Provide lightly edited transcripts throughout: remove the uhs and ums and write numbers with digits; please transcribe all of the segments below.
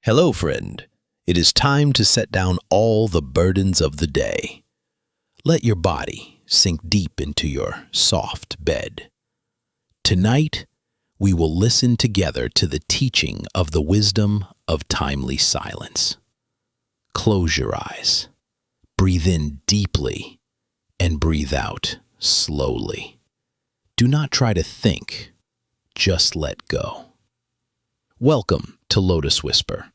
Hello, friend. It is time to set down all the burdens of the day. Let your body sink deep into your soft bed. Tonight, we will listen together to the teaching of the wisdom of timely silence. Close your eyes. Breathe in deeply and breathe out slowly. Do not try to think, just let go. Welcome to Lotus Whisper,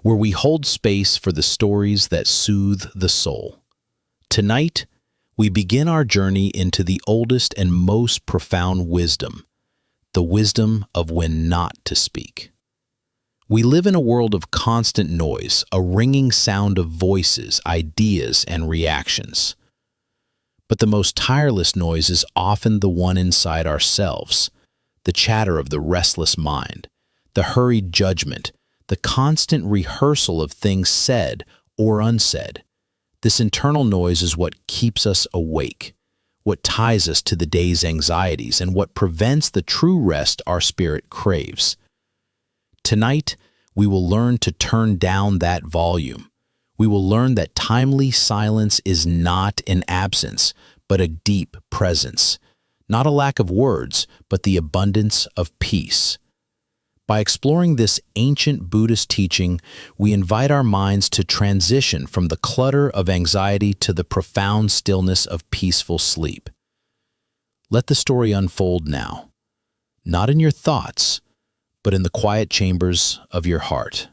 where we hold space for the stories that soothe the soul. Tonight, we begin our journey into the oldest and most profound wisdom, the wisdom of when not to speak. We live in a world of constant noise, a ringing sound of voices, ideas, and reactions. But the most tireless noise is often the one inside ourselves, the chatter of the restless mind, the hurried judgment, the constant rehearsal of things said or unsaid. This internal noise is what keeps us awake, what ties us to the day's anxieties, and what prevents the true rest our spirit craves. Tonight, we will learn to turn down that volume. We will learn that timely silence is not an absence, but a deep presence. Not a lack of words, but the abundance of peace. By exploring this ancient Buddhist teaching, we invite our minds to transition from the clutter of anxiety to the profound stillness of peaceful sleep. Let the story unfold now, not in your thoughts, but in the quiet chambers of your heart.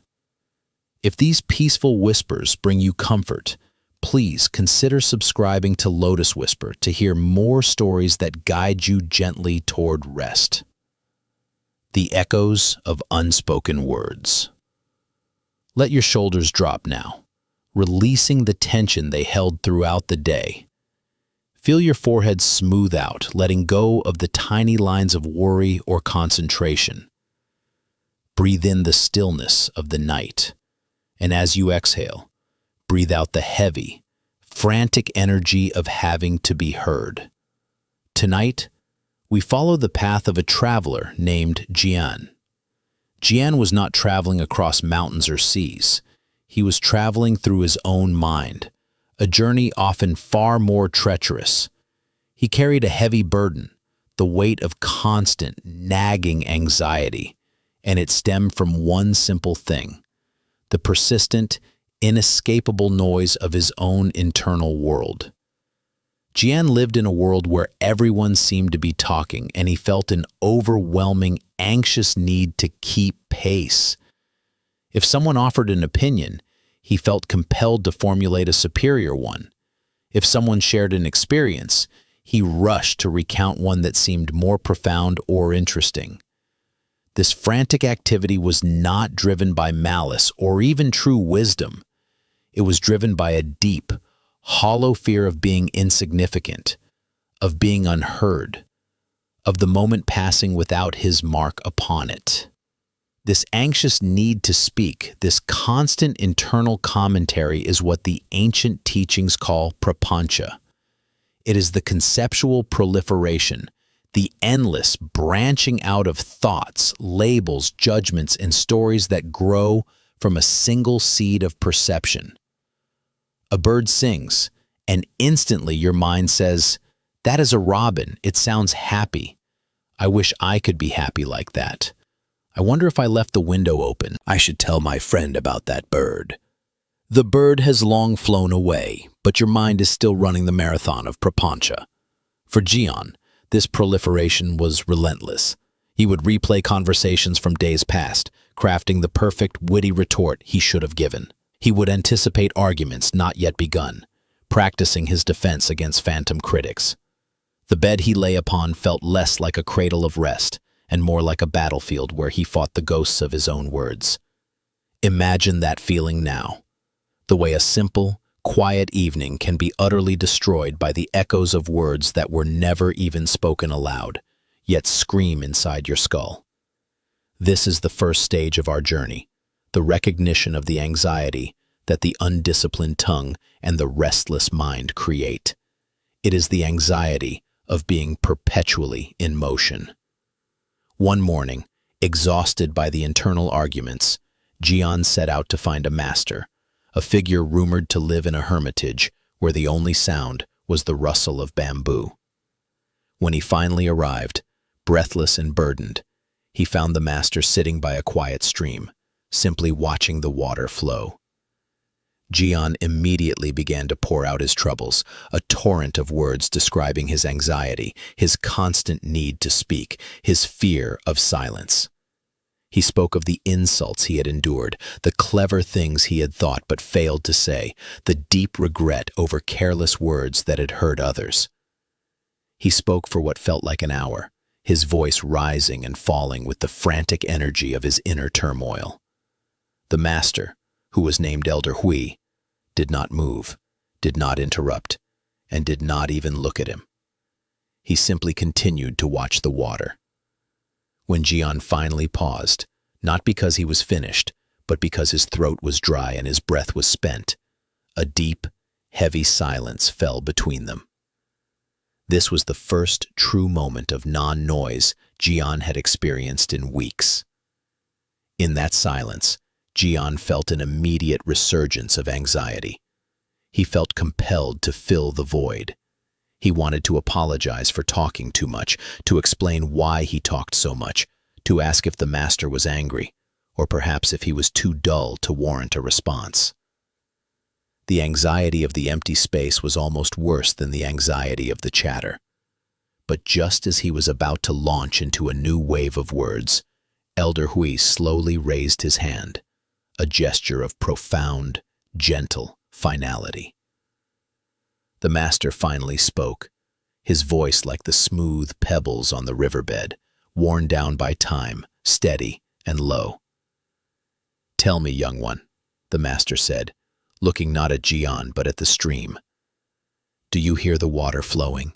If these peaceful whispers bring you comfort, please consider subscribing to Lotus Whisper to hear more stories that guide you gently toward rest. The echoes of unspoken words. Let your shoulders drop now, releasing the tension they held throughout the day. Feel your forehead smooth out, letting go of the tiny lines of worry or concentration. Breathe in the stillness of the night, and as you exhale, breathe out the heavy, frantic energy of having to be heard. Tonight, we follow the path of a traveler named Jian. Jian was not traveling across mountains or seas. He was traveling through his own mind, a journey often far more treacherous. He carried a heavy burden, the weight of constant, nagging anxiety, and it stemmed from one simple thing: the persistent, inescapable noise of his own internal world. Jian lived in a world where everyone seemed to be talking, and he felt an overwhelming, anxious need to keep pace. If someone offered an opinion, he felt compelled to formulate a superior one. If someone shared an experience, he rushed to recount one that seemed more profound or interesting. This frantic activity was not driven by malice or even true wisdom. It was driven by a deep, hollow fear of being insignificant, of being unheard, of the moment passing without his mark upon it. This anxious need to speak, this constant internal commentary, is what the ancient teachings call prapancha. It is the conceptual proliferation, the endless branching out of thoughts, labels, judgments, and stories that grow from a single seed of perception. A bird sings, and instantly your mind says, "That is a robin. It sounds happy. I wish I could be happy like that. I wonder if I left the window open. I should tell my friend about that bird." The bird has long flown away, but your mind is still running the marathon of prapancha. For Jian, this proliferation was relentless. He would replay conversations from days past, crafting the perfect, witty retort he should have given. He would anticipate arguments not yet begun, practicing his defense against phantom critics. The bed he lay upon felt less like a cradle of rest and more like a battlefield where he fought the ghosts of his own words. Imagine that feeling now, the way a simple, quiet evening can be utterly destroyed by the echoes of words that were never even spoken aloud, yet scream inside your skull. This is the first stage of our journey, the recognition of the anxiety that the undisciplined tongue and the restless mind create. It is the anxiety of being perpetually in motion. One morning, exhausted by the internal arguments, Jian set out to find a master, a figure rumored to live in a hermitage where the only sound was the rustle of bamboo. When he finally arrived, breathless and burdened, he found the master sitting by a quiet stream, simply watching the water flow. Jian immediately began to pour out his troubles, a torrent of words describing his anxiety, his constant need to speak, his fear of silence. He spoke of the insults he had endured, the clever things he had thought but failed to say, the deep regret over careless words that had hurt others. He spoke for what felt like an hour, his voice rising and falling with the frantic energy of his inner turmoil. The master, who was named Elder Hui, did not move, did not interrupt, and did not even look at him. He simply continued to watch the water. When Jian finally paused, not because he was finished, but because his throat was dry and his breath was spent, a deep, heavy silence fell between them. This was the first true moment of non-noise Jian had experienced in weeks. In that silence, Jian felt an immediate resurgence of anxiety. He felt compelled to fill the void. He wanted to apologize for talking too much, to explain why he talked so much, to ask if the master was angry, or perhaps if he was too dull to warrant a response. The anxiety of the empty space was almost worse than the anxiety of the chatter. But just as he was about to launch into a new wave of words, Elder Hui slowly raised his hand, a gesture of profound, gentle finality. The master finally spoke, his voice like the smooth pebbles on the riverbed, worn down by time, steady and low. "Tell me, young one," the master said, looking not at Jian but at the stream. "Do you hear the water flowing?"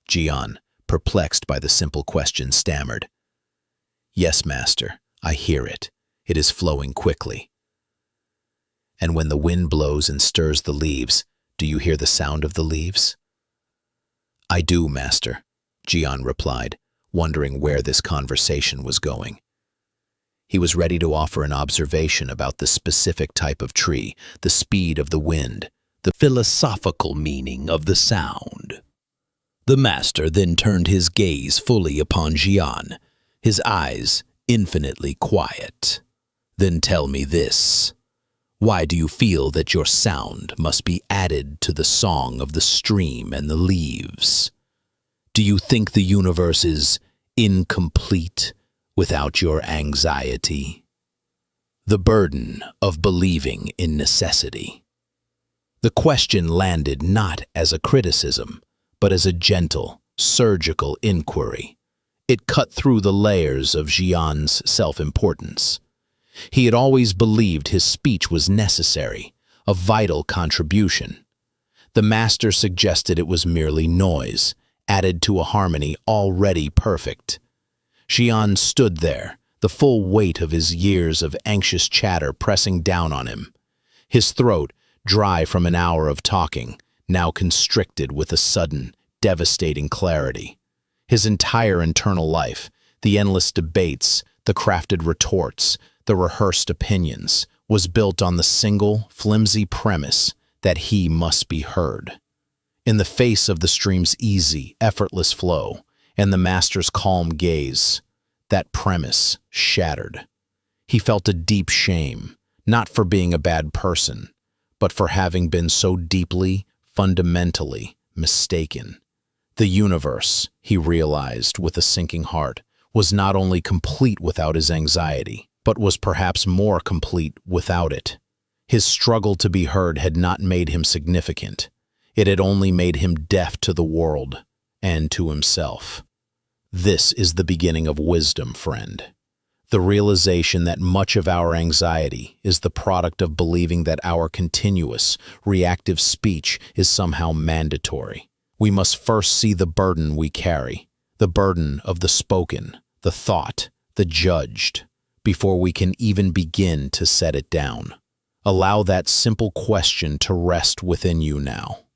Jian, perplexed by the simple question, stammered, "Yes, master, I hear it. It is flowing quickly." "And when the wind blows and stirs the leaves, do you hear the sound of the leaves?" "I do, master," Jian replied, wondering where this conversation was going. He was ready to offer an observation about the specific type of tree, the speed of the wind, the philosophical meaning of the sound. The master then turned his gaze fully upon Jian, his eyes infinitely quiet. "Then tell me this. Why do you feel that your sound must be added to the song of the stream and the leaves? Do you think the universe is incomplete without your anxiety?" The burden of believing in necessity. The question landed not as a criticism, but as a gentle, surgical inquiry. It cut through the layers of Jian's self-importance. He had always believed his speech was necessary, a vital contribution. The master suggested it was merely noise, added to a harmony already perfect. Jian stood there, the full weight of his years of anxious chatter pressing down on him. His throat, dry from an hour of talking, now constricted with a sudden, devastating clarity. His entire internal life, the endless debates, the crafted retorts, the rehearsed opinions, was built on the single, flimsy premise that he must be heard. In the face of the stream's easy, effortless flow, and the master's calm gaze, that premise shattered. He felt a deep shame, not for being a bad person, but for having been so deeply, fundamentally mistaken. The universe, he realized with a sinking heart, was not only complete without his anxiety, but was perhaps more complete without it. His struggle to be heard had not made him significant. It had only made him deaf to the world and to himself. This is the beginning of wisdom, friend. The realization that much of our anxiety is the product of believing that our continuous, reactive speech is somehow mandatory. We must first see the burden we carry, the burden of the spoken, the thought, the judged, before we can even begin to set it down. Allow that simple question to rest within you now.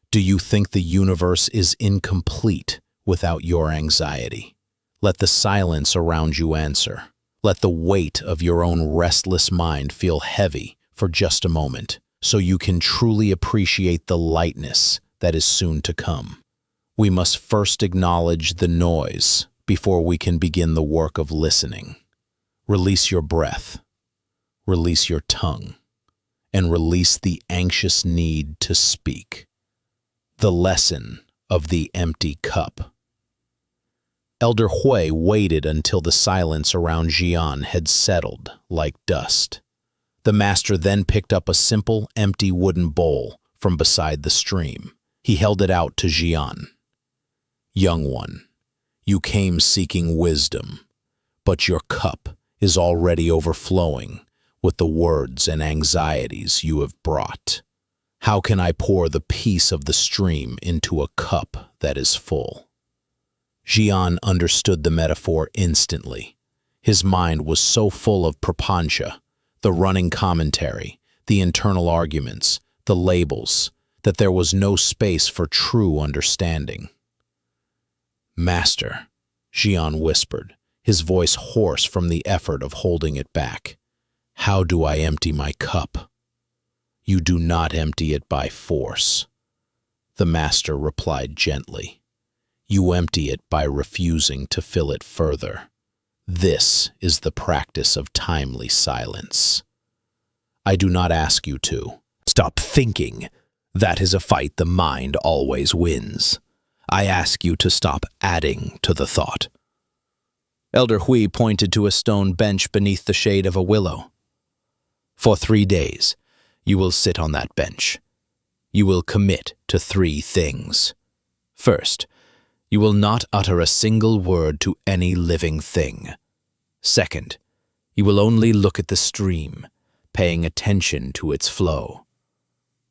Do you think the universe is incomplete without your anxiety? Let the silence around you answer. Let the weight of your own restless mind feel heavy for just a moment, so you can truly appreciate the lightness that is soon to come. We must first acknowledge the noise before we can begin the work of listening. Release your breath, release your tongue, and release the anxious need to speak. The lesson of the empty cup. Elder Hui waited until the silence around Jian had settled like dust. The master then picked up a simple, empty wooden bowl from beside the stream. He held it out to Jian. Young one, you came seeking wisdom, but your cup is already overflowing with the words and anxieties you have brought. How can I pour the peace of the stream into a cup that is full? Jian understood the metaphor instantly. His mind was so full of prapancha, the running commentary, the internal arguments, the labels, that there was no space for true understanding. Master, Jian whispered, his voice hoarse from the effort of holding it back. How do I empty my cup? You do not empty it by force. The master replied gently. You empty it by refusing to fill it further. This is the practice of timely silence. I do not ask you to. Stop thinking. That is a fight the mind always wins. I ask you to stop adding to the thought. Elder Hui pointed to a stone bench beneath the shade of a willow. For 3 days, you will sit on that bench. You will commit to 3 things. First, you will not utter a single word to any living thing. Second, you will only look at the stream, paying attention to its flow.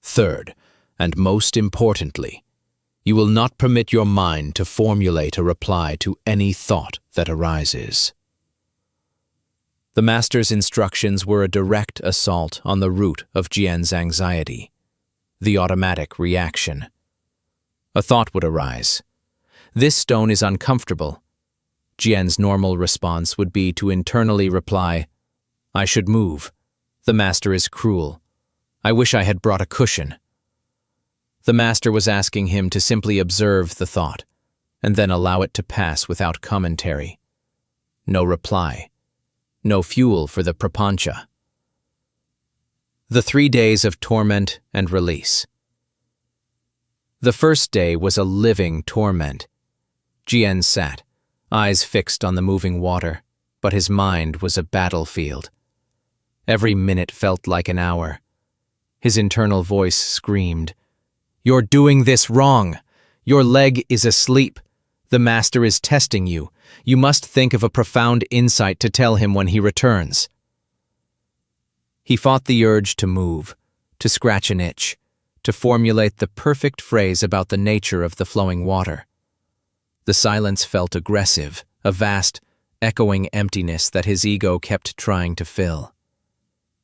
Third, and most importantly, you will not permit your mind to formulate a reply to any thought that arises. The master's instructions were a direct assault on the root of Jian's anxiety, the automatic reaction. A thought would arise. This stone is uncomfortable. Jian's normal response would be to internally reply, I should move. The master is cruel. I wish I had brought a cushion. The master was asking him to simply observe the thought, and then allow it to pass without commentary. No reply. No fuel for the prapancha. The 3 days of torment and release. The first day was a living torment. Jian sat, eyes fixed on the moving water, but his mind was a battlefield. Every minute felt like an hour. His internal voice screamed, You're doing this wrong. Your leg is asleep. The master is testing you. You must think of a profound insight to tell him when he returns. He fought the urge to move, to scratch an itch, to formulate the perfect phrase about the nature of the flowing water. The silence felt aggressive, a vast, echoing emptiness that his ego kept trying to fill.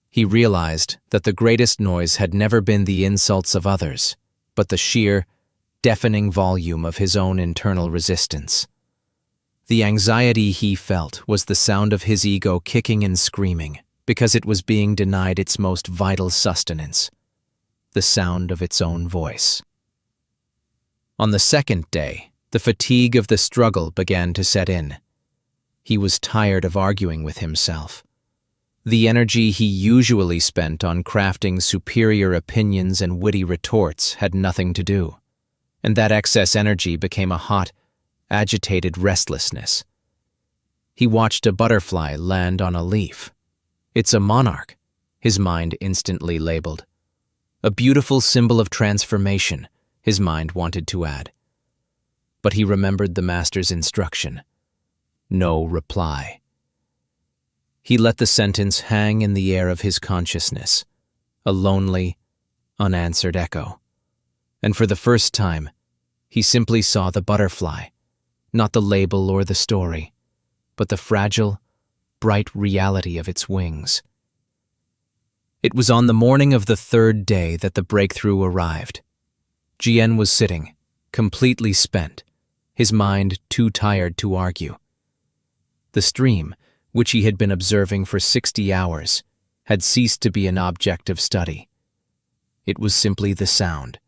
He realized that the greatest noise had never been the insults of others, but the sheer, deafening volume of his own internal resistance. The anxiety he felt was the sound of his ego kicking and screaming because it was being denied its most vital sustenance, the sound of its own voice. On the second day, the fatigue of the struggle began to set in. He was tired of arguing with himself. The energy he usually spent on crafting superior opinions and witty retorts had nothing to do, and that excess energy became a hot, agitated restlessness. He watched a butterfly land on a leaf. It's a monarch, his mind instantly labeled. A beautiful symbol of transformation, his mind wanted to add. But he remembered the master's instruction. No reply. He let the sentence hang in the air of his consciousness, a lonely, unanswered echo. And for the first time, he simply saw the butterfly, not the label or the story, but the fragile, bright reality of its wings. It was on the morning of the third day that the breakthrough arrived. Jian was sitting, completely spent, his mind too tired to argue. The stream, which he had been observing for 60 hours, had ceased to be an object of study. It was simply the sound,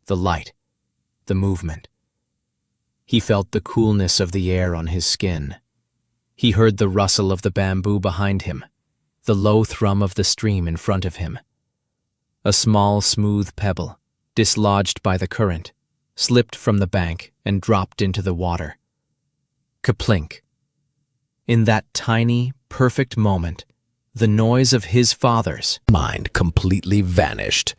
the light, the movement. He felt the coolness of the air on his skin. He heard the rustle of the bamboo behind him, the low thrum of the stream in front of him. A small, smooth pebble, dislodged by the current, slipped from the bank and dropped into the water. Kaplink. In that tiny, perfect moment, the noise of his father's mind completely vanished.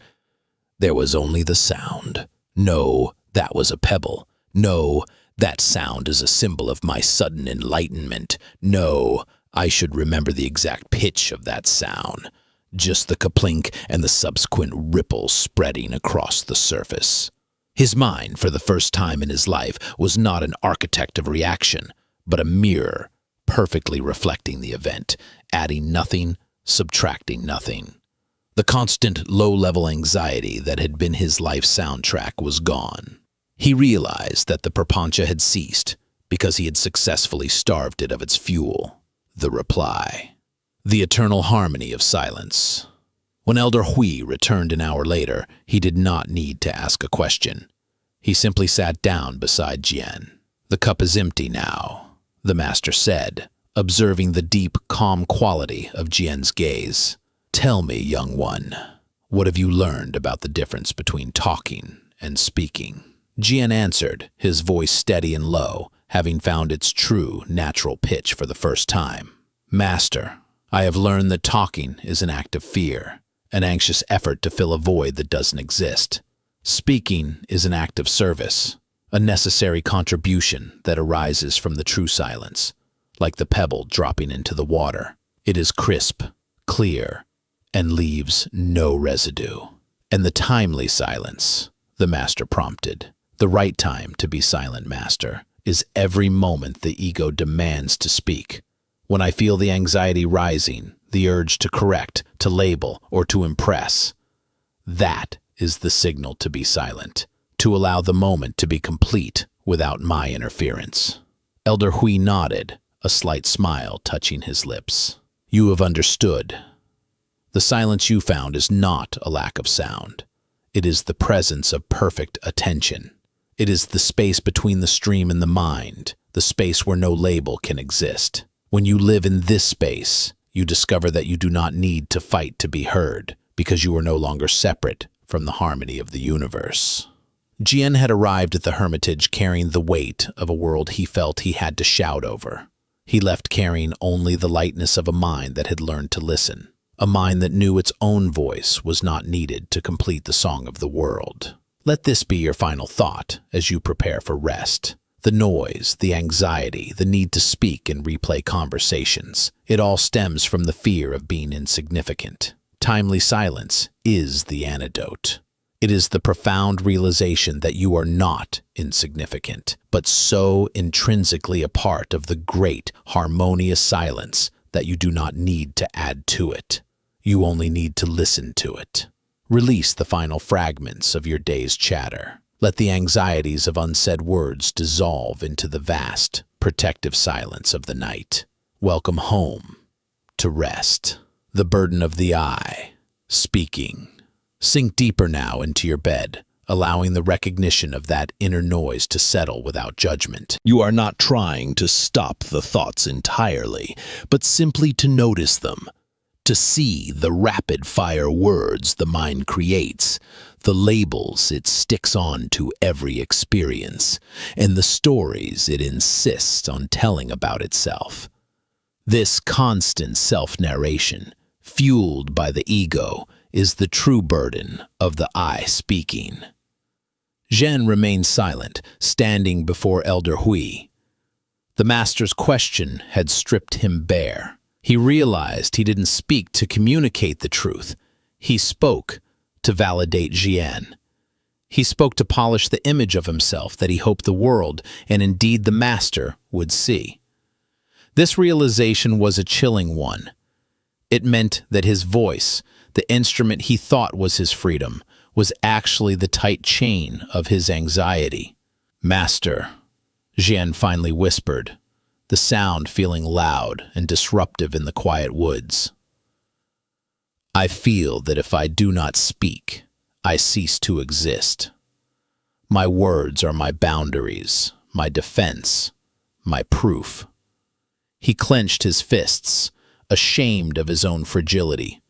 There was only the sound. No, that was a pebble. No, that sound is a symbol of my sudden enlightenment. No, I should remember the exact pitch of that sound. Just the kaplink and the subsequent ripple spreading across the surface. His mind, for the first time in his life, was not an architect of reaction, but a mirror, perfectly reflecting the event, adding nothing, subtracting nothing. The constant low-level anxiety that had been his life soundtrack was gone. He realized that the prapancha had ceased because he had successfully starved it of its fuel, the reply. The eternal harmony of silence. When Elder Hui returned an hour later, he did not need to ask a question. He simply sat down beside Jian. "The cup is empty now," the master said, observing the deep, calm quality of Jian's gaze. "Tell me, young one, what have you learned about the difference between talking and speaking?" Jian answered, his voice steady and low, having found its true, natural pitch for the first time. "Master, I have learned that talking is an act of fear, an anxious effort to fill a void that doesn't exist. Speaking is an act of service, a necessary contribution that arises from the true silence, like the pebble dropping into the water. It is crisp, clear, and leaves no residue. And the timely silence," the master prompted. "The right time to be silent, master, is every moment the ego demands to speak. When I feel the anxiety rising, the urge to correct, to label, or to impress, that is the signal to be silent, to allow the moment to be complete without my interference." Elder Hui nodded, a slight smile touching his lips. "You have understood. The silence you found is not a lack of sound. It is the presence of perfect attention. It is the space between the stream and the mind, the space where no label can exist. When you live in this space, you discover that you do not need to fight to be heard, because you are no longer separate from the harmony of the universe." Jian had arrived at the hermitage carrying the weight of a world he felt he had to shout over. He left carrying only the lightness of a mind that had learned to listen, a mind that knew its own voice was not needed to complete the song of the world. Let this be your final thought as you prepare for rest. The noise, the anxiety, the need to speak and replay conversations, it all stems from the fear of being insignificant. Timely silence is the antidote. It is the profound realization that you are not insignificant, but so intrinsically a part of the great, harmonious silence that you do not need to add to it. You only need to listen to it. Release the final fragments of your day's chatter. Let the anxieties of unsaid words dissolve into the vast, protective silence of the night. Welcome home to rest. The burden of the I, speaking. Sink deeper now into your bed, allowing the recognition of that inner noise to settle without judgment. You are not trying to stop the thoughts entirely, but simply to notice them, to see the rapid-fire words the mind creates, the labels it sticks on to every experience, and the stories it insists on telling about itself. This constant self-narration, fueled by the ego, is the true burden of the I speaking. Zhen remained silent, standing before Elder Hui. The master's question had stripped him bare. He realized he didn't speak to communicate the truth. He spoke to validate Jian. He spoke to polish the image of himself that he hoped the world, and indeed the master, would see. This realization was a chilling one. It meant that his voice, the instrument he thought was his freedom, was actually the tight chain of his anxiety. "Master," Jian finally whispered, the sound feeling loud and disruptive in the quiet woods. I feel that if I do not speak, I cease to exist. My words are my boundaries, my defense, my proof. He clenched his fists, ashamed of his own fragility.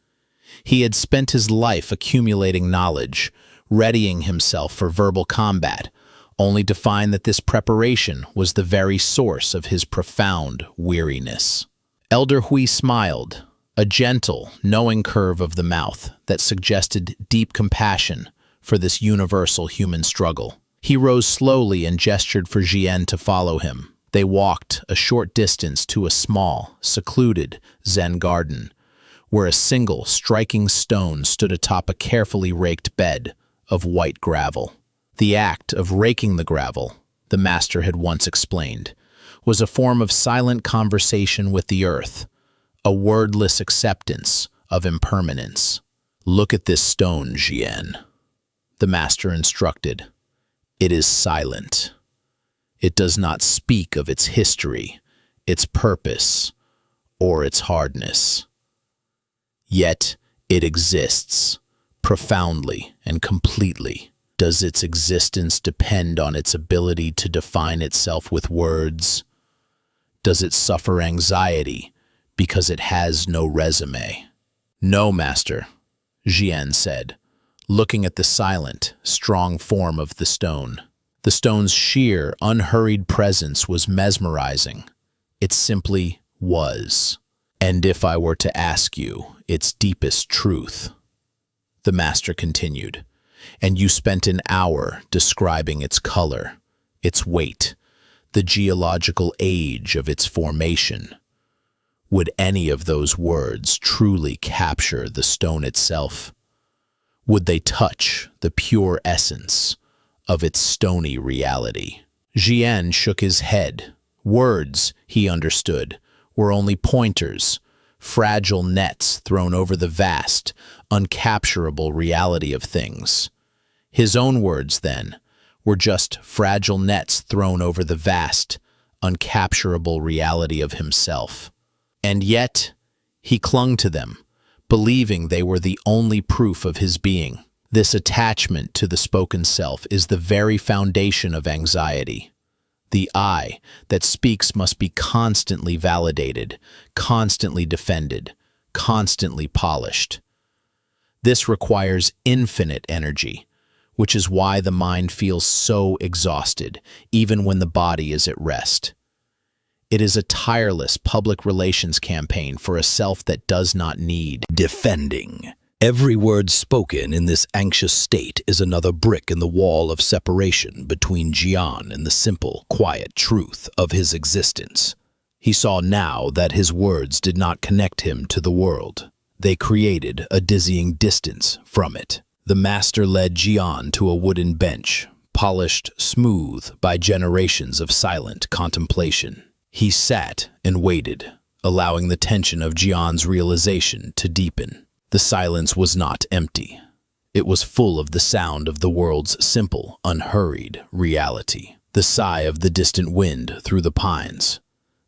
He had spent his life accumulating knowledge, readying himself for verbal combat, only to find that this preparation was the very source of his profound weariness. Elder Hui smiled, a gentle, knowing curve of the mouth that suggested deep compassion for this universal human struggle. He rose slowly and gestured for Jian to follow him. They walked a short distance to a small, secluded Zen garden, where a single striking stone stood atop a carefully raked bed of white gravel. The act of raking the gravel, the master had once explained, was a form of silent conversation with the earth, a wordless acceptance of impermanence. "Look at this stone, Jian," the master instructed. "It is silent. It does not speak of its history, its purpose, or its hardness. Yet it exists, profoundly and completely. Does its existence depend on its ability to define itself with words? Does it suffer anxiety because it has no resume?" "No, master," Jian said, looking at the silent, strong form of the stone. The stone's sheer, unhurried presence was mesmerizing. It simply was. "And if I were to ask you its deepest truth," the master continued, "and you spent an hour describing its color, its weight, the geological age of its formation, would any of those words truly capture the stone itself? Would they touch the pure essence of its stony reality?" Jian shook his head. Words, he understood, were only pointers, fragile nets thrown over the vast, uncapturable reality of things. His own words, then, were just fragile nets thrown over the vast, uncapturable reality of himself. And yet, he clung to them, believing they were the only proof of his being. This attachment to the spoken self is the very foundation of anxiety. The I that speaks must be constantly validated, constantly defended, constantly polished. This requires infinite energy, which is why the mind feels so exhausted, even when the body is at rest. It is a tireless public relations campaign for a self that does not need defending. Every word spoken in this anxious state is another brick in the wall of separation between Jian and the simple, quiet truth of his existence. He saw now that his words did not connect him to the world. They created a dizzying distance from it. The master led Jian to a wooden bench, polished smooth by generations of silent contemplation. He sat and waited, allowing the tension of Jian's realization to deepen. The silence was not empty. It was full of the sound of the world's simple, unhurried reality. The sigh of the distant wind through the pines,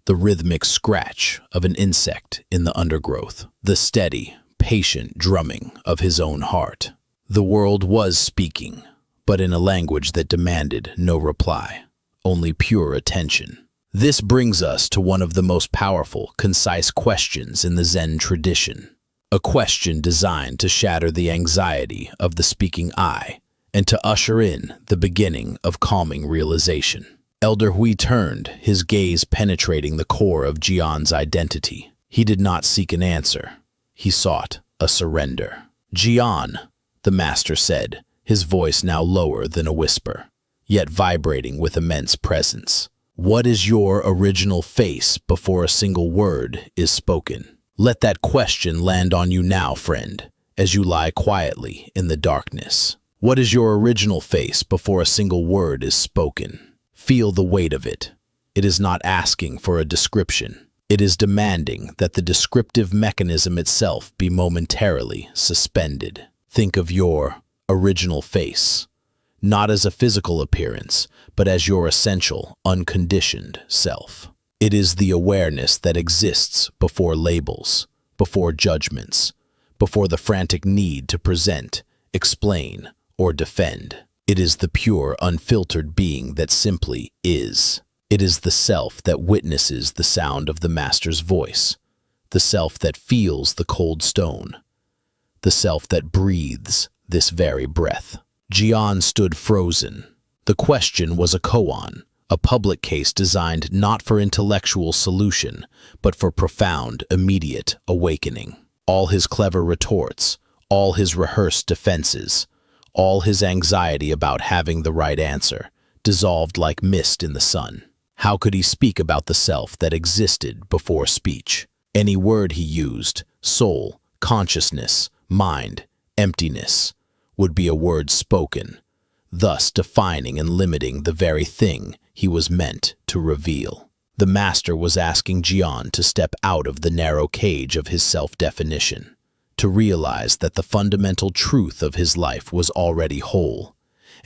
the rhythmic scratch of an insect in the undergrowth, the steady, patient drumming of his own heart. The world was speaking, but in a language that demanded no reply, only pure attention. This brings us to one of the most powerful, concise questions in the Zen tradition. A question designed to shatter the anxiety of the speaking I and to usher in the beginning of calming realization. Elder Hui turned, his gaze penetrating the core of Jian's identity. He did not seek an answer. He sought a surrender. "Jian," the master said, his voice now lower than a whisper, yet vibrating with immense presence. "What is your original face before a single word is spoken? Let that question land on you now, friend, as you lie quietly in the darkness. What is your original face before a single word is spoken? Feel the weight of it. It is not asking for a description. It is demanding that the descriptive mechanism itself be momentarily suspended. Think of your original face, not as a physical appearance, but as your essential, unconditioned self. It is the awareness that exists before labels, before judgments, before the frantic need to present, explain, or defend. It is the pure, unfiltered being that simply is. It is the self that witnesses the sound of the Master's voice, the self that feels the cold stone, the self that breathes this very breath. Jian stood frozen. The question was a koan, a public case designed not for intellectual solution, but for profound, immediate awakening. All his clever retorts, all his rehearsed defenses, all his anxiety about having the right answer, dissolved like mist in the sun. How could he speak about the self that existed before speech? Any word he used, soul, consciousness, mind, emptiness, would be a word spoken, thus defining and limiting the very thing he was meant to reveal. The Master was asking Jian to step out of the narrow cage of his self-definition, to realize that the fundamental truth of his life was already whole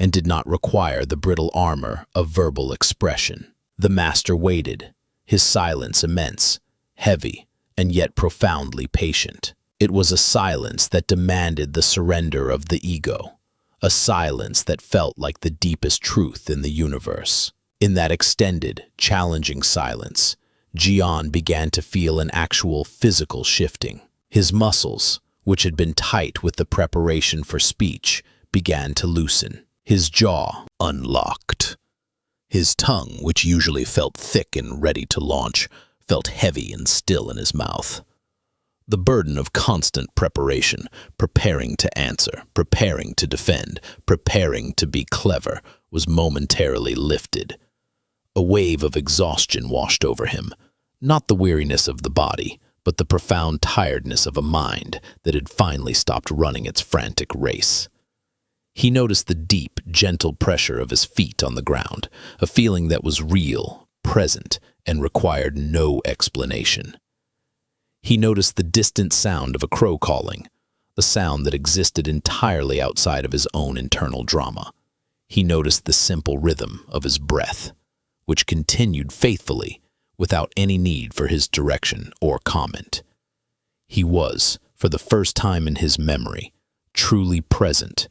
and did not require the brittle armor of verbal expression. The Master waited, his silence immense, heavy, and yet profoundly patient. It was a silence that demanded the surrender of the ego, a silence that felt like the deepest truth in the universe. In that extended, challenging silence, Jian began to feel an actual physical shifting. His muscles, which had been tight with the preparation for speech, began to loosen. His jaw unlocked. His tongue, which usually felt thick and ready to launch, felt heavy and still in his mouth. The burden of constant preparation, preparing to answer, preparing to defend, preparing to be clever, was momentarily lifted. A wave of exhaustion washed over him, not the weariness of the body, but the profound tiredness of a mind that had finally stopped running its frantic race. He noticed the deep, gentle pressure of his feet on the ground, a feeling that was real, present, and required no explanation. He noticed the distant sound of a crow calling, a sound that existed entirely outside of his own internal drama. He noticed the simple rhythm of his breath, which continued faithfully without any need for his direction or comment. He was, for the first time in his memory, truly present,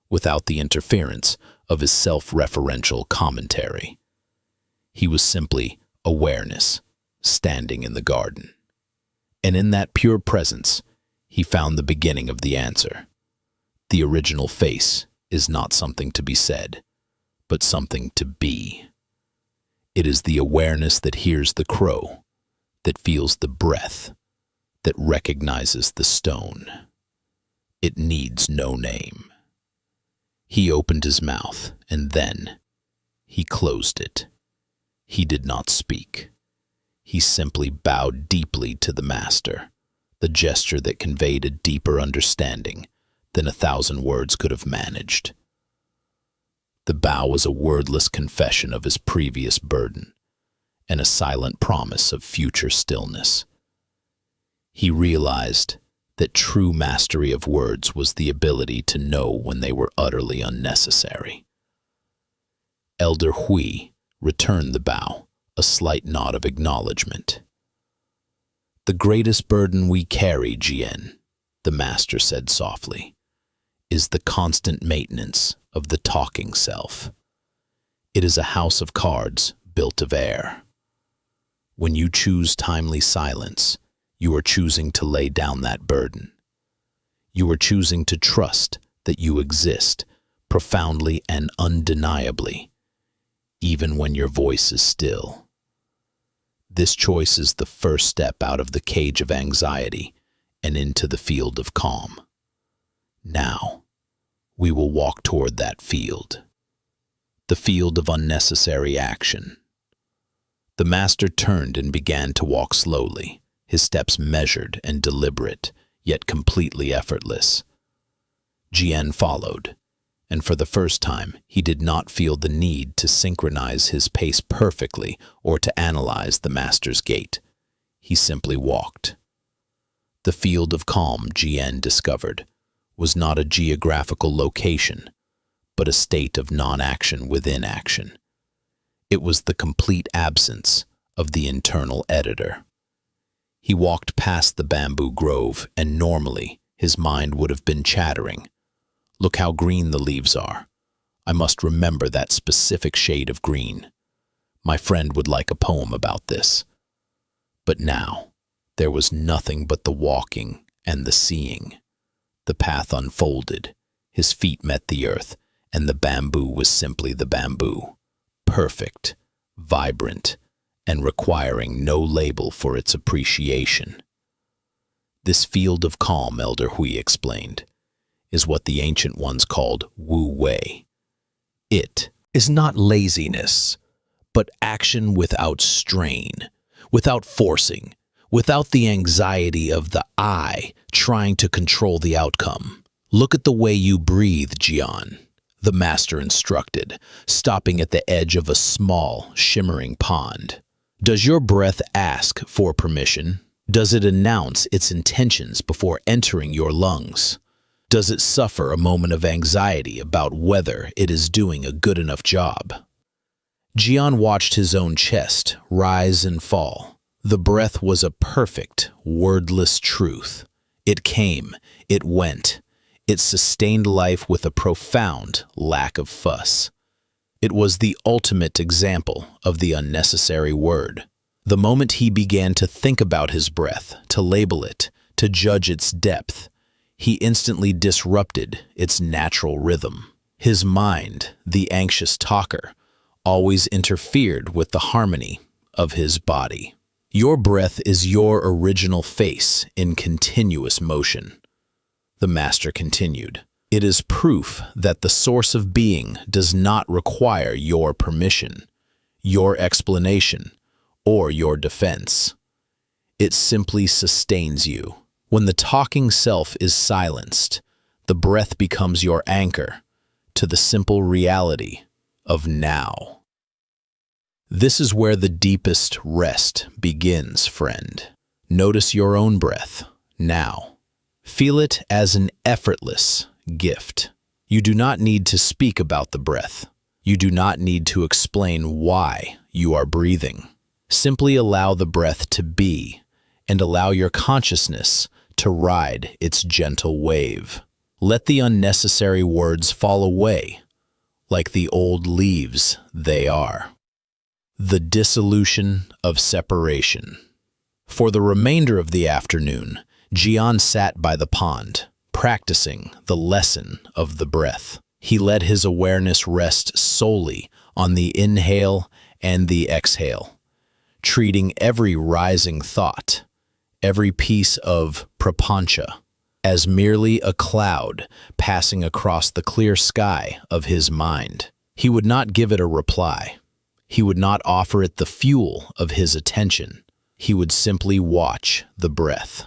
without the interference of his self-referential commentary. He was simply awareness, standing in the garden. And in that pure presence, he found the beginning of the answer. The original face is not something to be said, but something to be. It is the awareness that hears the crow, that feels the breath, that recognizes the stone. It needs no name. He opened his mouth, and then he closed it. He did not speak. He simply bowed deeply to the Master, the gesture that conveyed a deeper understanding than 1,000 words could have managed. The bow was a wordless confession of his previous burden, and a silent promise of future stillness. He realized that true mastery of words was the ability to know when they were utterly unnecessary. Elder Hui returned the bow, a slight nod of acknowledgement. "The greatest burden we carry, Jian," the Master said softly, "is the constant maintenance of the talking self. It is a house of cards built of air. When you choose timely silence, you are choosing to lay down that burden. You are choosing to trust that you exist profoundly and undeniably, even when your voice is still. This choice is the first step out of the cage of anxiety and into the field of calm. Now, we will walk toward that field, the field of unnecessary action." The Master turned and began to walk slowly, his steps measured and deliberate, yet completely effortless. Jian followed, and for the first time he did not feel the need to synchronize his pace perfectly or to analyze the Master's gait. He simply walked. The field of calm, Jian discovered, was not a geographical location, but a state of non-action within action. It was the complete absence of the internal editor. He walked past the bamboo grove, and normally his mind would have been chattering. Look how green the leaves are. I must remember that specific shade of green. My friend would like a poem about this. But now, there was nothing but the walking and the seeing. The path unfolded, his feet met the earth, and the bamboo was simply the bamboo. Perfect, vibrant, and requiring no label for its appreciation. This field of calm, Elder Hui explained, is what the ancient ones called Wu Wei. It is not laziness, but action without strain, without forcing, without the anxiety of the I trying to control the outcome. Look at the way you breathe, Jian, the master instructed, stopping at the edge of a small, shimmering pond. Does your breath ask for permission? Does it announce its intentions before entering your lungs? Does it suffer a moment of anxiety about whether it is doing a good enough job? Jian watched his own chest rise and fall. The breath was a perfect, wordless truth. It came, it went. It sustained life with a profound lack of fuss. It was the ultimate example of the unnecessary word. The moment he began to think about his breath, to label it, to judge its depth, he instantly disrupted its natural rhythm. His mind, the anxious talker, always interfered with the harmony of his body. Your breath is your original face in continuous motion. The master continued. It is proof that the source of being does not require your permission, your explanation, or your defense. It simply sustains you. When the talking self is silenced, the breath becomes your anchor to the simple reality of now. This is where the deepest rest begins, friend. Notice your own breath, now. Feel it as an effortless gift. You do not need to speak about the breath. You do not need to explain why you are breathing. Simply allow the breath to be, and allow your consciousness to ride its gentle wave. Let the unnecessary words fall away, like the old leaves they are. The dissolution of separation. For the remainder of the afternoon, Jian sat by the pond, practicing the lesson of the breath. He let his awareness rest solely on the inhale and the exhale, treating every rising thought, every piece of prapancha, as merely a cloud passing across the clear sky of his mind. He would not give it a reply. He would not offer it the fuel of his attention. He would simply watch the breath.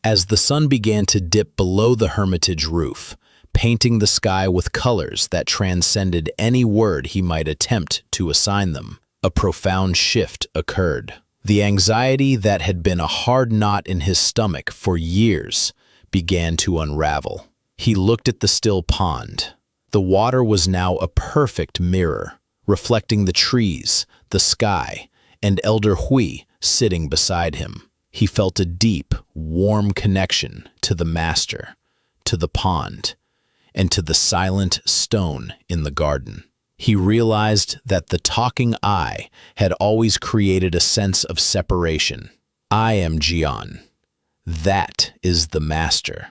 As the sun began to dip below the hermitage roof, painting the sky with colors that transcended any word he might attempt to assign them, a profound shift occurred. The anxiety that had been a hard knot in his stomach for years began to unravel. He looked at the still pond. The water was now a perfect mirror, reflecting the trees, the sky, and Elder Hui sitting beside him. He felt a deep, warm connection to the master, to the pond, and to the silent stone in the garden. He realized that the talking I had always created a sense of separation. I am Jian. That is the master.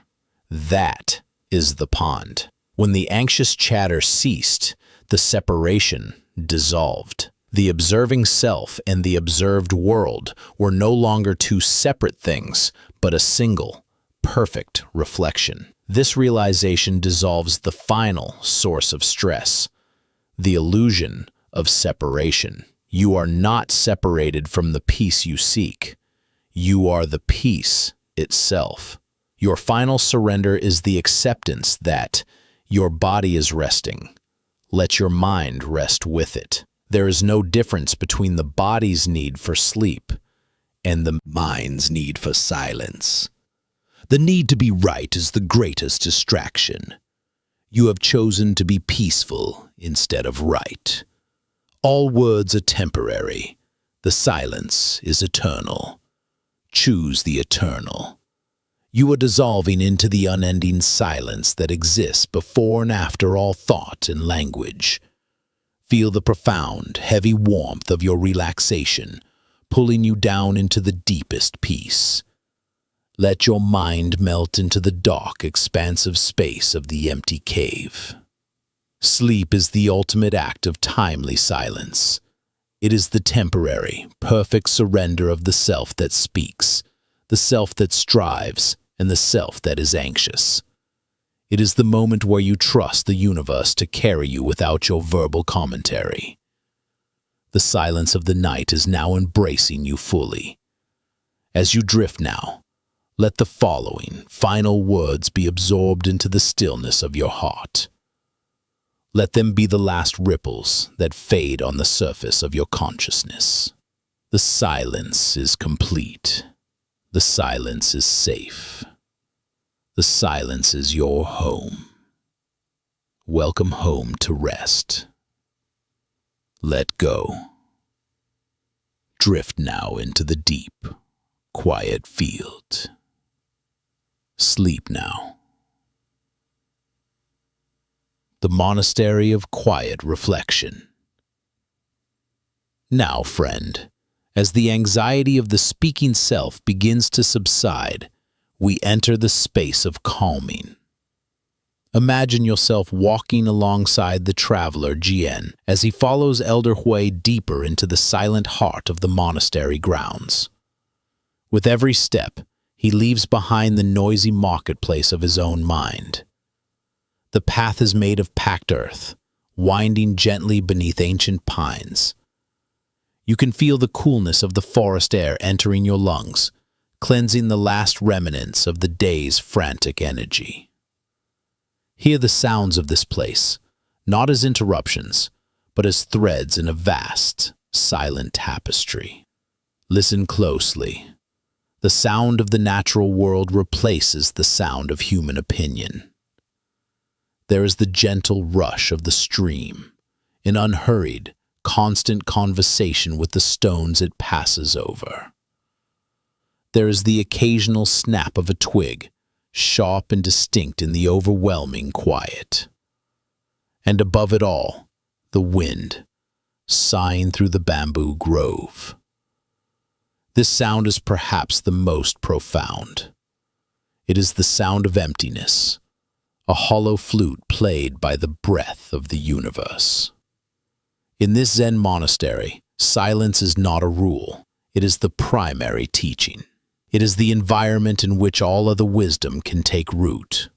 That is the pond. When the anxious chatter ceased, the separation dissolved. The observing self and the observed world were no longer two separate things, but a single, perfect reflection. This realization dissolves the final source of stress, the illusion of separation. You are not separated from the peace you seek. You are the peace itself. Your final surrender is the acceptance that your body is resting. Let your mind rest with it. There is no difference between the body's need for sleep and the mind's need for silence. The need to be right is the greatest distraction. You have chosen to be peaceful instead of right. All words are temporary. The silence is eternal. Choose the eternal. You are dissolving into the unending silence that exists before and after all thought and language. Feel the profound, heavy warmth of your relaxation, pulling you down into the deepest peace. Let your mind melt into the dark, expansive space of the empty cave. Sleep is the ultimate act of timely silence. It is the temporary, perfect surrender of the self that speaks, the self that strives, and the self that is anxious. It is the moment where you trust the universe to carry you without your verbal commentary. The silence of the night is now embracing you fully. As you drift now, let the following final words be absorbed into the stillness of your heart. Let them be the last ripples that fade on the surface of your consciousness. The silence is complete. The silence is safe. The silence is your home. Welcome home to rest. Let go. Drift now into the deep, quiet field. Sleep now. The monastery of quiet reflection. Now, friend, as the anxiety of the speaking self begins to subside, we enter the space of calming. Imagine yourself walking alongside the traveler Jian as he follows Elder Hui deeper into the silent heart of the monastery grounds. With every step, he leaves behind the noisy marketplace of his own mind. The path is made of packed earth, winding gently beneath ancient pines. You can feel the coolness of the forest air entering your lungs, cleansing the last remnants of the day's frantic energy. Hear the sounds of this place, not as interruptions, but as threads in a vast, silent tapestry. Listen closely. The sound of the natural world replaces the sound of human opinion. There is the gentle rush of the stream, an unhurried, constant conversation with the stones it passes over. There is the occasional snap of a twig, sharp and distinct in the overwhelming quiet. And above it all, the wind, sighing through the bamboo grove. This sound is perhaps the most profound. It is the sound of emptiness, a hollow flute played by the breath of the universe. In this Zen monastery, silence is not a rule, it is the primary teaching. It is the environment in which all other wisdom can take root.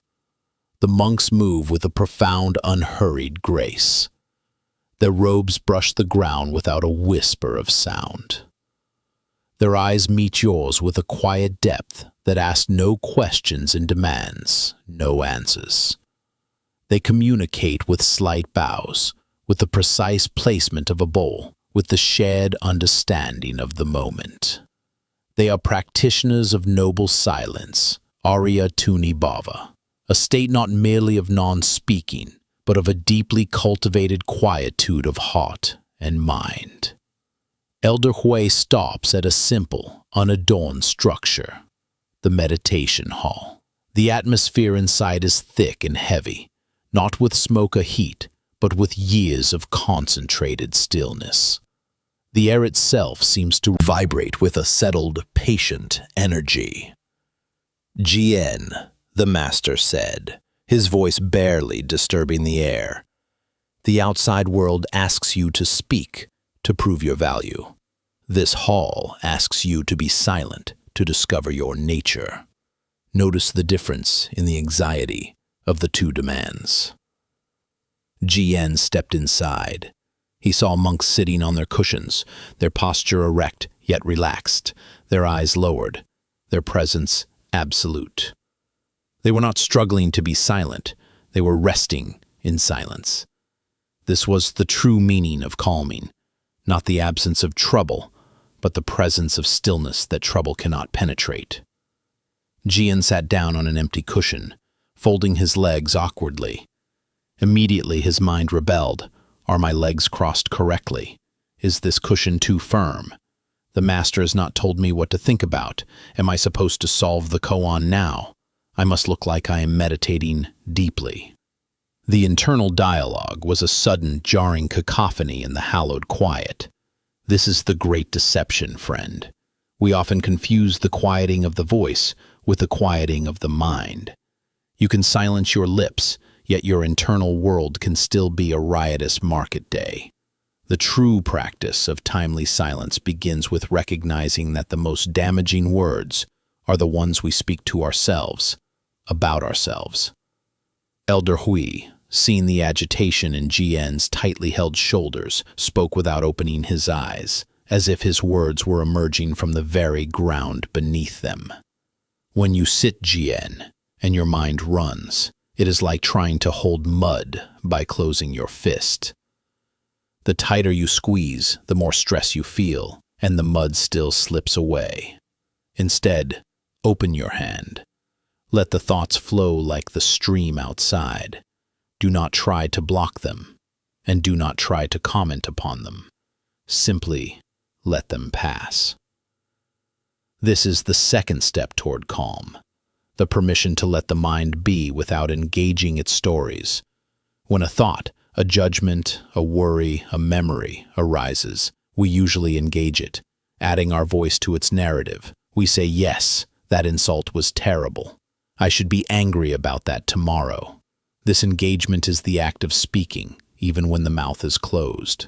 The monks move with a profound, unhurried grace. Their robes brush the ground without a whisper of sound. Their eyes meet yours with a quiet depth that asks no questions and demands no answers. They communicate with slight bows, with the precise placement of a bowl, with the shared understanding of the moment. They are practitioners of noble silence, Arya Tuni Bhava, a state not merely of non-speaking, but of a deeply cultivated quietude of heart and mind. Elder Hui stops at a simple, unadorned structure, the meditation hall. The atmosphere inside is thick and heavy, not with smoke or heat, but with years of concentrated stillness. The air itself seems to vibrate with a settled, patient energy. Jian, the master said, his voice barely disturbing the air. The outside world asks you to speak, to prove your value. This hall asks you to be silent, to discover your nature. Notice the difference in the anxiety of the two demands. Jian stepped inside. He saw monks sitting on their cushions, their posture erect yet relaxed, their eyes lowered, their presence absolute. They were not struggling to be silent, they were resting in silence. This was the true meaning of calming, not the absence of trouble, but the presence of stillness that trouble cannot penetrate. Jian sat down on an empty cushion, folding his legs awkwardly. Immediately his mind rebelled. Are my legs crossed correctly? Is this cushion too firm? The master has not told me what to think about. Am I supposed to solve the koan now? I must look like I am meditating deeply. The internal dialogue was a sudden, jarring cacophony in the hallowed quiet. This is the great deception, friend. We often confuse the quieting of the voice with the quieting of the mind. You can silence your lips, yet your internal world can still be a riotous market day. The true practice of timely silence begins with recognizing that the most damaging words are the ones we speak to ourselves, about ourselves. Elder Hui, seeing the agitation in Jian's tightly held shoulders, spoke without opening his eyes, as if his words were emerging from the very ground beneath them. When you sit, Jian, and your mind runs, it is like trying to hold mud by closing your fist. The tighter you squeeze, the more stress you feel, and the mud still slips away. Instead, open your hand. Let the thoughts flow like the stream outside. Do not try to block them, and do not try to comment upon them. Simply let them pass. This is the second step toward calm, the permission to let the mind be without engaging its stories. When a thought, a judgment, a worry, a memory arises, we usually engage it, adding our voice to its narrative. We say, yes, that insult was terrible. I should be angry about that tomorrow. This engagement is the act of speaking, even when the mouth is closed.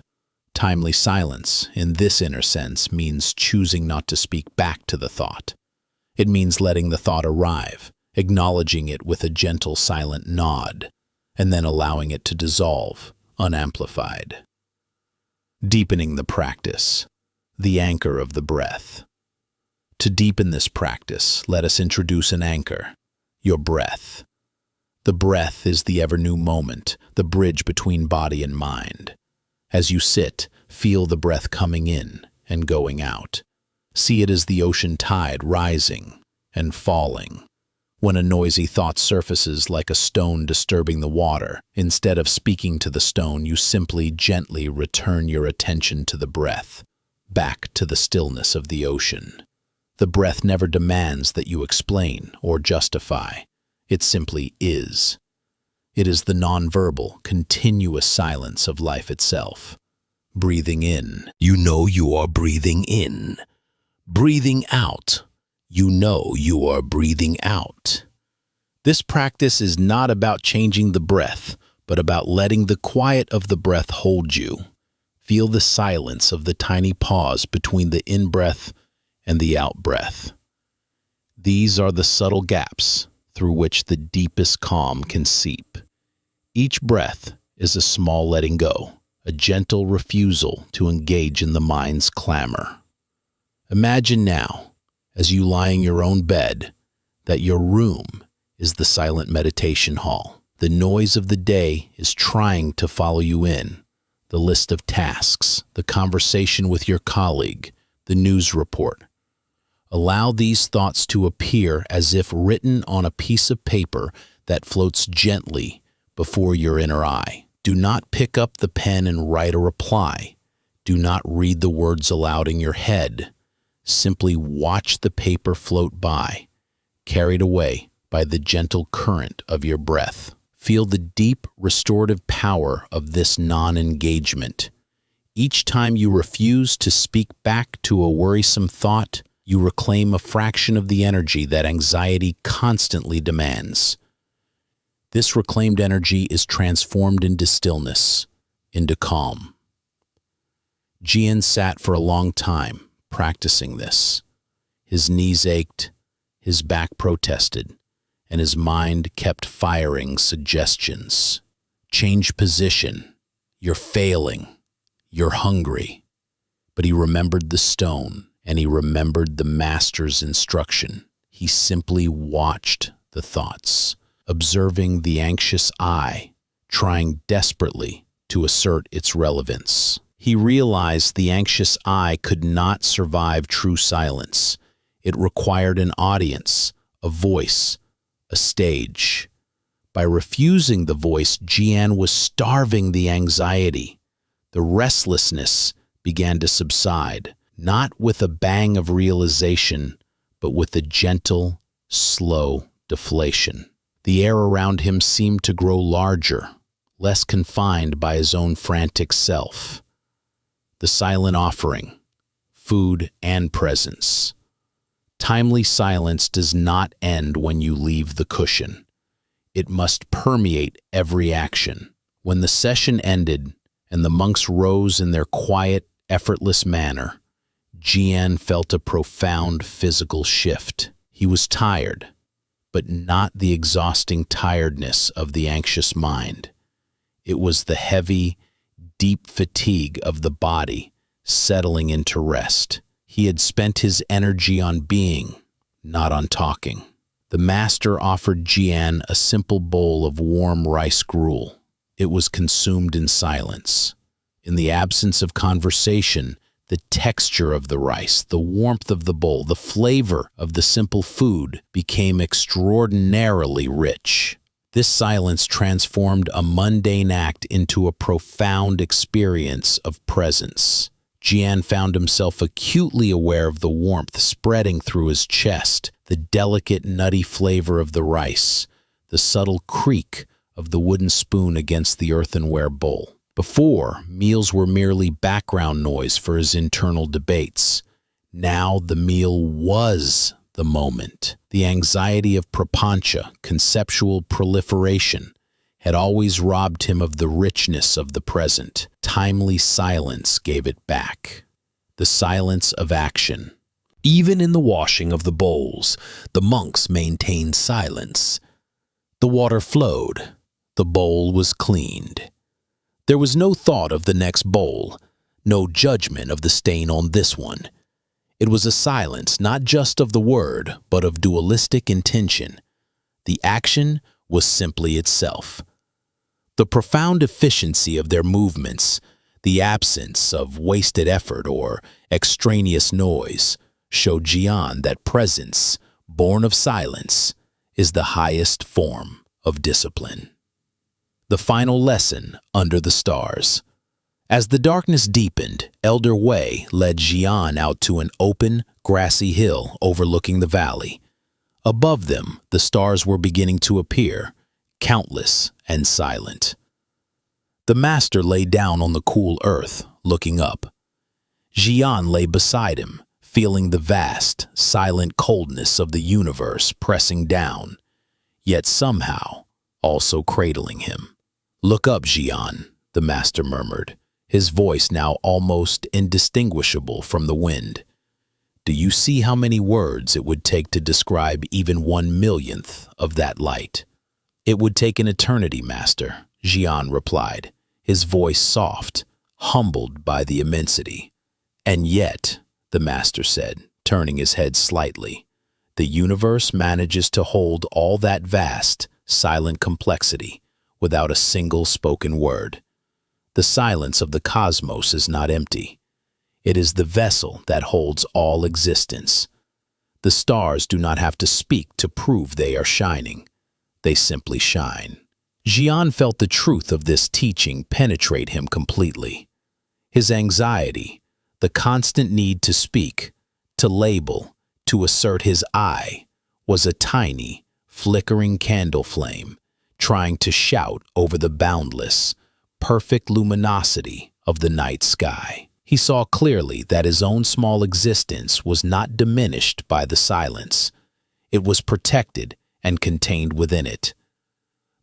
Timely silence, in this inner sense, means choosing not to speak back to the thought. It means letting the thought arrive, acknowledging it with a gentle, silent nod, and then allowing it to dissolve, unamplified. Deepening the practice, the anchor of the breath. To deepen this practice, let us introduce an anchor, your breath. The breath is the ever-new moment, the bridge between body and mind. As you sit, feel the breath coming in and going out. See it as the ocean tide rising and falling. When a noisy thought surfaces like a stone disturbing the water, instead of speaking to the stone, you simply gently return your attention to the breath, back to the stillness of the ocean. The breath never demands that you explain or justify. It simply is. It is the nonverbal, continuous silence of life itself. Breathing in, you know you are breathing in. Breathing out, you know you are breathing out. This practice is not about changing the breath, but about letting the quiet of the breath hold you. Feel the silence of the tiny pause between the in-breath and the out-breath. These are the subtle gaps through which the deepest calm can seep. Each breath is a small letting go, a gentle refusal to engage in the mind's clamor. Imagine now, as you lie in your own bed, that your room is the silent meditation hall. The noise of the day is trying to follow you in. The list of tasks, the conversation with your colleague, the news report. Allow these thoughts to appear as if written on a piece of paper that floats gently before your inner eye. Do not pick up the pen and write a reply. Do not read the words aloud in your head. Simply watch the paper float by, carried away by the gentle current of your breath. Feel the deep restorative power of this non-engagement. Each time you refuse to speak back to a worrisome thought, you reclaim a fraction of the energy that anxiety constantly demands. This reclaimed energy is transformed into stillness, into calm. Jian sat for a long time, practicing this. His knees ached, his back protested, and his mind kept firing suggestions. Change position. You're failing. You're hungry. But he remembered the stone, and he remembered the master's instruction. He simply watched the thoughts, observing the anxious eye, trying desperately to assert its relevance. He realized the anxious eye could not survive true silence. It required an audience, a voice, a stage. By refusing the voice, Jian was starving the anxiety. The restlessness began to subside. not with a bang of realization, but with a gentle, slow deflation. The air around him seemed to grow larger, less confined by his own frantic self. The silent offering, food and presence. Timely silence does not end when you leave the cushion. It must permeate every action. When the session ended and the monks rose in their quiet, effortless manner, Jian felt a profound physical shift. He was tired, but not the exhausting tiredness of the anxious mind. It was the heavy, deep fatigue of the body settling into rest. He had spent his energy on being, not on talking. The master offered Jian a simple bowl of warm rice gruel. It was consumed in silence. In the absence of conversation, the texture of the rice, the warmth of the bowl, the flavor of the simple food became extraordinarily rich. This silence transformed a mundane act into a profound experience of presence. Jian found himself acutely aware of the warmth spreading through his chest, the delicate, nutty flavor of the rice, the subtle creak of the wooden spoon against the earthenware bowl. Before, meals were merely background noise for his internal debates. Now the meal was the moment. The anxiety of prapancha, conceptual proliferation, had always robbed him of the richness of the present. Timely silence gave it back. The silence of action. Even in the washing of the bowls, the monks maintained silence. The water flowed. The bowl was cleaned. There was no thought of the next bowl, no judgment of the stain on this one. It was a silence not just of the word, but of dualistic intention. The action was simply itself. The profound efficiency of their movements, the absence of wasted effort or extraneous noise, showed Jian that presence, born of silence, is the highest form of discipline. The final lesson under the stars. As the darkness deepened, Elder Wei led Jian out to an open, grassy hill overlooking the valley. Above them, the stars were beginning to appear, countless and silent. The master lay down on the cool earth, looking up. Jian lay beside him, feeling the vast, silent coldness of the universe pressing down, yet somehow also cradling him. "Look up, Jian," the master murmured, his voice now almost indistinguishable from the wind. "Do you see how many words it would take to describe even 1/1,000,000th of that light?" "It would take an eternity, master," Jian replied, his voice soft, humbled by the immensity. "And yet," the master said, turning his head slightly, "the universe manages to hold all that vast, silent complexity without a single spoken word. The silence of the cosmos is not empty. It is the vessel that holds all existence. The stars do not have to speak to prove they are shining. They simply shine." Jian felt the truth of this teaching penetrate him completely. His anxiety, the constant need to speak, to label, to assert his I, was a tiny, flickering candle flame, trying to shout over the boundless, perfect luminosity of the night sky. He saw clearly that his own small existence was not diminished by the silence. It was protected and contained within it.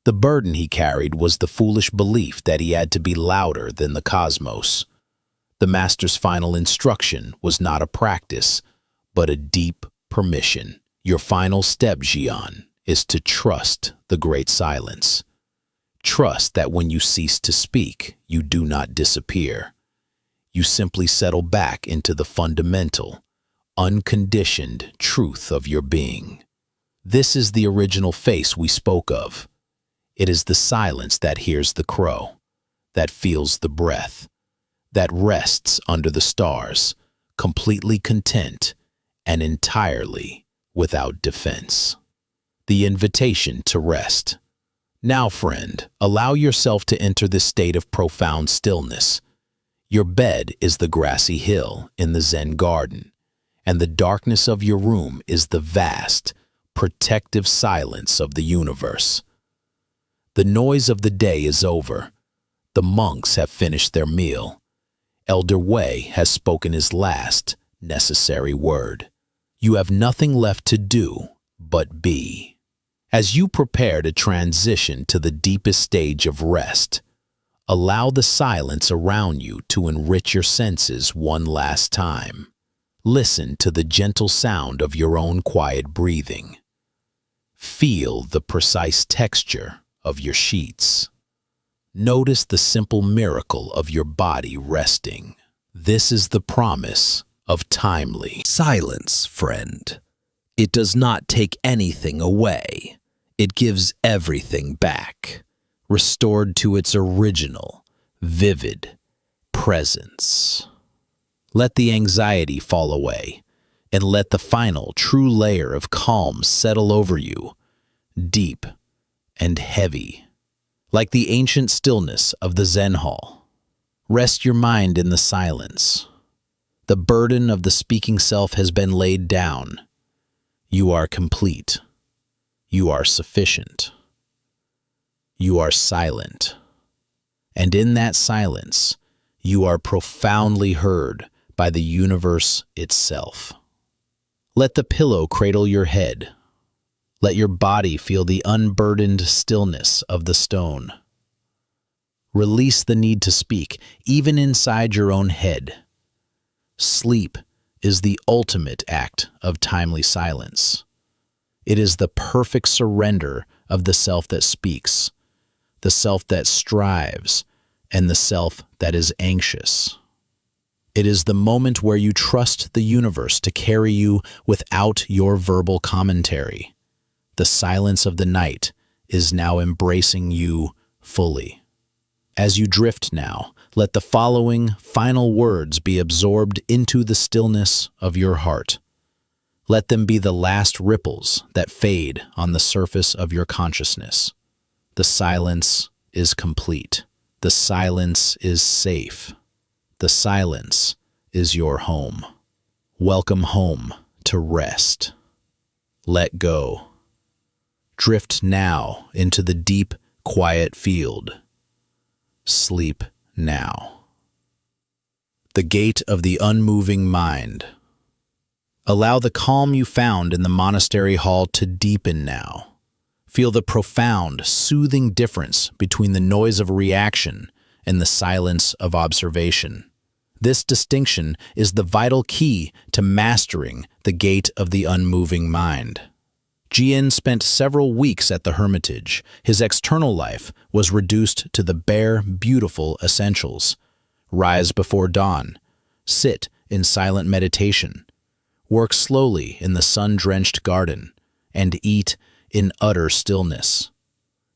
The burden he carried was the foolish belief that he had to be louder than the cosmos. The master's final instruction was not a practice, but a deep permission. Your final step, Jian, is to trust the great silence. Trust that when you cease to speak, you do not disappear. You simply settle back into the fundamental, unconditioned truth of your being. This is the original face we spoke of. It is the silence that hears the crow, that feels the breath, that rests under the stars, completely content and entirely without defense. The invitation to rest. Now, friend, allow yourself to enter this state of profound stillness. Your bed is the grassy hill in the Zen garden, and the darkness of your room is the vast, protective silence of the universe. The noise of the day is over. The monks have finished their meal. Elder Wei has spoken his last, necessary word. You have nothing left to do but be. As you prepare to transition to the deepest stage of rest, allow the silence around you to enrich your senses one last time. Listen to the gentle sound of your own quiet breathing. Feel the precise texture of your sheets. Notice the simple miracle of your body resting. This is the promise of timely Silence, friend. It does not take anything away. It gives everything back, restored to its original, vivid presence. Let the anxiety fall away, and let the final true layer of calm settle over you, deep and heavy, like the ancient stillness of the Zen hall. Rest your mind in the silence. The burden of the speaking self has been laid down. You are complete. You are sufficient. You are silent. And in that silence, you are profoundly heard by the universe itself. Let the pillow cradle your head. Let your body feel the unburdened stillness of the stone. Release the need to speak, even inside your own head. Sleep is the ultimate act of timely silence. It is the perfect surrender of the self that speaks, the self that strives, and the self that is anxious. It is the moment where you trust the universe to carry you without your verbal commentary. The silence of the night is now embracing you fully. As you drift now, let the following final words be absorbed into the stillness of your heart. Let them be the last ripples that fade on the surface of your consciousness. The silence is complete. The silence is safe. The silence is your home. Welcome home to rest. Let go. Drift now into the deep, quiet field. Sleep now. The gate of the unmoving mind. Allow the calm you found in the monastery hall to deepen now. Feel the profound, soothing difference between the noise of reaction and the silence of observation. This distinction is the vital key to mastering the gate of the unmoving mind. Jian spent several weeks at the hermitage. His external life was reduced to the bare, beautiful essentials. Rise before dawn. Sit in silent meditation. Work slowly in the sun-drenched garden. And eat in utter stillness.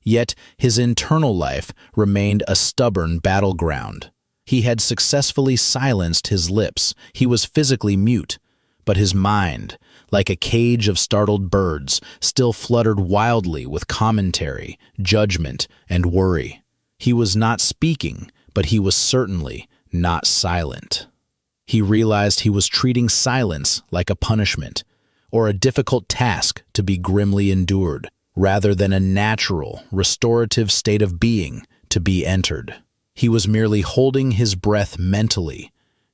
Yet his internal life remained a stubborn battleground. He had successfully silenced his lips. He was physically mute, but his mind, like a cage of startled birds, still fluttered wildly with commentary, judgment, and worry. He was not speaking, but he was certainly not silent. He realized he was treating silence like a punishment, or a difficult task to be grimly endured, rather than a natural, restorative state of being to be entered. He was merely holding his breath mentally,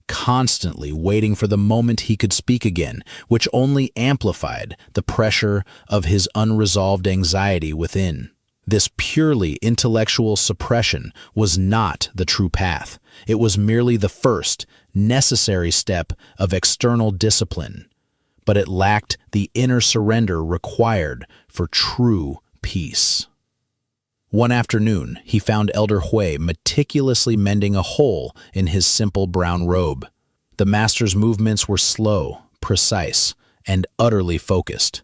constantly waiting for the moment he could speak again, which only amplified the pressure of his unresolved anxiety within. This purely intellectual suppression was not the true path. It was merely the first, necessary step of external discipline, but it lacked the inner surrender required for true peace. One afternoon, he found Elder Hui meticulously mending a hole in his simple brown robe. The master's movements were slow, precise, and utterly focused,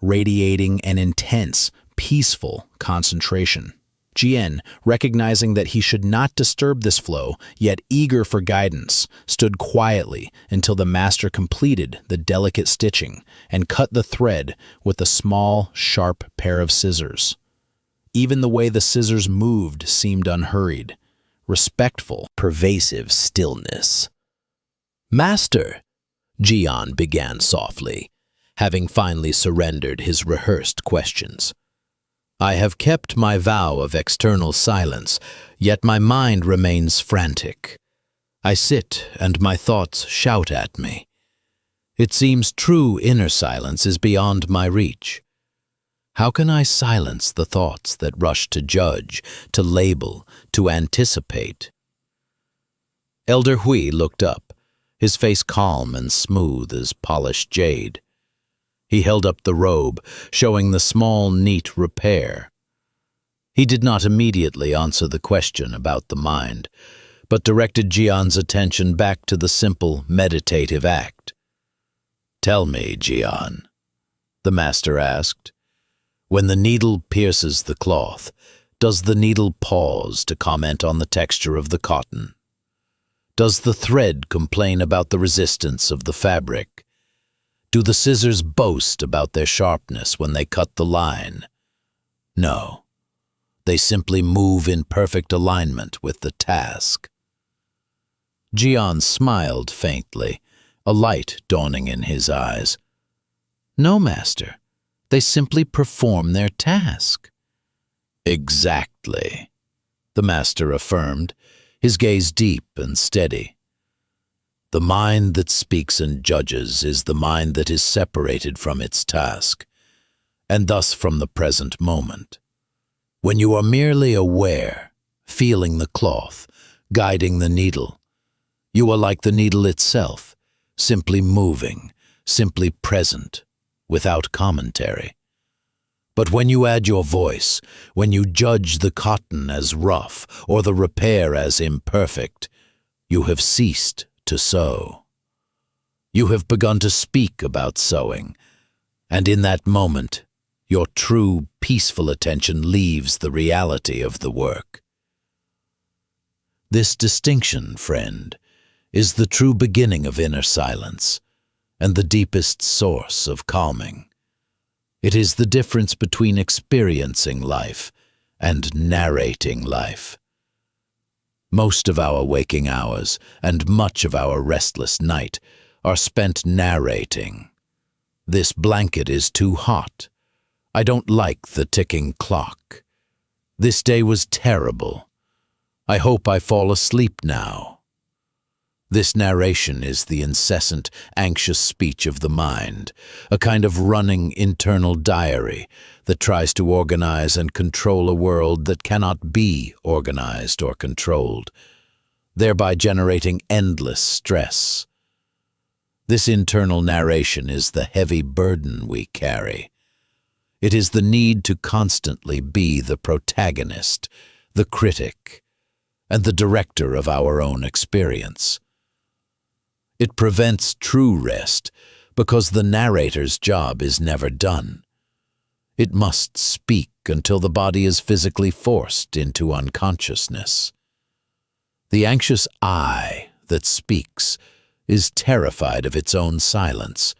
radiating an intense, peaceful concentration. Jian, recognizing that he should not disturb this flow, yet eager for guidance, stood quietly until the master completed the delicate stitching and cut the thread with a small, sharp pair of scissors. Even the way the scissors moved seemed unhurried, respectful, pervasive stillness. "Master," Jian began softly, having finally surrendered his rehearsed questions. "I have kept my vow of external silence, yet my mind remains frantic. I sit and my thoughts shout at me. It seems true inner silence is beyond my reach. How can I silence the thoughts that rush to judge, to label, to anticipate?" Elder Hui looked up, his face calm and smooth as polished jade. He held up the robe, showing the small, neat repair. He did not immediately answer the question about the mind, but directed Jian's attention back to the simple, meditative act. "Tell me, Jian," the master asked, "when the needle pierces the cloth, does the needle pause to comment on the texture of the cotton? Does the thread complain about the resistance of the fabric? Do the scissors boast about their sharpness when they cut the line? No, they simply move in perfect alignment with the task." Jian smiled faintly, a light dawning in his eyes. "No, master, they simply perform their task." "Exactly," the master affirmed, his gaze deep and steady. "The mind that speaks and judges is the mind that is separated from its task, and thus from the present moment. When you are merely aware, feeling the cloth, guiding the needle, you are like the needle itself, simply moving, simply present, without commentary. But when you add your voice, when you judge the cotton as rough or the repair as imperfect, you have ceased to sew. You have begun to speak about sewing, and in that moment, your true, peaceful attention leaves the reality of the work. This distinction, friend, is the true beginning of inner silence and the deepest source of calming. It is the difference between experiencing life and narrating life. Most of our waking hours and much of our restless night are spent narrating. "This blanket is too hot. I don't like the ticking clock. This day was terrible. I hope I fall asleep now." This narration is the incessant, anxious speech of the mind, a kind of running internal diary that tries to organize and control a world that cannot be organized or controlled, thereby generating endless stress. This internal narration is the heavy burden we carry. It is the need to constantly be the protagonist, the critic, and the director of our own experience. It prevents true rest because the narrator's job is never done. It must speak until the body is physically forced into unconsciousness. The anxious I that speaks is terrified of its own silence,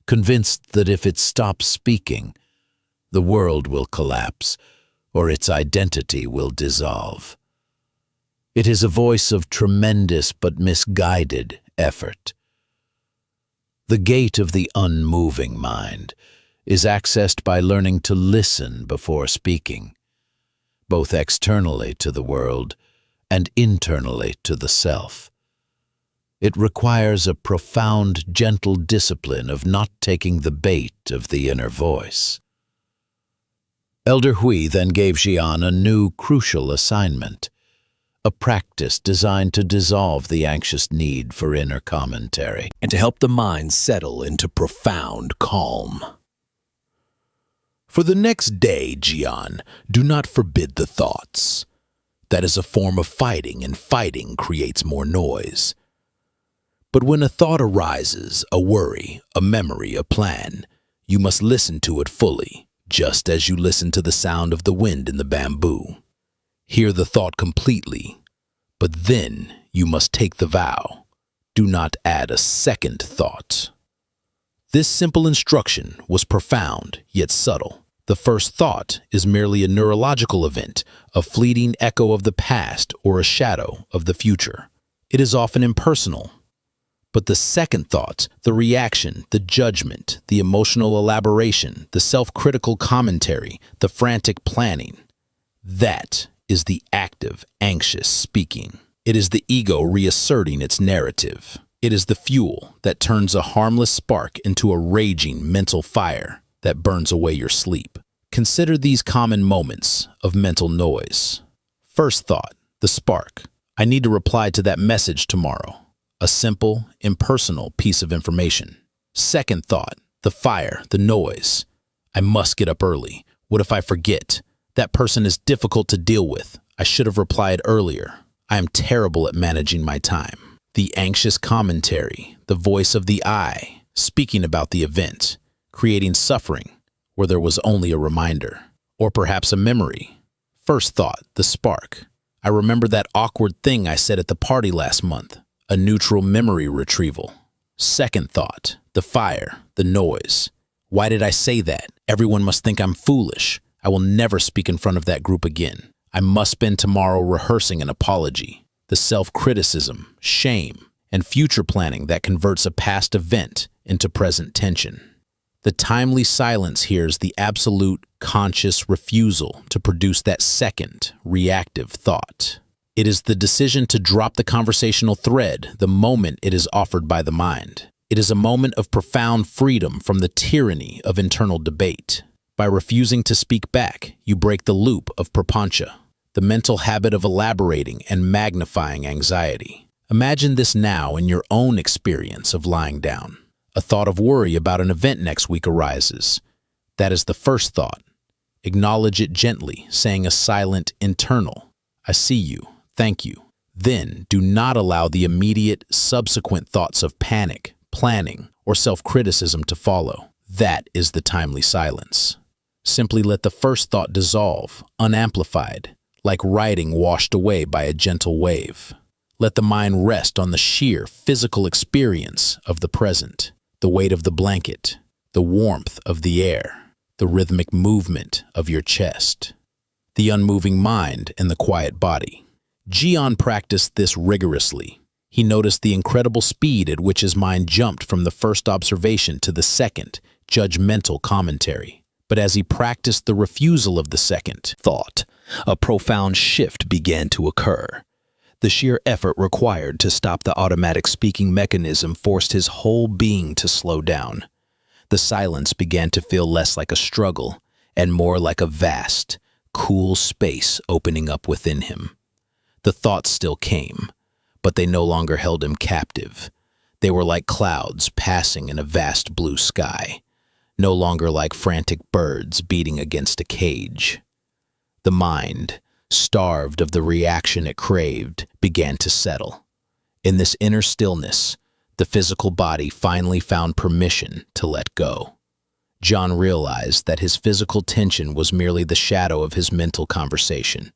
convinced that if it stops speaking, the world will collapse or its identity will dissolve. It is a voice of tremendous but misguided effort. The gate of the unmoving mind is accessed by learning to listen before speaking, both externally to the world and internally to the self. It requires a profound, gentle discipline of not taking the bait of the inner voice. Elder Hui then gave Jian a new, crucial assignment, a practice designed to dissolve the anxious need for inner commentary and to help the mind settle into profound calm. For the next day, Jian, do not forbid the thoughts. That is a form of fighting, and fighting creates more noise. But when a thought arises, a worry, a memory, a plan, you must listen to it fully, just as you listen to the sound of the wind in the bamboo. Hear the thought completely, but then you must take the vow. Do not add a second thought. This simple instruction was profound yet subtle. The first thought is merely a neurological event, a fleeting echo of the past or a shadow of the future. It is often impersonal. But the second thought, the reaction, the judgment, the emotional elaboration, the self-critical commentary, the frantic planning, that is the active, anxious speaking. It is the ego reasserting its narrative. It is the fuel that turns a harmless spark into a raging mental fire that burns away your sleep. Consider these common moments of mental noise. First thought, the spark. I need to reply to that message tomorrow. A simple, impersonal piece of information. Second thought, the fire, the noise. I must get up early. What if I forget? That person is difficult to deal with. I should have replied earlier. I am terrible at managing my time. The anxious commentary, the voice of the I, speaking about the event, creating suffering where there was only a reminder, or perhaps a memory. First thought, the spark. I remember that awkward thing I said at the party last month. A neutral memory retrieval. Second thought, the fire, the noise. Why did I say that? Everyone must think I'm foolish. I will never speak in front of that group again. I must spend tomorrow rehearsing an apology. The self-criticism, shame, and future planning that converts a past event into present tension. The timely silence here is the absolute, conscious refusal to produce that second, reactive thought. It is the decision to drop the conversational thread the moment it is offered by the mind. It is a moment of profound freedom from the tyranny of internal debate. By refusing to speak back, you break the loop of prapancha, the mental habit of elaborating and magnifying anxiety. Imagine this now in your own experience of lying down. A thought of worry about an event next week arises. That is the first thought. Acknowledge it gently, saying a silent internal, I see you. Thank you. Then do not allow the immediate, subsequent thoughts of panic, planning, or self-criticism to follow. That is the timely silence. Simply let the first thought dissolve, unamplified, like writing washed away by a gentle wave. Let the mind rest on the sheer physical experience of the present, the weight of the blanket, the warmth of the air, the rhythmic movement of your chest, the unmoving mind and the quiet body. Jian practiced this rigorously. He noticed the incredible speed at which his mind jumped from the first observation to the second, judgmental commentary. But as he practiced the refusal of the second thought, a profound shift began to occur. The sheer effort required to stop the automatic speaking mechanism forced his whole being to slow down. The silence began to feel less like a struggle and more like a vast, cool space opening up within him. The thoughts still came, but they no longer held him captive. They were like clouds passing in a vast blue sky, no longer like frantic birds beating against a cage. The mind, starved of the reaction it craved, began to settle. In this inner stillness, the physical body finally found permission to let go. John realized that his physical tension was merely the shadow of his mental conversation.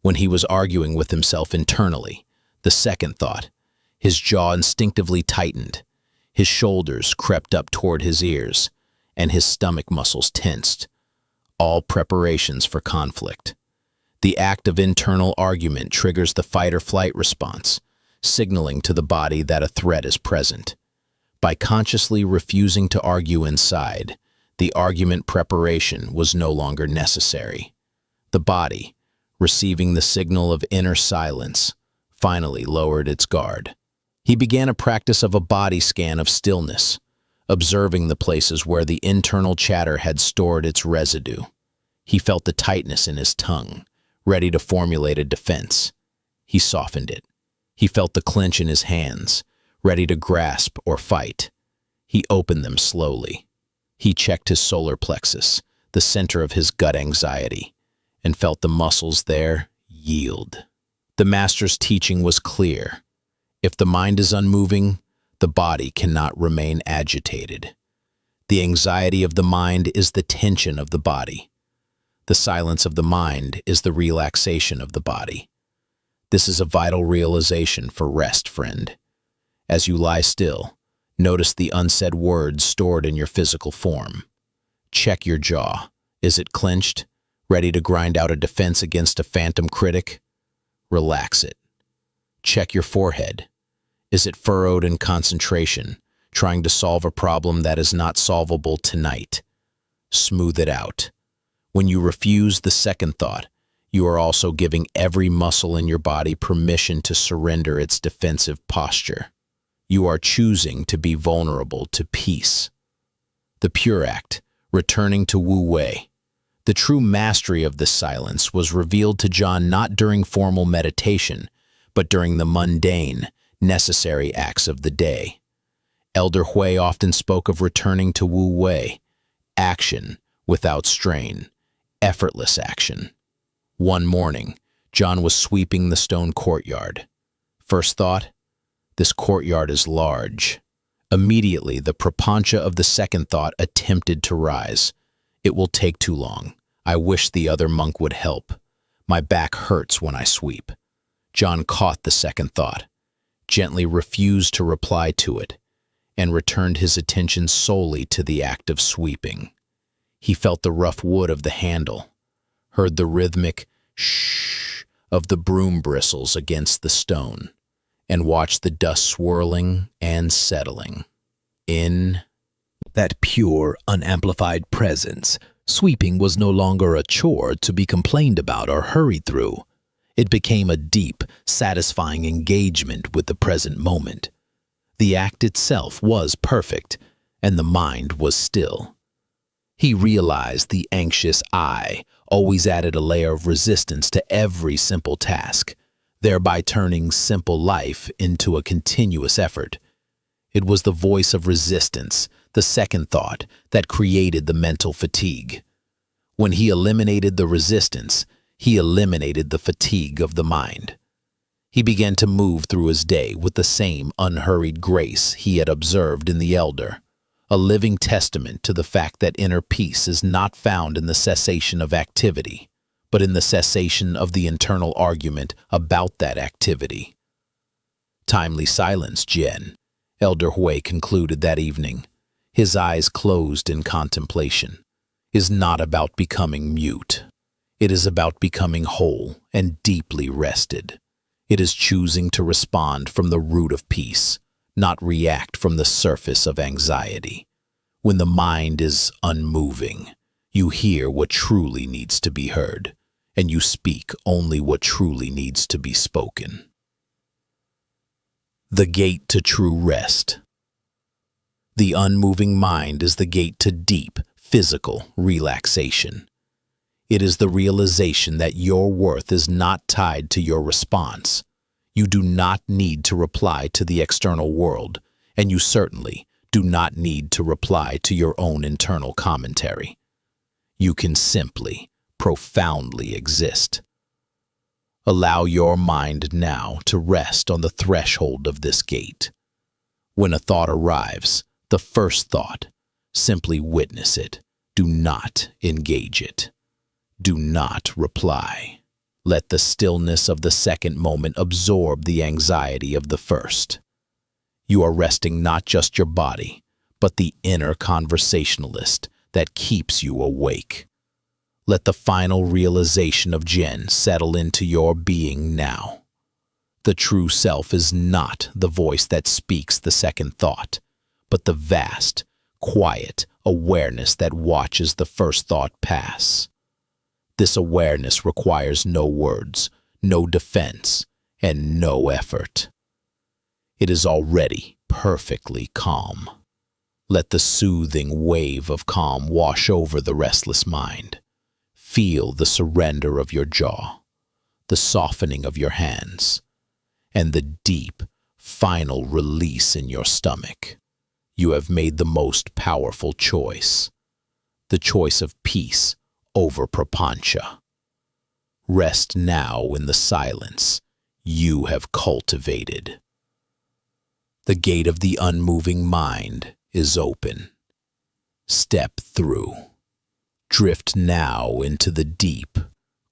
When he was arguing with himself internally, the second thought, his jaw instinctively tightened, his shoulders crept up toward his ears, and his stomach muscles tensed, all preparations for conflict. The act of internal argument triggers the fight-or-flight response, signaling to the body that a threat is present. By consciously refusing to argue inside, the argument preparation was no longer necessary. The body, receiving the signal of inner silence, finally lowered its guard. He began a practice of a body scan of stillness, observing the places where the internal chatter had stored its residue. He felt the tightness in his tongue, ready to formulate a defense. He softened it. He felt the clench in his hands, ready to grasp or fight. He opened them slowly. He checked his solar plexus, the center of his gut anxiety, and felt the muscles there yield. The master's teaching was clear. If the mind is unmoving, the body cannot remain agitated. The anxiety of the mind is the tension of the body. The silence of the mind is the relaxation of the body. This is a vital realization for rest, friend. As you lie still, notice the unsaid words stored in your physical form. Check your jaw. Is it clenched, ready to grind out a defense against a phantom critic? Relax it. Check your forehead. Is it furrowed in concentration, trying to solve a problem that is not solvable tonight? Smooth it out. When you refuse the second thought, you are also giving every muscle in your body permission to surrender its defensive posture. You are choosing to be vulnerable to peace. The pure act, returning to Wu Wei. The true mastery of this silence was revealed to John not during formal meditation, but during the mundane, necessary acts of the day. Elder Hui often spoke of returning to Wu Wei, action without strain, effortless action. One morning, John was sweeping the stone courtyard. First thought, this courtyard is large. Immediately, the prapancha of the second thought attempted to rise. It will take too long. I wish the other monk would help. My back hurts when I sweep. John caught the second thought, gently refused to reply to it, and returned his attention solely to the act of sweeping. He felt the rough wood of the handle, heard the rhythmic shh of the broom bristles against the stone, and watched the dust swirling and settling. In that pure, unamplified presence, sweeping was no longer a chore to be complained about or hurried through. It became a deep, satisfying engagement with the present moment. The act itself was perfect, and the mind was still. He realized the anxious I always added a layer of resistance to every simple task, thereby turning simple life into a continuous effort. It was the voice of resistance, the second thought, that created the mental fatigue. When he eliminated the resistance, he eliminated the fatigue of the mind. He began to move through his day with the same unhurried grace he had observed in the elder, a living testament to the fact that inner peace is not found in the cessation of activity, but in the cessation of the internal argument about that activity. Timely silence, Jen, Elder Hui concluded that evening, his eyes closed in contemplation, is not about becoming mute. It is about becoming whole and deeply rested. It is choosing to respond from the root of peace, not react from the surface of anxiety. When the mind is unmoving, you hear what truly needs to be heard, and you speak only what truly needs to be spoken. The gate to true rest. The unmoving mind is the gate to deep, physical relaxation. It is the realization that your worth is not tied to your response. You do not need to reply to the external world, and you certainly do not need to reply to your own internal commentary. You can simply, profoundly exist. Allow your mind now to rest on the threshold of this gate. When a thought arrives, the first thought, simply witness it. Do not engage it. Do not reply. Let the stillness of the second moment absorb the anxiety of the first. You are resting not just your body, but the inner conversationalist that keeps you awake. Let the final realization of Jen settle into your being now. The true self is not the voice that speaks the second thought, but the vast, quiet awareness that watches the first thought pass. This awareness requires no words, no defense, and no effort. It is already perfectly calm. Let the soothing wave of calm wash over the restless mind. Feel the surrender of your jaw, the softening of your hands, and the deep, final release in your stomach. You have made the most powerful choice, the choice of peace over prapancha. Rest now in the silence you have cultivated. The gate of the unmoving mind is open. Step through. Drift now into the deep,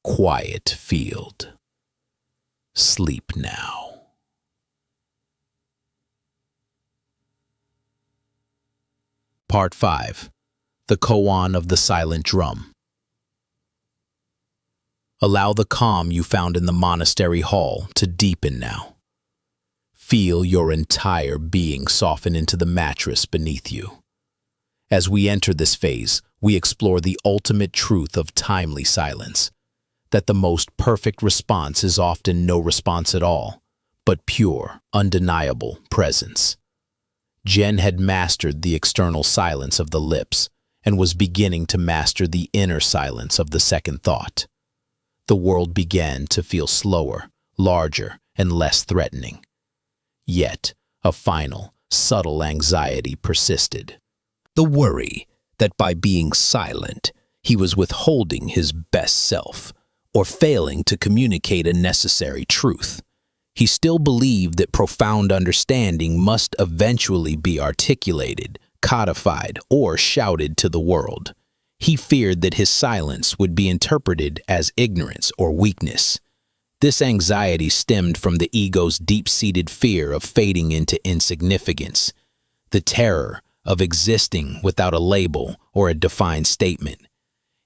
quiet field. Sleep now. Part 5. The Koan of the Silent Drum. Allow the calm you found in the monastery hall to deepen now. Feel your entire being soften into the mattress beneath you. As we enter this phase, we explore the ultimate truth of timely silence, that the most perfect response is often no response at all, but pure, undeniable presence. Jen had mastered the external silence of the lips and was beginning to master the inner silence of the second thought. The world began to feel slower, larger, and less threatening. Yet, a final, subtle anxiety persisted. The worry that by being silent, he was withholding his best self, or failing to communicate a necessary truth. He still believed that profound understanding must eventually be articulated, codified, or shouted to the world. He feared that his silence would be interpreted as ignorance or weakness. This anxiety stemmed from the ego's deep-seated fear of fading into insignificance, the terror of existing without a label or a defined statement.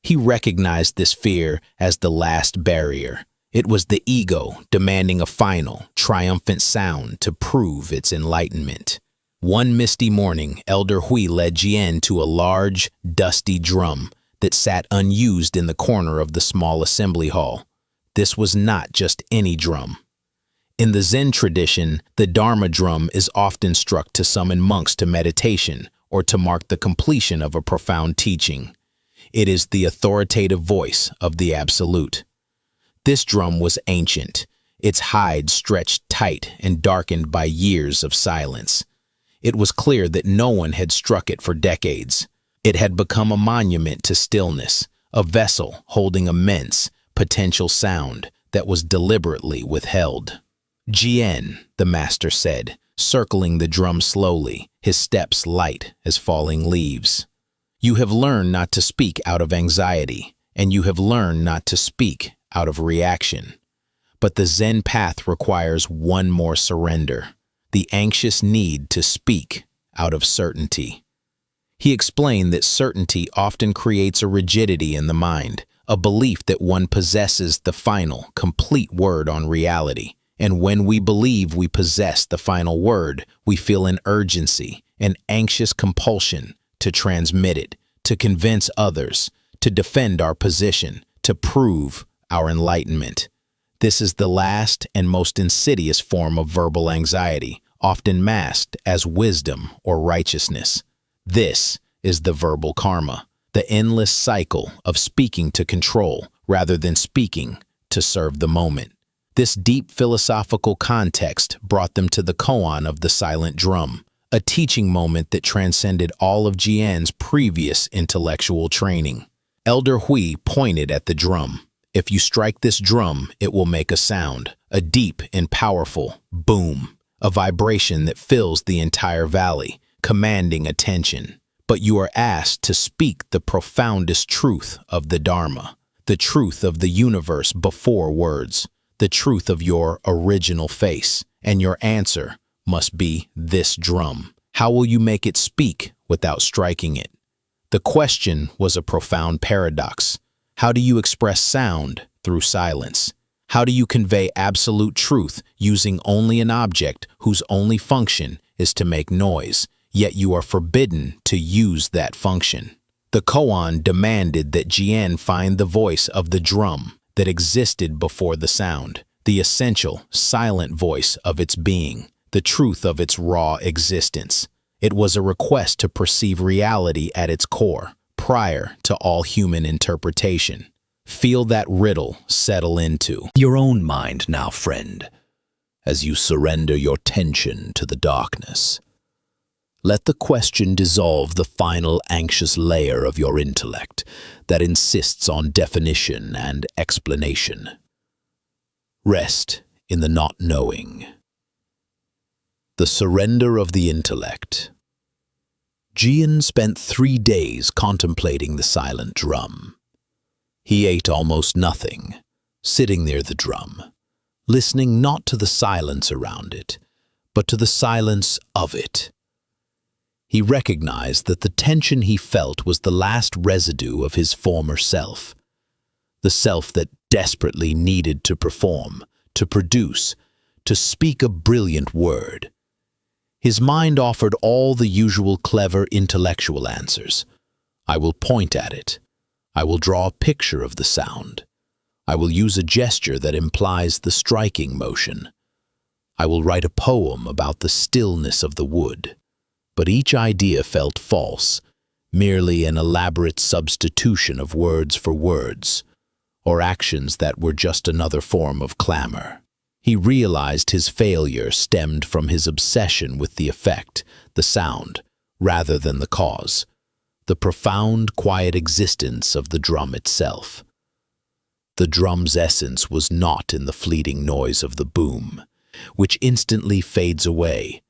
He recognized this fear as the last barrier. It was the ego demanding a final, triumphant sound to prove its enlightenment. One misty morning, Elder Hui led Jian to a large, dusty drum that sat unused in the corner of the small assembly hall. This was not just any drum. In the Zen tradition, the Dharma drum is often struck to summon monks to meditation or to mark the completion of a profound teaching. It is the authoritative voice of the Absolute. This drum was ancient, its hide stretched tight and darkened by years of silence. It was clear that no one had struck it for decades. It had become a monument to stillness, a vessel holding immense, potential sound that was deliberately withheld. Jian, the master said, circling the drum slowly, his steps light as falling leaves. You have learned not to speak out of anxiety, and you have learned not to speak out of reaction. But the Zen path requires one more surrender, the anxious need to speak out of certainty. He explained that certainty often creates a rigidity in the mind, a belief that one possesses the final, complete word on reality. And when we believe we possess the final word, we feel an urgency, an anxious compulsion to transmit it, to convince others, to defend our position, to prove our enlightenment. This is the last and most insidious form of verbal anxiety, often masked as wisdom or righteousness. This is the verbal karma, the endless cycle of speaking to control rather than speaking to serve the moment. This deep philosophical context brought them to the koan of the silent drum, a teaching moment that transcended all of Jian's previous intellectual training. Elder Hui pointed at the drum. If you strike this drum, it will make a sound, a deep and powerful boom, a vibration that fills the entire valley, commanding attention. But you are asked to speak the profoundest truth of the Dharma, the truth of the universe before words, the truth of your original face, and your answer must be this drum. How will you make it speak without striking it? The question was a profound paradox. How do you express sound through silence? How do you convey absolute truth using only an object whose only function is to make noise, yet you are forbidden to use that function? The koan demanded that Jian find the voice of the drum that existed before the sound, the essential, silent voice of its being, the truth of its raw existence. It was a request to perceive reality at its core, prior to all human interpretation. Feel that riddle settle into your own mind now, friend, as you surrender your tension to the darkness. Let the question dissolve the final anxious layer of your intellect that insists on definition and explanation. Rest in the not knowing. The surrender of the intellect. Jian spent 3 days contemplating the silent drum. He ate almost nothing, sitting near the drum, listening not to the silence around it, but to the silence of it. He recognized that the tension he felt was the last residue of his former self, the self that desperately needed to perform, to produce, to speak a brilliant word. His mind offered all the usual clever intellectual answers. I will point at it. I will draw a picture of the sound. I will use a gesture that implies the striking motion. I will write a poem about the stillness of the wood. But each idea felt false, merely an elaborate substitution of words for words, or actions that were just another form of clamor. He realized his failure stemmed from his obsession with the effect, the sound, rather than the cause, the profound, quiet existence of the drum itself. The drum's essence was not in the fleeting noise of the boom, which instantly fades away,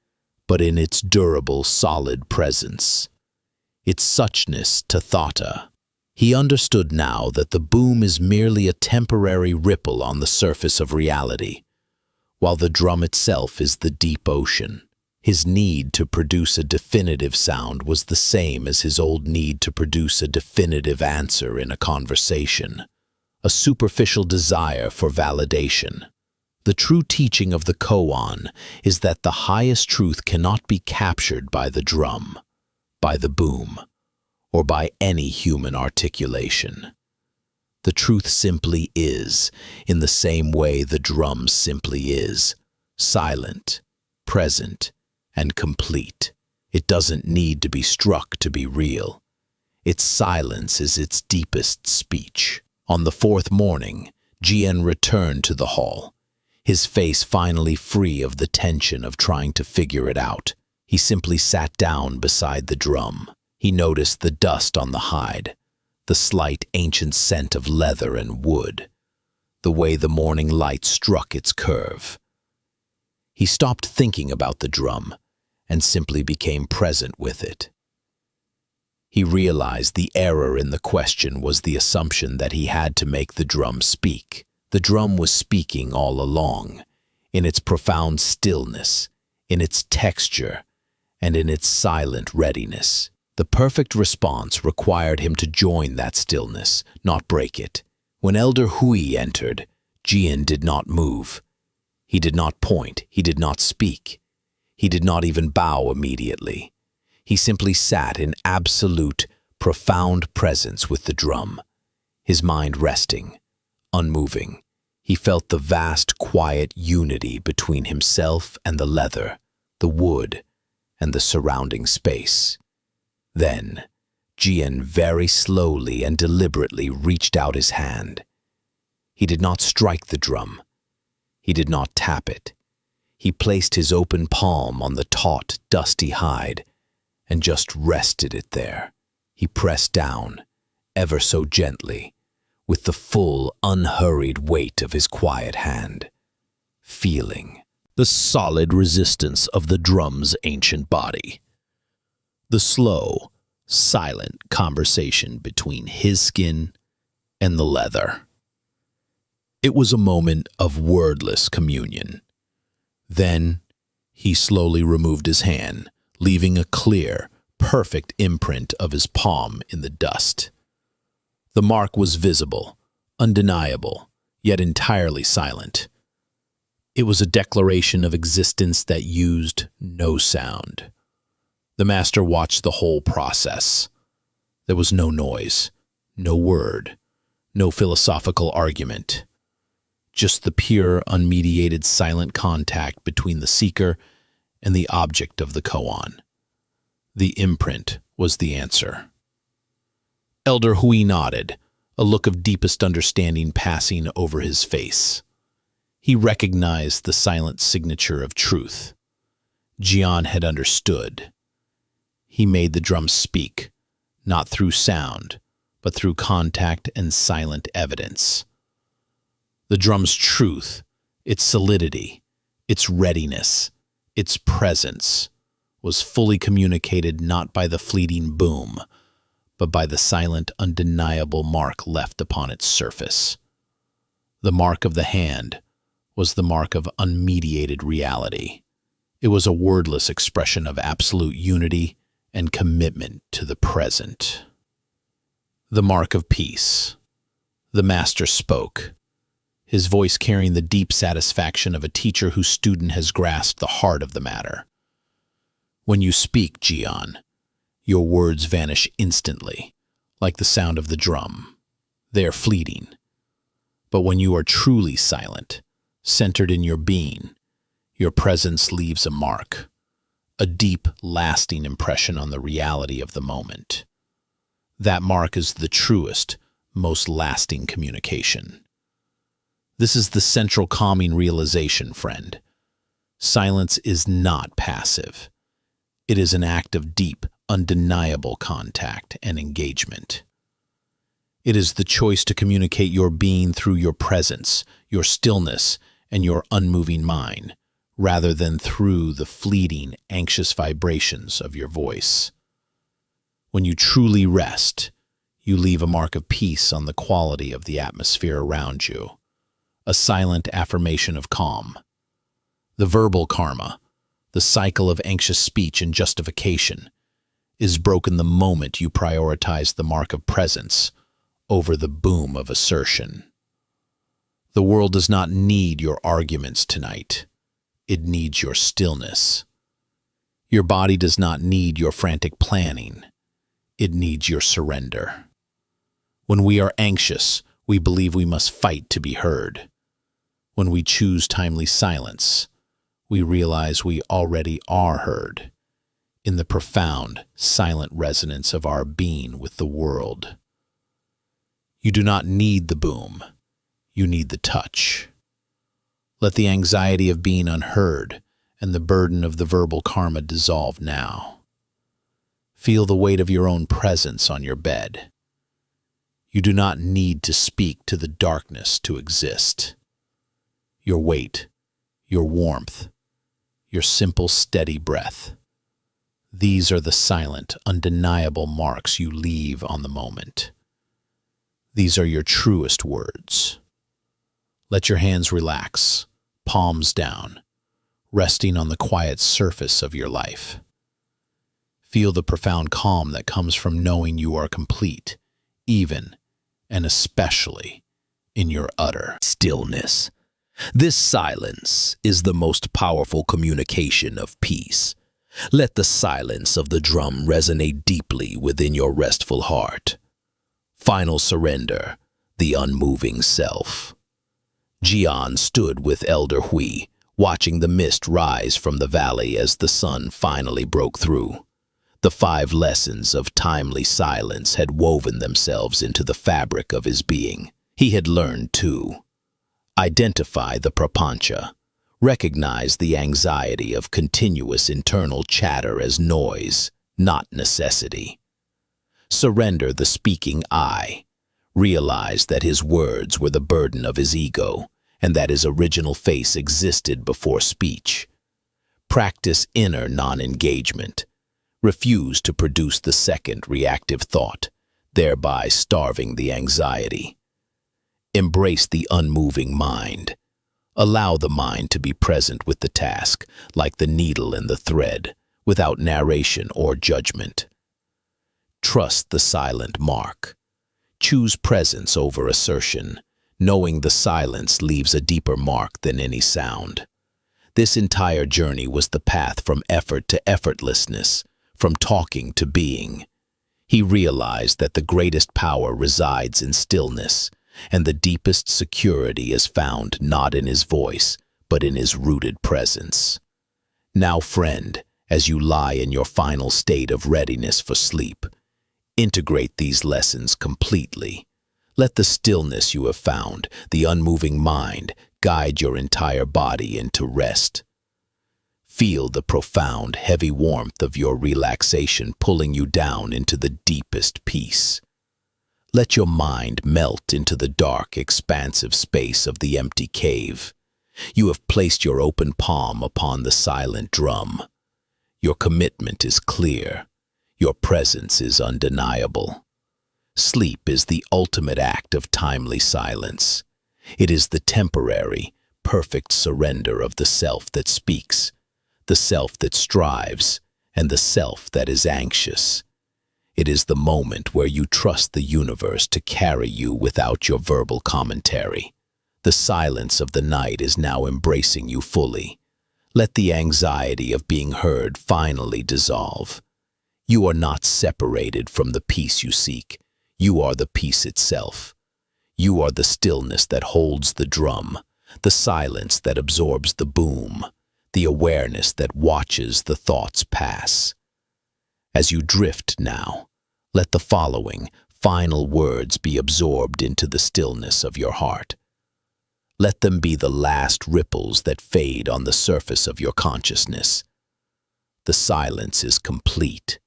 but in its durable, solid presence, its suchness, tathata. He understood now that the boom is merely a temporary ripple on the surface of reality, while the drum itself is the deep ocean. His need to produce a definitive sound was the same as his old need to produce a definitive answer in a conversation, a superficial desire for validation. The true teaching of the koan is that the highest truth cannot be captured by the drum, by the boom, or by any human articulation. The truth simply is, in the same way the drum simply is, silent, present, and complete. It doesn't need to be struck to be real. Its silence is its deepest speech. On the fourth morning, Jian returned to the hall, his face finally free of the tension of trying to figure it out. He simply sat down beside the drum. He noticed the dust on the hide, the slight ancient scent of leather and wood, the way the morning light struck its curve. He stopped thinking about the drum and simply became present with it. He realized the error in the question was the assumption that he had to make the drum speak. The drum was speaking all along, in its profound stillness, in its texture, and in its silent readiness. The perfect response required him to join that stillness, not break it. When Elder Hui entered, Jian did not move. He did not point, he did not speak. He did not even bow immediately. He simply sat in absolute, profound presence with the drum, his mind resting, unmoving. He felt the vast, quiet unity between himself and the leather, the wood, and the surrounding space. Then, Jian very slowly and deliberately reached out his hand. He did not strike the drum. He did not tap it. He placed his open palm on the taut, dusty hide and just rested it there. He pressed down, ever so gently, with the full, unhurried weight of his quiet hand, feeling the solid resistance of the drum's ancient body. The slow, silent conversation between his skin and the leather. It was a moment of wordless communion. Then, he slowly removed his hand, leaving a clear, perfect imprint of his palm in the dust. The mark was visible, undeniable, yet entirely silent. It was a declaration of existence that used no sound. The master watched the whole process. There was no noise, no word, no philosophical argument. Just the pure, unmediated, silent contact between the seeker and the object of the koan. The imprint was the answer. Elder Hui nodded, a look of deepest understanding passing over his face. He recognized the silent signature of truth. Jian had understood. He made the drum speak, not through sound, but through contact and silent evidence. The drum's truth, its solidity, its readiness, its presence, was fully communicated not by the fleeting boom, but by the silent, undeniable mark left upon its surface. The mark of the hand was the mark of unmediated reality. It was a wordless expression of absolute unity and commitment to the present. The mark of peace. The master spoke. his voice carrying the deep satisfaction of a teacher whose student has grasped the heart of the matter. When you speak, Jian, your words vanish instantly, like the sound of the drum. They are fleeting. But when you are truly silent, centered in your being, your presence leaves a mark, a deep, lasting impression on the reality of the moment. That mark is the truest, most lasting communication. This is the central calming realization, friend. Silence is not passive. It is an act of deep, undeniable contact and engagement. It is the choice to communicate your being through your presence, your stillness, and your unmoving mind, rather than through the fleeting, anxious vibrations of your voice. When you truly rest, you leave a mark of peace on the quality of the atmosphere around you, a silent affirmation of calm. The verbal karma, the cycle of anxious speech and justification, is broken the moment you prioritize the mark of presence over the boom of assertion. The world does not need your arguments tonight. It needs your stillness. Your body does not need your frantic planning. It needs your surrender. When we are anxious, we believe we must fight to be heard. When we choose timely silence, we realize we already are heard in the profound, silent resonance of our being with the world. You do not need the boom. You need the touch. Let the anxiety of being unheard and the burden of the verbal karma dissolve now. Feel the weight of your own presence on your bed. You do not need to speak to the darkness to exist. Your weight, your warmth, your simple, steady breath. These are the silent, undeniable marks you leave on the moment. These are your truest words. Let your hands relax, palms down, resting on the quiet surface of your life. Feel the profound calm that comes from knowing you are complete, even and especially in your utter Stillness. This silence is the most powerful communication of peace. Let the silence of the drum resonate deeply within your restful heart. Final surrender, the unmoving self. Jian stood with Elder Hui, watching the mist rise from the valley as the sun finally broke through. The 5 lessons of timely silence had woven themselves into the fabric of his being. He had learned to identify the prapancha, recognize the anxiety of continuous internal chatter as noise, not necessity. Surrender the speaking I, realize that his words were the burden of his ego and that his original face existed before speech. Practice inner non-engagement. Refuse to produce the second reactive thought, thereby starving the anxiety. Embrace the unmoving mind. Allow the mind to be present with the task, like the needle and the thread, without narration or judgment. Trust the silent mark. Choose presence over assertion, knowing the silence leaves a deeper mark than any sound. This entire journey was the path from effort to effortlessness, from talking to being. He realized that the greatest power resides in stillness, and the deepest security is found not in his voice, but in his rooted presence. Now, friend, as you lie in your final state of readiness for sleep, integrate these lessons completely. Let the stillness you have found, the unmoving mind, guide your entire body into rest. Feel the profound, heavy warmth of your relaxation pulling you down into the deepest peace. Let your mind melt into the dark, expansive space of the empty cave. You have placed your open palm upon the silent drum. Your commitment is clear. Your presence is undeniable. Sleep is the ultimate act of timely silence. It is the temporary, perfect surrender of the self that speaks, the self that strives, and the self that is anxious. It is the moment where you trust the universe to carry you without your verbal commentary. The silence of the night is now embracing you fully. Let the anxiety of being heard finally dissolve. You are not separated from the peace you seek. You are the peace itself. You are the stillness that holds the drum, the silence that absorbs the boom, the awareness that watches the thoughts pass. As you drift now, let the following final words be absorbed into the stillness of your heart. Let them be the last ripples that fade on the surface of your consciousness. The silence is complete.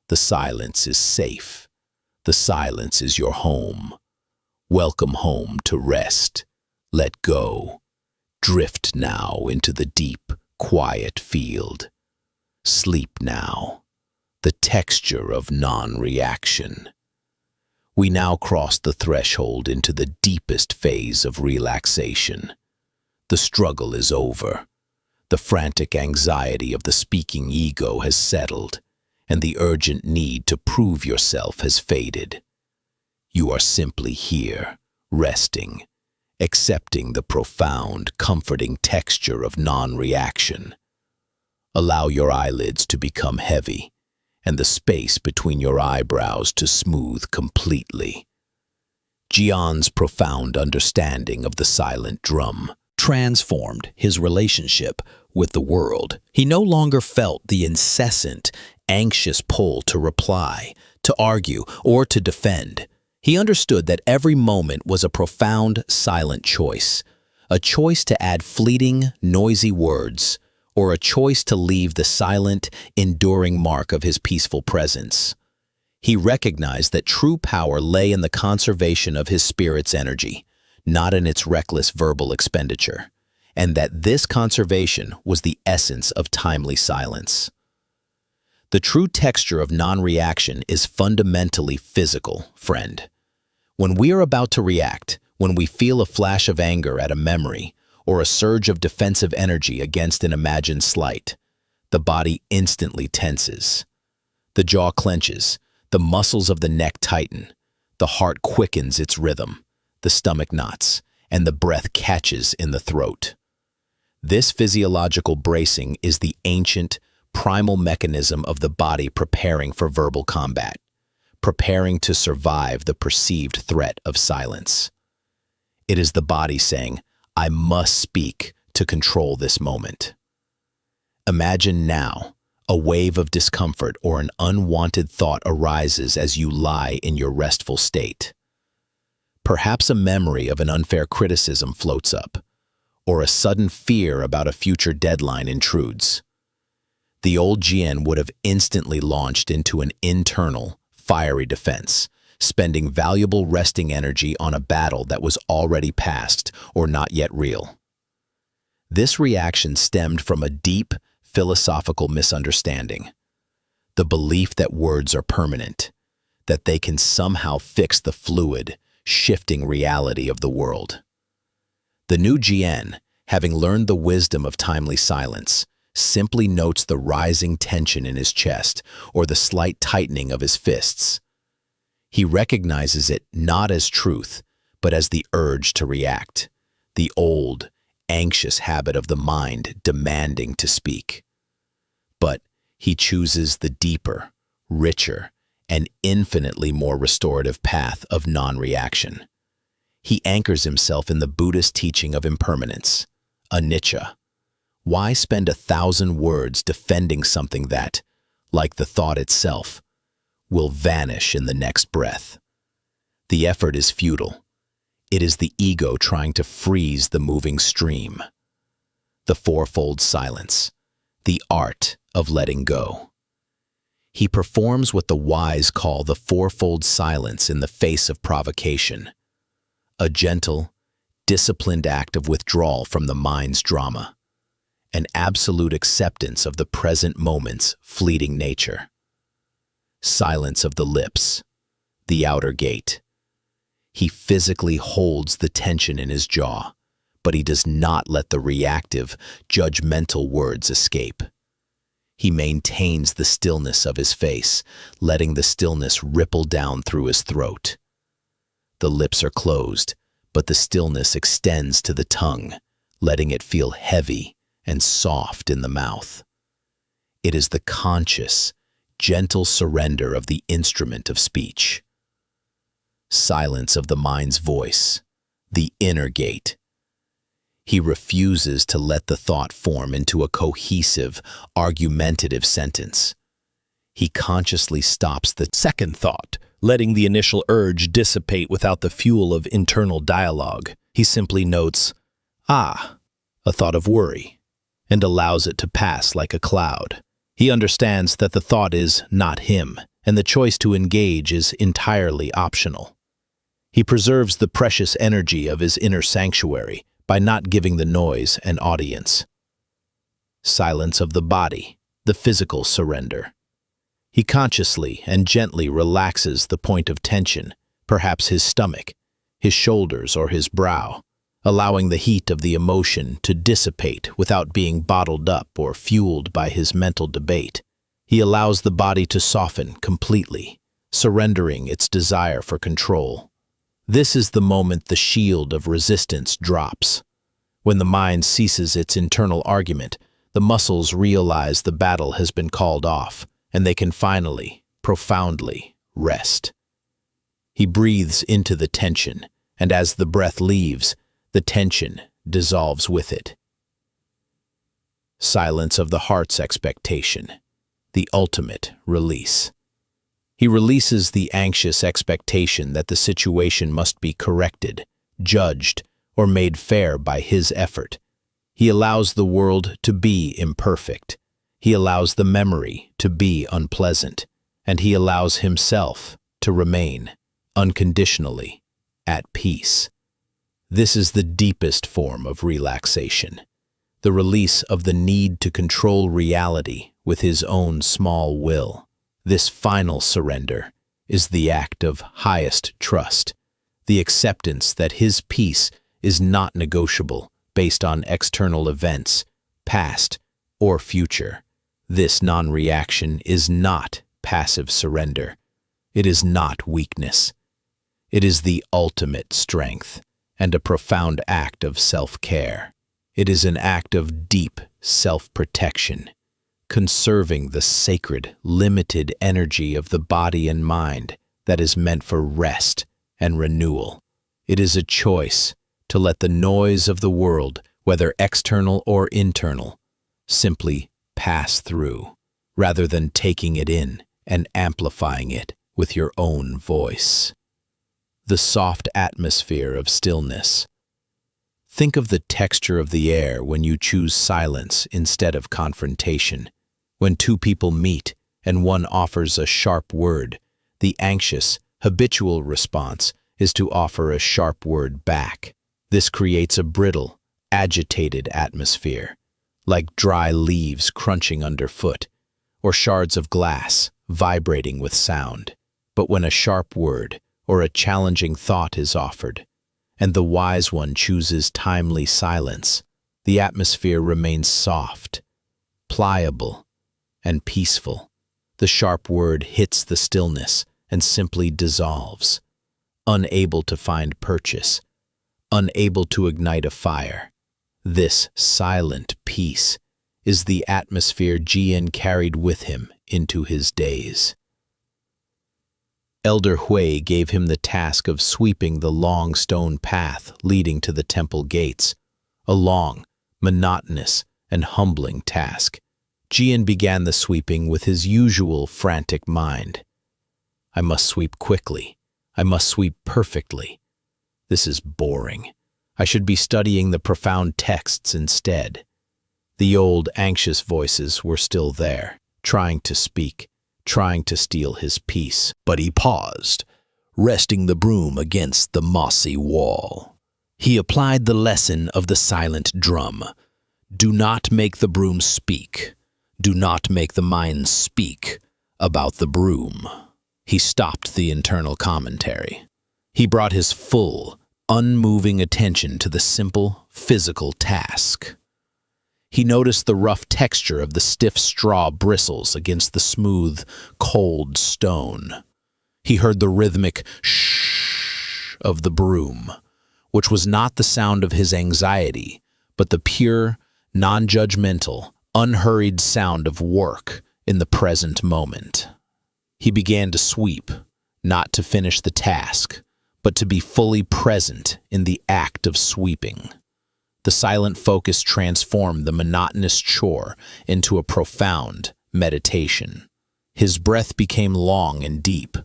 The silence is safe. The silence is your home. Welcome home to rest. Let go. Drift now into the deep, quiet field. Sleep now. The texture of non-reaction. We now cross the threshold into the deepest phase of relaxation. The struggle is over. The frantic anxiety of the speaking ego has settled, and the urgent need to prove yourself has faded. You are simply here, resting, accepting the profound, comforting texture of non-reaction. Allow your eyelids to become heavy, and the space between your eyebrows to smooth completely. Jian's profound understanding of the silent drum transformed his relationship with the world. He no longer felt the incessant, anxious pull to reply, to argue, or to defend. He understood that every moment was a profound, silent choice, a choice to add fleeting, noisy words, or a choice to leave the silent, enduring mark of his peaceful presence. He recognized that true power lay in the conservation of his spirit's energy, not in its reckless verbal expenditure, and that this conservation was the essence of timely silence. The true texture of non-reaction is fundamentally physical, friend. When we are about to react, when we feel a flash of anger at a memory, or a surge of defensive energy against an imagined slight, the body instantly tenses. The jaw clenches, the muscles of the neck tighten, the heart quickens its rhythm, the stomach knots, and the breath catches in the throat. This physiological bracing is the ancient, primal mechanism of the body preparing for verbal combat, preparing to survive the perceived threat of silence. It is the body saying, I must speak to control this moment. Imagine now, a wave of discomfort or an unwanted thought arises as you lie in your restful state. Perhaps a memory of an unfair criticism floats up, or a sudden fear about a future deadline intrudes. The old Jian would have instantly launched into an internal, fiery defense, spending valuable resting energy on a battle that was already past or not yet real. This reaction stemmed from a deep, philosophical misunderstanding, the belief that words are permanent, that they can somehow fix the fluid, shifting reality of the world. The new Jian, having learned the wisdom of timely silence, simply notes the rising tension in his chest or the slight tightening of his fists. He recognizes it not as truth, but as the urge to react, the old, anxious habit of the mind demanding to speak. But he chooses the deeper, richer, and infinitely more restorative path of non-reaction. He anchors himself in the Buddhist teaching of impermanence, anicca. Why spend 1,000 words defending something that, like the thought itself, will vanish in the next breath? The effort is futile. It is the ego trying to freeze the moving stream. The fourfold silence, the art of letting go. He performs what the wise call the fourfold silence in the face of provocation, a gentle, disciplined act of withdrawal from the mind's drama, an absolute acceptance of the present moment's fleeting nature. Silence of the lips, the outer gate. He physically holds the tension in his jaw, but he does not let the reactive, judgmental words escape. He maintains the stillness of his face, letting the stillness ripple down through his throat. The lips are closed, but the stillness extends to the tongue, letting it feel heavy and soft in the mouth. It is the conscious, gentle surrender of the instrument of speech. Silence of the mind's voice, the inner gate. He refuses to let the thought form into a cohesive, argumentative sentence. He consciously stops the second thought, letting the initial urge dissipate without the fuel of internal dialogue. He simply notes, "Ah," a thought of worry, and allows it to pass like a cloud. He understands that the thought is not him, and the choice to engage is entirely optional. He preserves the precious energy of his inner sanctuary by not giving the noise an audience. Silence of the body, the physical surrender. He consciously and gently relaxes the point of tension, perhaps his stomach, his shoulders, or his brow, allowing the heat of the emotion to dissipate without being bottled up or fueled by his mental debate. He allows the body to soften completely, surrendering its desire for control. This is the moment the shield of resistance drops. When the mind ceases its internal argument, the muscles realize the battle has been called off, and they can finally, profoundly, rest. He breathes into the tension, and as the breath leaves, the tension dissolves with it. Silence of the heart's expectation, the ultimate release. He releases the anxious expectation that the situation must be corrected, judged, or made fair by his effort. He allows the world to be imperfect. He allows the memory to be unpleasant, and he allows himself to remain, unconditionally, at peace. This is the deepest form of relaxation, the release of the need to control reality with his own small will. This final surrender is the act of highest trust, the acceptance that his peace is not negotiable based on external events, past or future. This non-reaction is not passive surrender. It is not weakness. It is the ultimate strength and a profound act of self-care. It is an act of deep self-protection, conserving the sacred, limited energy of the body and mind that is meant for rest and renewal. It is a choice to let the noise of the world, whether external or internal, simply pass through, rather than taking it in and amplifying it with your own voice. The soft atmosphere of stillness. Think of the texture of the air when you choose silence instead of confrontation. When two people meet and one offers a sharp word, the anxious, habitual response is to offer a sharp word back. This creates a brittle, agitated atmosphere, like dry leaves crunching underfoot, or shards of glass vibrating with sound. But when a sharp word or a challenging thought is offered, and the wise one chooses timely silence, the atmosphere remains soft, pliable, and peaceful. The sharp word hits the stillness and simply dissolves, unable to find purchase, unable to ignite a fire. This silent peace is the atmosphere Jian carried with him into his days. Elder Hui gave him the task of sweeping the long stone path leading to the temple gates, a long, monotonous, and humbling task. Jian began the sweeping with his usual frantic mind. I must sweep quickly. I must sweep perfectly. This is boring. I should be studying the profound texts instead. The old, anxious voices were still there, trying to speak, trying to steal his peace. But he paused, resting the broom against the mossy wall. He applied the lesson of the silent drum. Do not make the broom speak. Do not make the mind speak about the broom. He stopped the internal commentary. He brought his full, unmoving attention to the simple, physical task. He noticed the rough texture of the stiff straw bristles against the smooth, cold stone. He heard the rhythmic shh of the broom, which was not the sound of his anxiety, but the pure, non-judgmental, unhurried sound of work in the present moment. He began to sweep, not to finish the task, but to be fully present in the act of sweeping. The silent focus transformed the monotonous chore into a profound meditation. His breath became long and deep,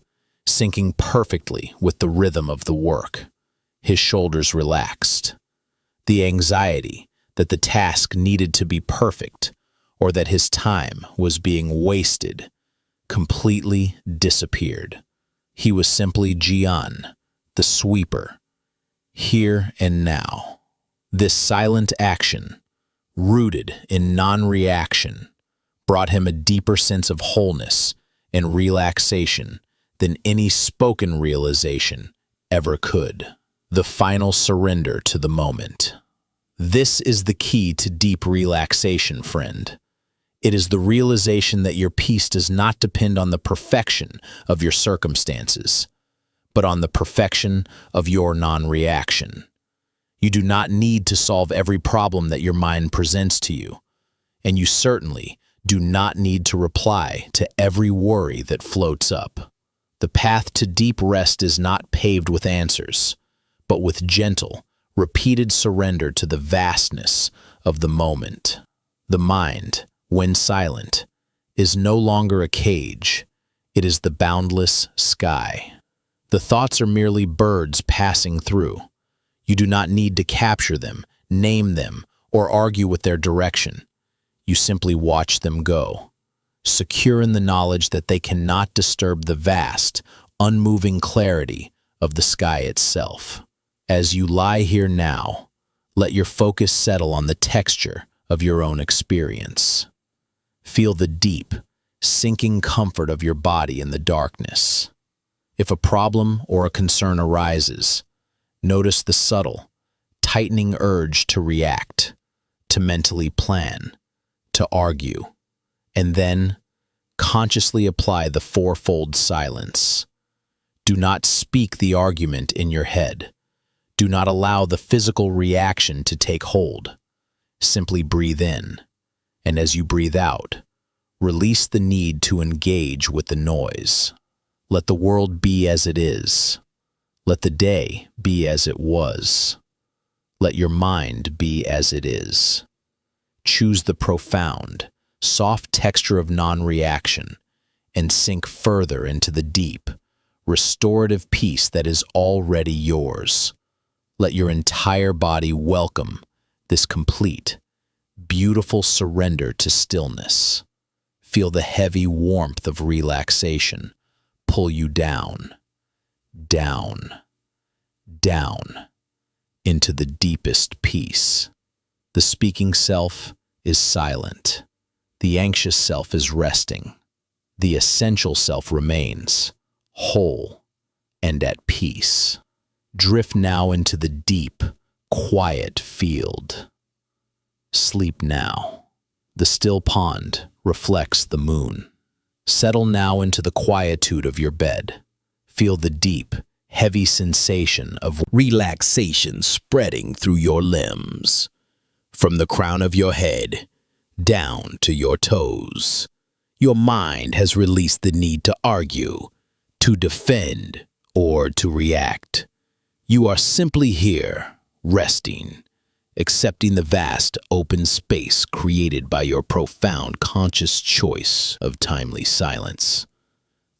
syncing perfectly with the rhythm of the work. His shoulders relaxed. The anxiety that the task needed to be perfect or that his time was being wasted completely disappeared. He was simply Jian, the sweeper, here and now. This silent action, rooted in non-reaction, brought him a deeper sense of wholeness and relaxation than any spoken realization ever could. The final surrender to the moment. This is the key to deep relaxation, friend. It is the realization that your peace does not depend on the perfection of your circumstances, but on the perfection of your non-reaction. You do not need to solve every problem that your mind presents to you, and you certainly do not need to reply to every worry that floats up. The path to deep rest is not paved with answers, but with gentle, repeated surrender to the vastness of the moment. The mind, when silent, is no longer a cage. It is the boundless sky. The thoughts are merely birds passing through. You do not need to capture them, name them, or argue with their direction. You simply watch them go, secure in the knowledge that they cannot disturb the vast, unmoving clarity of the sky itself. As you lie here now, let your focus settle on the texture of your own experience. Feel the deep, sinking comfort of your body in the darkness. If a problem or a concern arises, notice the subtle, tightening urge to react, to mentally plan, to argue, and then consciously apply the fourfold silence. Do not speak the argument in your head. Do not allow the physical reaction to take hold. Simply breathe in, and as you breathe out, release the need to engage with the noise. Let the world be as it is. Let the day be as it was. Let your mind be as it is. Choose the profound, soft texture of non-reaction and sink further into the deep, restorative peace that is already yours. Let your entire body welcome this complete, beautiful surrender to stillness. Feel the heavy warmth of relaxation pull you down, down, down into the deepest peace. The speaking self is silent. The anxious self is resting. The essential self remains whole and at peace. Drift now into the deep, quiet field. Sleep now. The still pond reflects the moon. Settle now into the quietude of your bed. Feel the deep, heavy sensation of relaxation spreading through your limbs. From the crown of your head down to your toes. Your mind has released the need to argue, to defend, or to react. You are simply here, resting, accepting the vast open space created by your profound conscious choice of timely silence.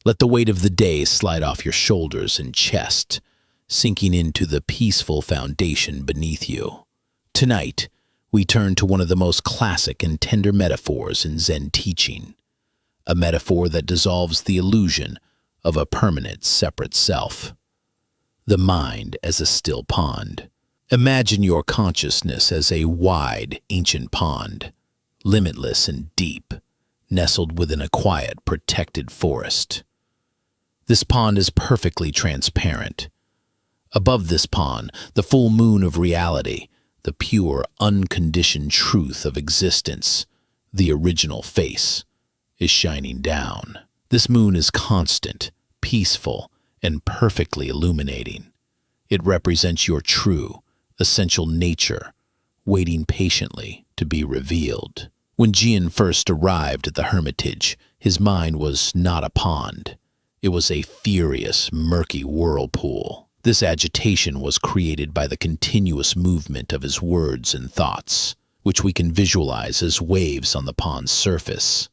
Let the weight of the day slide off your shoulders and chest, sinking into the peaceful foundation beneath you. Tonight, we turn to one of the most classic and tender metaphors in Zen teaching, a metaphor that dissolves the illusion of a permanent separate self. The mind as a still pond. Imagine your consciousness as a wide, ancient pond, limitless and deep, nestled within a quiet, protected forest. This pond is perfectly transparent. Above this pond, the full moon of reality, the pure, unconditioned truth of existence, the original face, is shining down. This moon is constant, peaceful, and perfectly illuminating. It represents your true, essential nature, waiting patiently to be revealed. When Jian first arrived at the hermitage, his mind was not a pond. It was a furious, murky whirlpool. This agitation was created by the continuous movement of his words and thoughts, which we can visualize as waves on the pond's surface.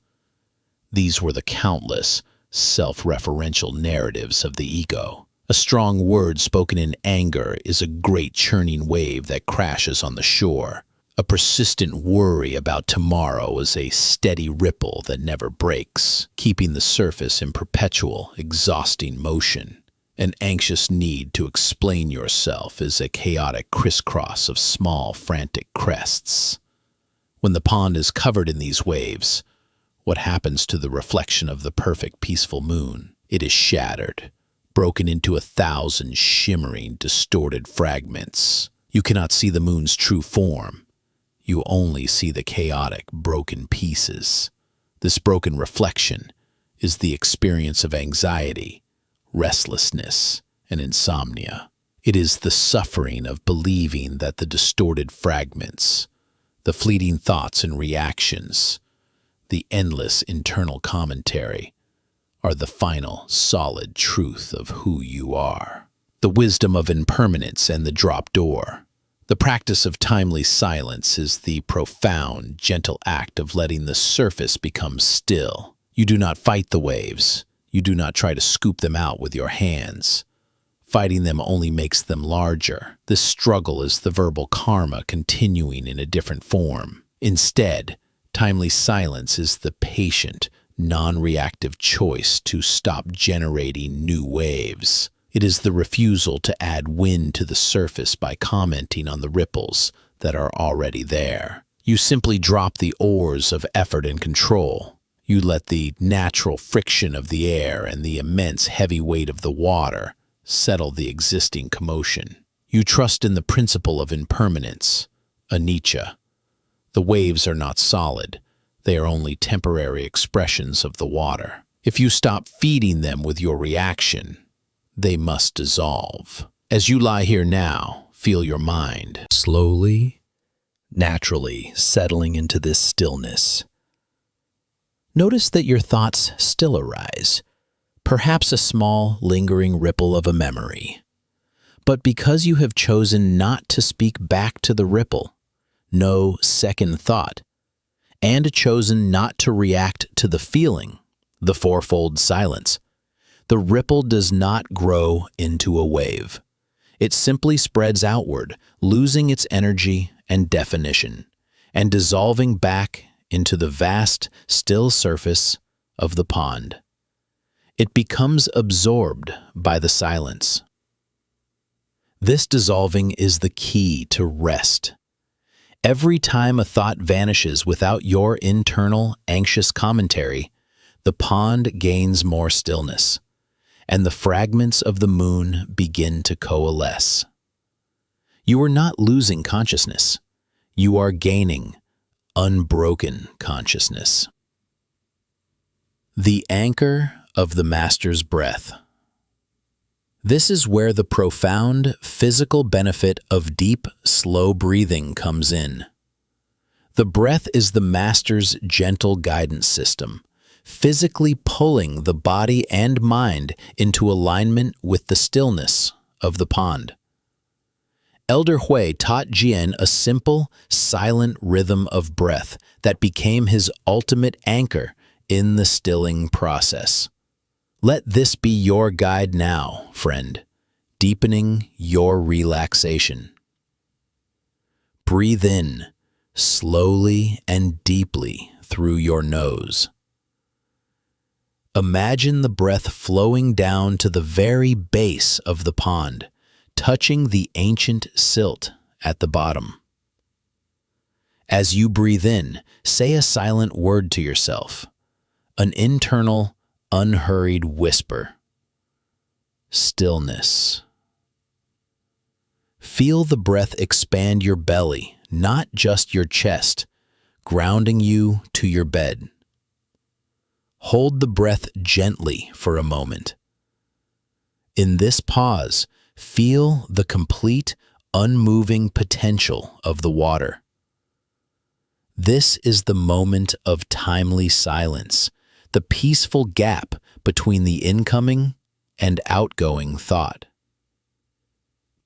These were the countless, self-referential narratives of the ego. A strong word spoken in anger is a great churning wave that crashes on the shore. A persistent worry about tomorrow is a steady ripple that never breaks, keeping the surface in perpetual, exhausting motion. An anxious need to explain yourself is a chaotic crisscross of small, frantic crests. When the pond is covered in these waves, what happens to the reflection of the perfect, peaceful moon? It is shattered, broken into 1,000 shimmering, distorted fragments. You cannot see the moon's true form. You only see the chaotic, broken pieces. This broken reflection is the experience of anxiety, restlessness, and insomnia. It is the suffering of believing that the distorted fragments, the fleeting thoughts and reactions, the endless internal commentary, are the final, solid truth of who you are. The wisdom of impermanence and the drop door. The practice of timely silence is the profound, gentle act of letting the surface become still. You do not fight the waves. You do not try to scoop them out with your hands. Fighting them only makes them larger. This struggle is the verbal karma continuing in a different form. Instead, timely silence is the patient, non-reactive choice to stop generating new waves. It is the refusal to add wind to the surface by commenting on the ripples that are already there. You simply drop the oars of effort and control. You let the natural friction of the air and the immense heavy weight of the water settle the existing commotion. You trust in the principle of impermanence, anicca. The waves are not solid. They are only temporary expressions of the water. If you stop feeding them with your reaction, they must dissolve. As you lie here now, feel your mind Slowly, naturally settling into this stillness. Notice that your thoughts still arise, perhaps a small, lingering ripple of a memory. But because you have chosen not to speak back to the ripple, no second thought, and chosen not to react to the feeling, the fourfold silence, the ripple does not grow into a wave. It simply spreads outward, losing its energy and definition, and dissolving back into the vast, still surface of the pond. It becomes absorbed by the silence. This dissolving is the key to rest. Every time a thought vanishes without your internal, anxious commentary, the pond gains more stillness, and the fragments of the moon begin to coalesce. You are not losing consciousness. You are gaining unbroken consciousness. The anchor of the master's breath. This is where the profound physical benefit of deep, slow breathing comes in. The breath is the master's gentle guidance system, physically pulling the body and mind into alignment with the stillness of the pond. Elder Hui taught Jian a simple, silent rhythm of breath that became his ultimate anchor in the stilling process. Let this be your guide now, friend, deepening your relaxation. Breathe in, slowly and deeply through your nose. Imagine the breath flowing down to the very base of the pond, touching the ancient silt at the bottom. As you breathe in, say a silent word to yourself, an internal, unhurried whisper. Stillness. Feel the breath expand your belly, not just your chest, grounding you to your bed. Hold the breath gently for a moment. In this pause, Feel the complete, unmoving potential of the water. This is the moment of timely silence, the peaceful gap between the incoming and outgoing thought.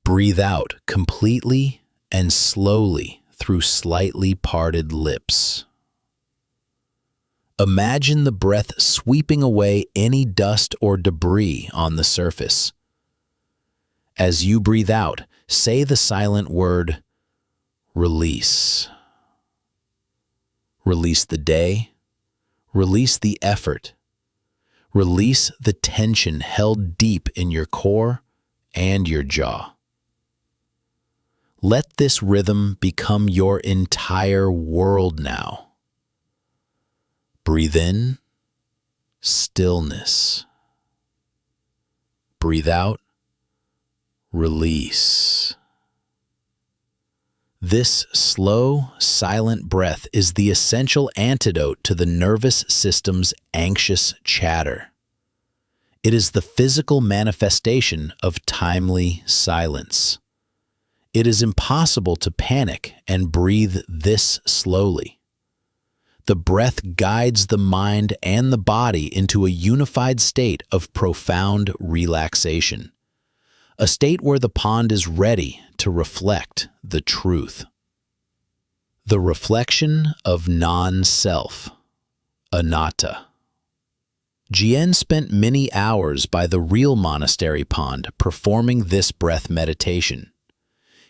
Breathe out completely and slowly through slightly parted lips. Imagine the breath sweeping away any dust or debris on the surface. As you breathe out, say the silent word, release. Release the day. Release the effort. Release the tension held deep in your core and your jaw. Let this rhythm become your entire world now. Breathe in, stillness. Breathe out, release. This slow, silent breath is the essential antidote to the nervous system's anxious chatter. It is the physical manifestation of timely silence. It is impossible to panic and breathe this slowly. The breath guides the mind and the body into a unified state of profound relaxation, a state where the pond is ready to reflect the truth. The reflection of non-self, anatta. Jien spent many hours by the real monastery pond performing this breath meditation.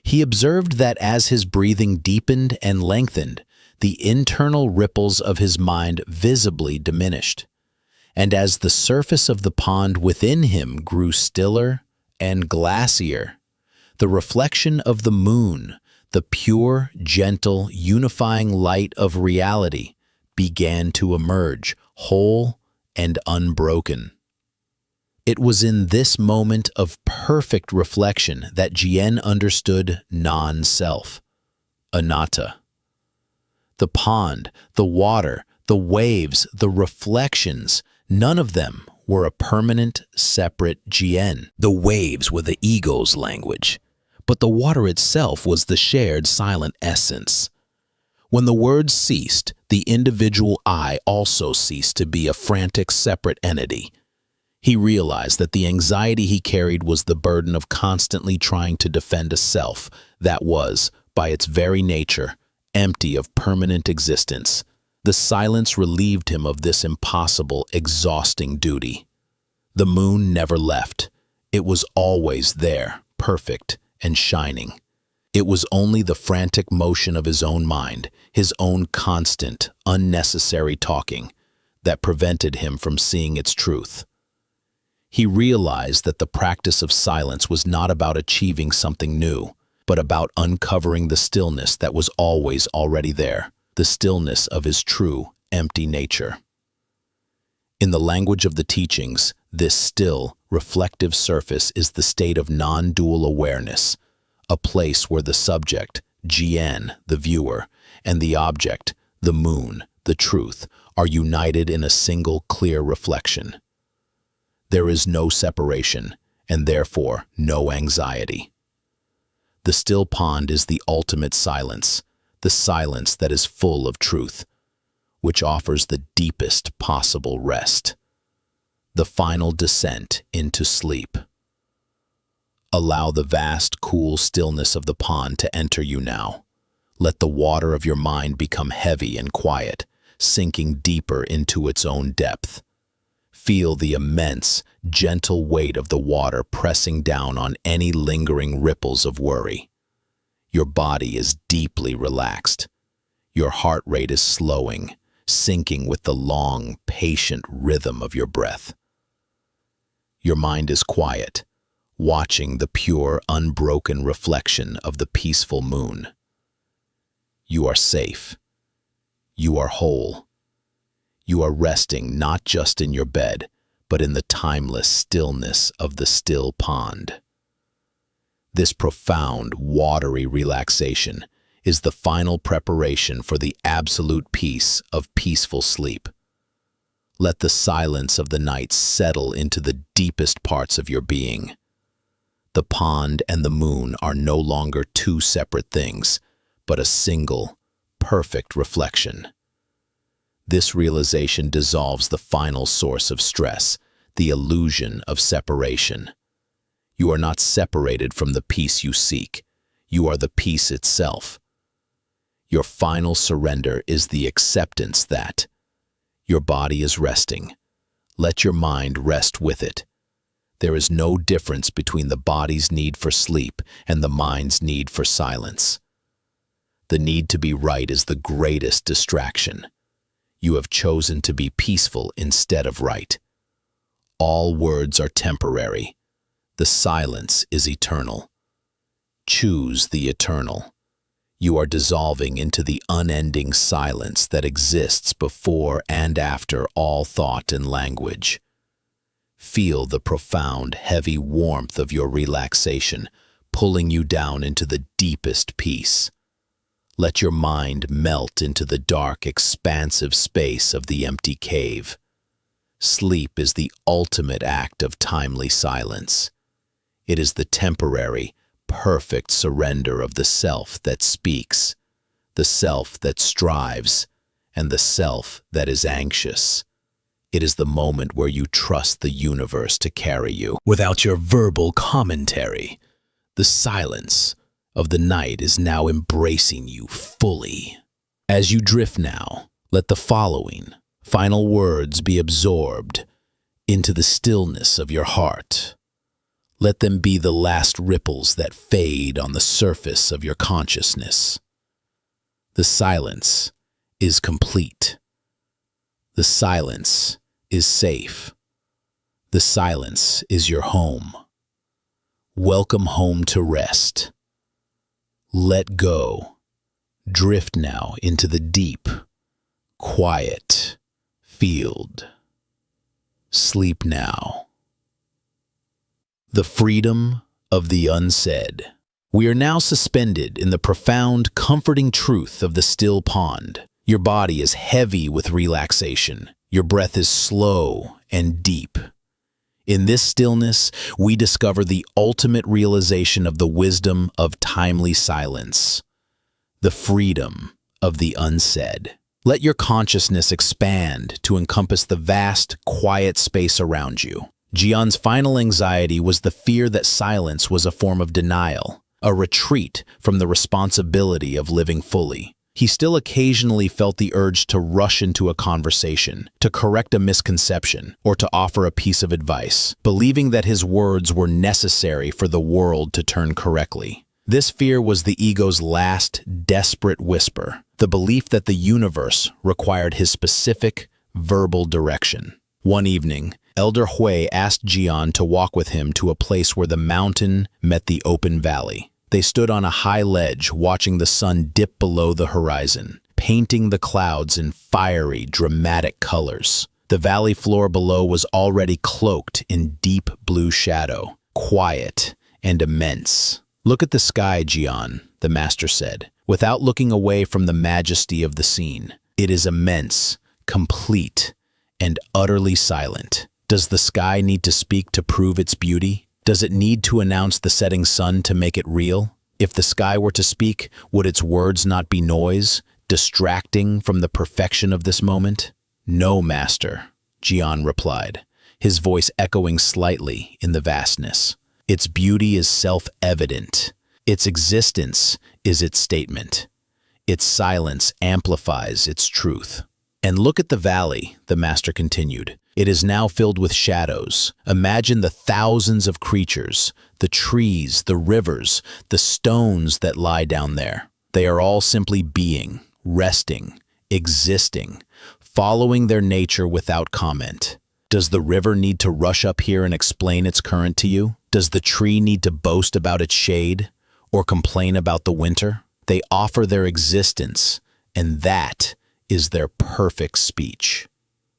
He observed that as his breathing deepened and lengthened, the internal ripples of his mind visibly diminished, and as the surface of the pond within him grew stiller and glassier, the reflection of the moon, the pure, gentle, unifying light of reality, began to emerge, whole and unbroken. It was in this moment of perfect reflection that Jien understood non-self, anatta. The pond, the water, the waves, the reflections, none of them were a permanent, separate Jien. The waves were the ego's language, but the water itself was the shared silent essence. When the words ceased, the individual I also ceased to be a frantic, separate entity. He realized that the anxiety he carried was the burden of constantly trying to defend a self that was, by its very nature, empty of permanent existence. The silence relieved him of this impossible, exhausting duty. The moon never left. It was always there, perfect and shining. It was only the frantic motion of his own mind, his own constant, unnecessary talking, that prevented him from seeing its truth. He realized that the practice of silence was not about achieving something new, but about uncovering the stillness that was always already there, the stillness of his true, empty nature. In the language of the teachings, this still, reflective surface is the state of non-dual awareness, a place where the subject, Jien, the viewer, and the object, the moon, the truth, are united in a single clear reflection. There is no separation, and therefore no anxiety. The still pond is the ultimate silence, the silence that is full of truth, which offers the deepest possible rest, the final descent into sleep. Allow the vast, cool stillness of the pond to enter you now. Let the water of your mind become heavy and quiet, sinking deeper into its own depth. Feel the immense, gentle weight of the water pressing down on any lingering ripples of worry. Your body is deeply relaxed. Your heart rate is slowing, syncing with the long, patient rhythm of your breath. Your mind is quiet, watching the pure, unbroken reflection of the peaceful moon. You are safe. You are whole. You are resting not just in your bed, but in the timeless stillness of the still pond. This profound, watery relaxation is the final preparation for the absolute peace of peaceful sleep. Let the silence of the night settle into the deepest parts of your being. The pond and the moon are no longer two separate things, but a single, perfect reflection. This realization dissolves the final source of stress, the illusion of separation. You are not separated from the peace you seek. You are the peace itself. Your final surrender is the acceptance that your body is resting. Let your mind rest with it. There is no difference between the body's need for sleep and the mind's need for silence. The need to be right is the greatest distraction. You have chosen to be peaceful instead of right. All words are temporary. The silence is eternal. Choose the eternal. You are dissolving into the unending silence that exists before and after all thought and language. Feel the profound, heavy warmth of your relaxation, pulling you down into the deepest peace. Let your mind melt into the dark, expansive space of the empty cave. Sleep is the ultimate act of timely silence. It is the temporary, perfect surrender of the self that speaks, the self that strives, and the self that is anxious. It is the moment where you trust the universe to carry you. Without your verbal commentary, the silence of the night is now embracing you fully. As you drift now, let the following final words be absorbed into the stillness of your heart. Let them be the last ripples that fade on the surface of your consciousness. The silence is complete. The silence is safe. The silence is your home. Welcome home to rest. Let go. Drift now into the deep, quiet field. Sleep now. The freedom of the unsaid. We are now suspended in the profound, comforting truth of the still pond. Your body is heavy with relaxation. Your breath is slow and deep. In this stillness, we discover the ultimate realization of the wisdom of timely silence, the freedom of the unsaid. Let your consciousness expand to encompass the vast, quiet space around you. Jian's final anxiety was the fear that silence was a form of denial, a retreat from the responsibility of living fully. He still occasionally felt the urge to rush into a conversation, to correct a misconception, or to offer a piece of advice, believing that his words were necessary for the world to turn correctly. This fear was the ego's last, desperate whisper, the belief that the universe required his specific, verbal direction. One evening, Elder Hui asked Jian to walk with him to a place where the mountain met the open valley. They stood on a high ledge, watching the sun dip below the horizon, painting the clouds in fiery, dramatic colors. The valley floor below was already cloaked in deep blue shadow, quiet and immense. "Look at the sky, Jian," the master said, without looking away from the majesty of the scene. "It is immense, complete, and utterly silent. Does the sky need to speak to prove its beauty? Does it need to announce the setting sun to make it real? If the sky were to speak, would its words not be noise, distracting from the perfection of this moment?" "No, master," Jian replied, his voice echoing slightly in the vastness. "Its beauty is self-evident. Its existence is its statement. Its silence amplifies its truth." "And look at the valley," the master continued. "It is now filled with shadows. Imagine the thousands of creatures, the trees, the rivers, the stones that lie down there. They are all simply being, resting, existing, following their nature without comment. Does the river need to rush up here and explain its current to you? Does the tree need to boast about its shade or complain about the winter? They offer their existence, and that is their perfect speech.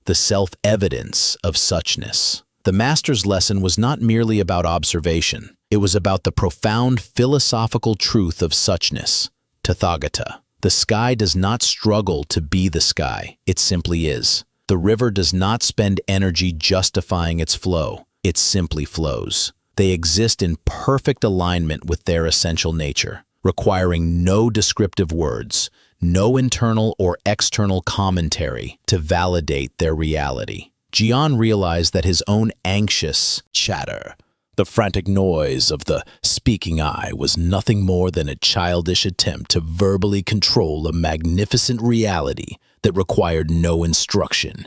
The self-evidence of suchness." The master's lesson was not merely about observation. It was about the profound philosophical truth of suchness, Tathagata. The sky does not struggle to be the sky. It simply is. The river does not spend energy justifying its flow. It simply flows. They exist in perfect alignment with their essential nature, requiring no descriptive words, no internal or external commentary to validate their reality. Jian realized that his own anxious chatter, the frantic noise of the speaking I, was nothing more than a childish attempt to verbally control a magnificent reality that required no instruction.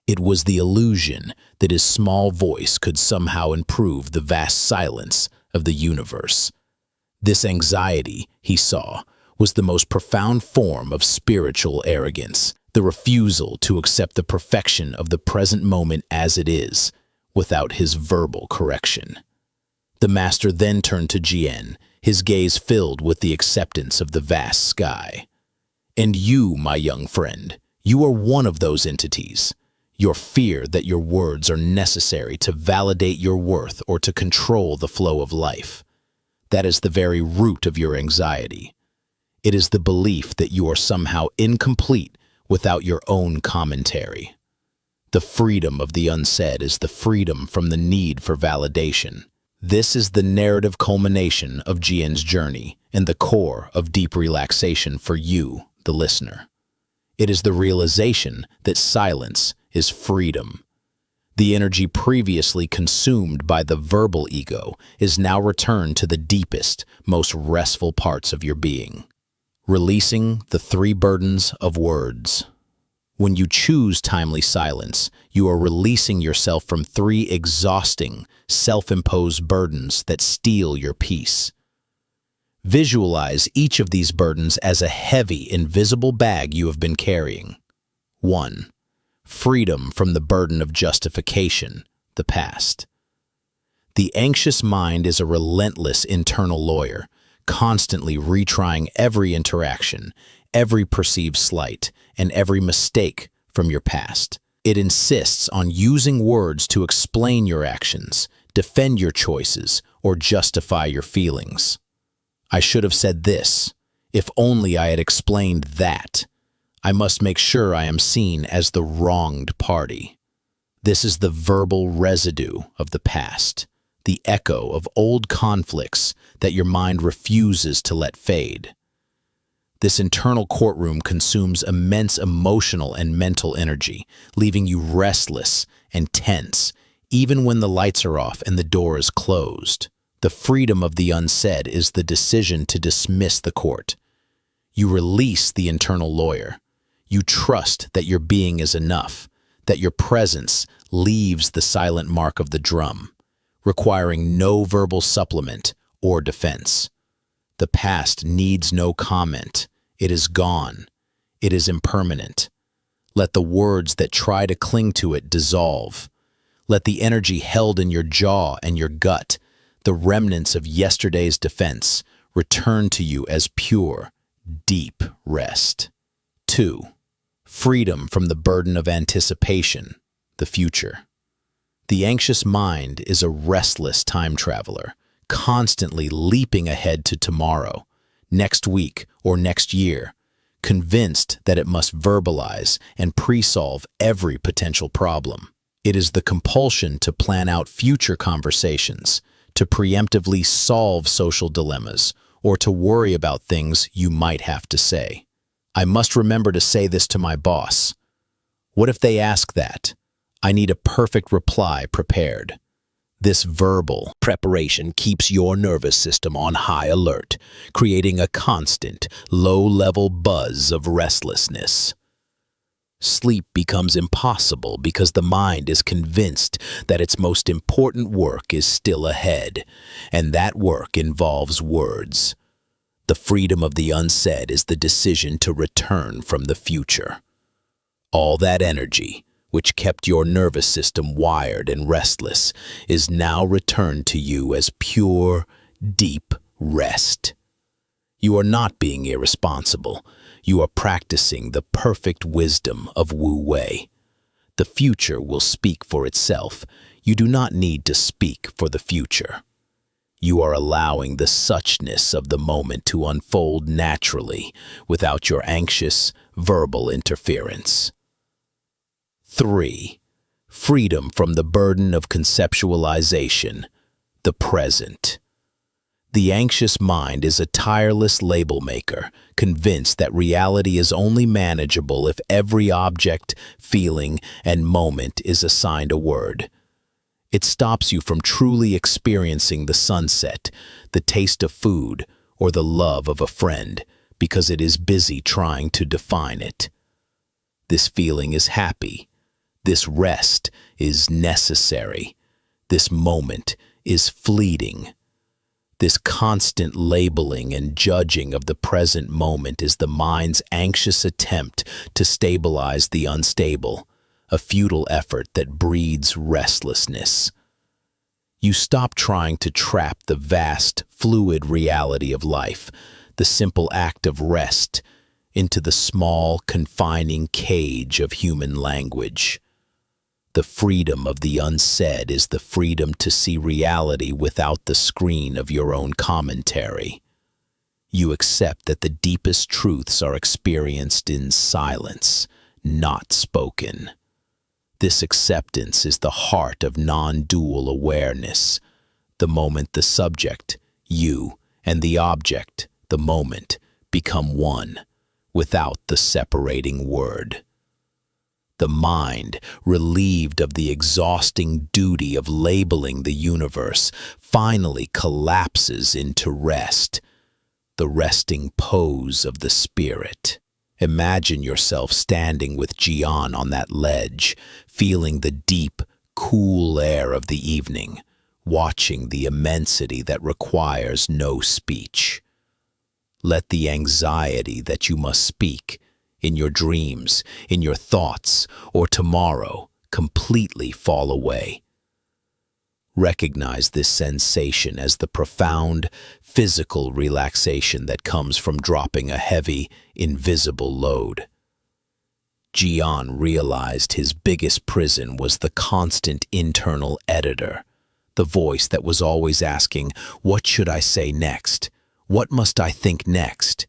It was the illusion that his small voice could somehow improve the vast silence of the universe. This anxiety, he saw, was the most profound form of spiritual arrogance, the refusal to accept the perfection of the present moment as it is, without his verbal correction. The master then turned to Jian, his gaze filled with the acceptance of the vast sky. "And you, my young friend, you are one of those entities. Your fear that your words are necessary to validate your worth or to control the flow of life. That is the very root of your anxiety. It is the belief that you are somehow incomplete without your own commentary. The freedom of the unsaid is the freedom from the need for validation. This is the narrative culmination of Jian's journey and the core of deep relaxation for you, the listener. It is the realization that silence is freedom. The energy previously consumed by the verbal ego is now returned to the deepest, most restful parts of your being. Releasing the 3 burdens of words. When you choose timely silence, you are releasing yourself from 3 exhausting, self-imposed burdens that steal your peace. Visualize each of these burdens as a heavy, invisible bag you have been carrying. 1. Freedom from the burden of justification, the past. The anxious mind is a relentless internal lawyer, constantly retrying every interaction, every perceived slight, and every mistake from your past. It insists on using words to explain your actions, defend your choices, or justify your feelings. I should have said this. If only I had explained that. I must make sure I am seen as the wronged party. This is the verbal residue of the past, the echo of old conflicts that your mind refuses to let fade. This internal courtroom consumes immense emotional and mental energy, leaving you restless and tense, even when the lights are off and the door is closed. The freedom of the unsaid is the decision to dismiss the court. You release the internal lawyer. You trust that your being is enough, that your presence leaves the silent mark of the drum, requiring no verbal supplement or defense. The past needs no comment. It is gone. It is impermanent. Let the words that try to cling to it dissolve. Let the energy held in your jaw and your gut, the remnants of yesterday's defense, return to you as pure, deep rest. 2. Freedom from the burden of anticipation, the future. The anxious mind is a restless time traveler, constantly leaping ahead to tomorrow, next week, or next year, convinced that it must verbalize and pre-solve every potential problem. It is the compulsion to plan out future conversations, to preemptively solve social dilemmas, or to worry about things you might have to say. I must remember to say this to my boss. What if they ask that? I need a perfect reply prepared. This verbal preparation keeps your nervous system on high alert, creating a constant, low-level buzz of restlessness. Sleep becomes impossible because the mind is convinced that its most important work is still ahead, and that work involves words. The freedom of the unsaid is the decision to return from the future. All that energy, which kept your nervous system wired and restless, is now returned to you as pure, deep rest. You are not being irresponsible. You are practicing the perfect wisdom of Wu Wei. The future will speak for itself. You do not need to speak for the future. You are allowing the suchness of the moment to unfold naturally without your anxious, verbal interference. 3. Freedom from the burden of conceptualization, the present. The anxious mind is a tireless label maker, convinced that reality is only manageable if every object, feeling, and moment is assigned a word. It stops you from truly experiencing the sunset, the taste of food, or the love of a friend, because it is busy trying to define it. This feeling is happy. This rest is necessary. This moment is fleeting. This constant labeling and judging of the present moment is the mind's anxious attempt to stabilize the unstable, a futile effort that breeds restlessness. You stop trying to trap the vast, fluid reality of life, the simple act of rest, into the small, confining cage of human language. The freedom of the unsaid is the freedom to see reality without the screen of your own commentary. You accept that the deepest truths are experienced in silence, not spoken. This acceptance is the heart of non-dual awareness. The moment the subject, you, and the object, the moment, become one, without the separating word. The mind, relieved of the exhausting duty of labeling the universe, finally collapses into rest, the resting pose of the spirit. Imagine yourself standing with Jian on that ledge, feeling the deep, cool air of the evening, watching the immensity that requires no speech. Let the anxiety that you must speak, in your dreams, in your thoughts, or tomorrow, completely fall away. Recognize this sensation as the profound, physical relaxation that comes from dropping a heavy, invisible load. Jian realized his biggest prison was the constant internal editor, the voice that was always asking, "What should I say next? What must I think next?"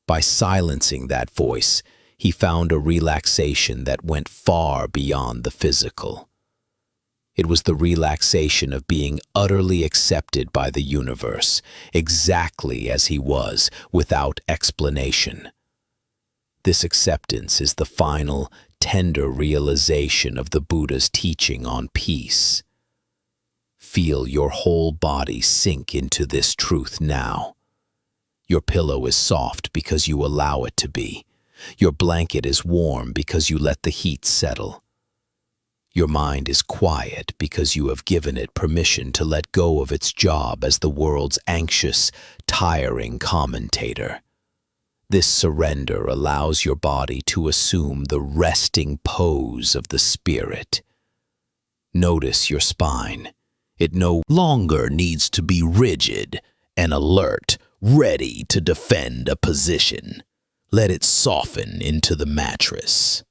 By silencing that voice, he found a relaxation that went far beyond the physical. It was the relaxation of being utterly accepted by the universe, exactly as he was, without explanation. This acceptance is the final, tender realization of the Buddha's teaching on peace. Feel your whole body sink into this truth now. Your pillow is soft because you allow it to be. Your blanket is warm because you let the heat settle. Your mind is quiet because you have given it permission to let go of its job as the world's anxious, tiring commentator. This surrender allows your body to assume the resting pose of the spirit. Notice your spine. It no longer needs to be rigid and alert, ready to defend a position. Let it soften into the mattress.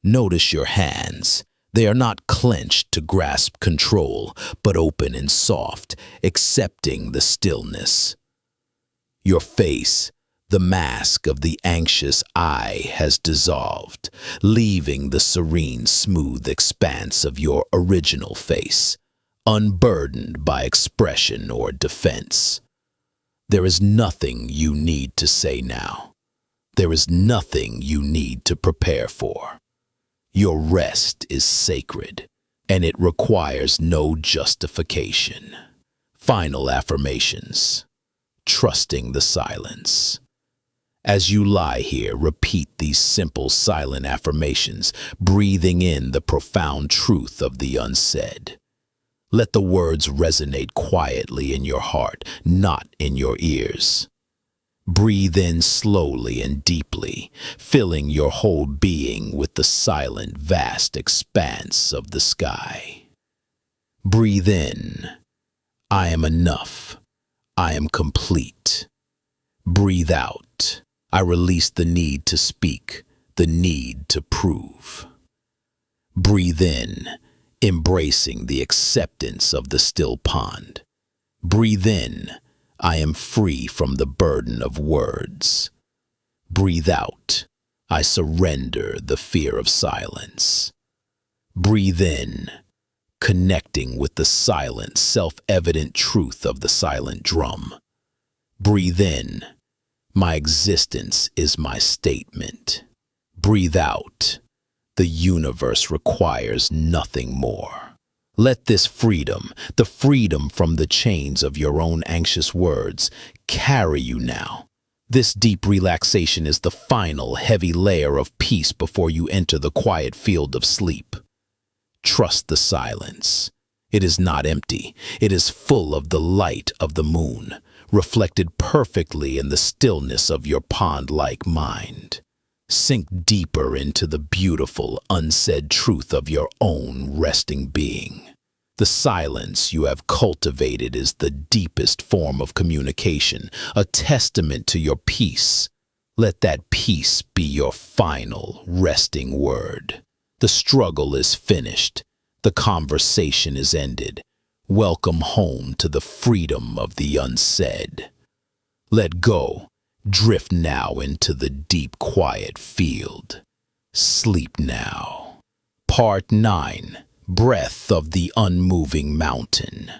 Notice your hands. They are not clenched to grasp control, but open and soft, accepting the stillness. Your face, the mask of the anxious eye, has dissolved, leaving the serene, smooth expanse of your original face, unburdened by expression or defense. There is nothing you need to say now. There is nothing you need to prepare for. Your rest is sacred, and it requires no justification. Final affirmations. Trusting the silence. As you lie here, repeat these simple silent affirmations, breathing in the profound truth of the unsaid. Let the words resonate quietly in your heart, not in your ears. Breathe in slowly and deeply, filling your whole being with the silent, vast expanse of the sky. Breathe in. I am enough. I am complete. Breathe out. I release the need to speak, the need to prove. Breathe in, embracing the acceptance of the still pond. Breathe in. I am free from the burden of words. Breathe out. I surrender the fear of silence. Breathe in. connecting with the silent, self-evident truth of the silent drum. Breathe in. My existence is my statement. Breathe out. The universe requires nothing more. Let this freedom, the freedom from the chains of your own anxious words, carry you now. This deep relaxation is the final heavy layer of peace before you enter the quiet field of sleep. Trust the silence. It is not empty. It is full of the light of the moon, reflected perfectly in the stillness of your pond-like mind. Sink deeper into the beautiful, unsaid truth of your own resting being. The silence you have cultivated is the deepest form of communication, a testament to your peace. Let that peace be your final resting word. The struggle is finished. The conversation is ended. Welcome home to the freedom of the unsaid. Let go. Drift now into the deep, quiet field. Sleep now. Part 9. Breath of the unmoving mountain.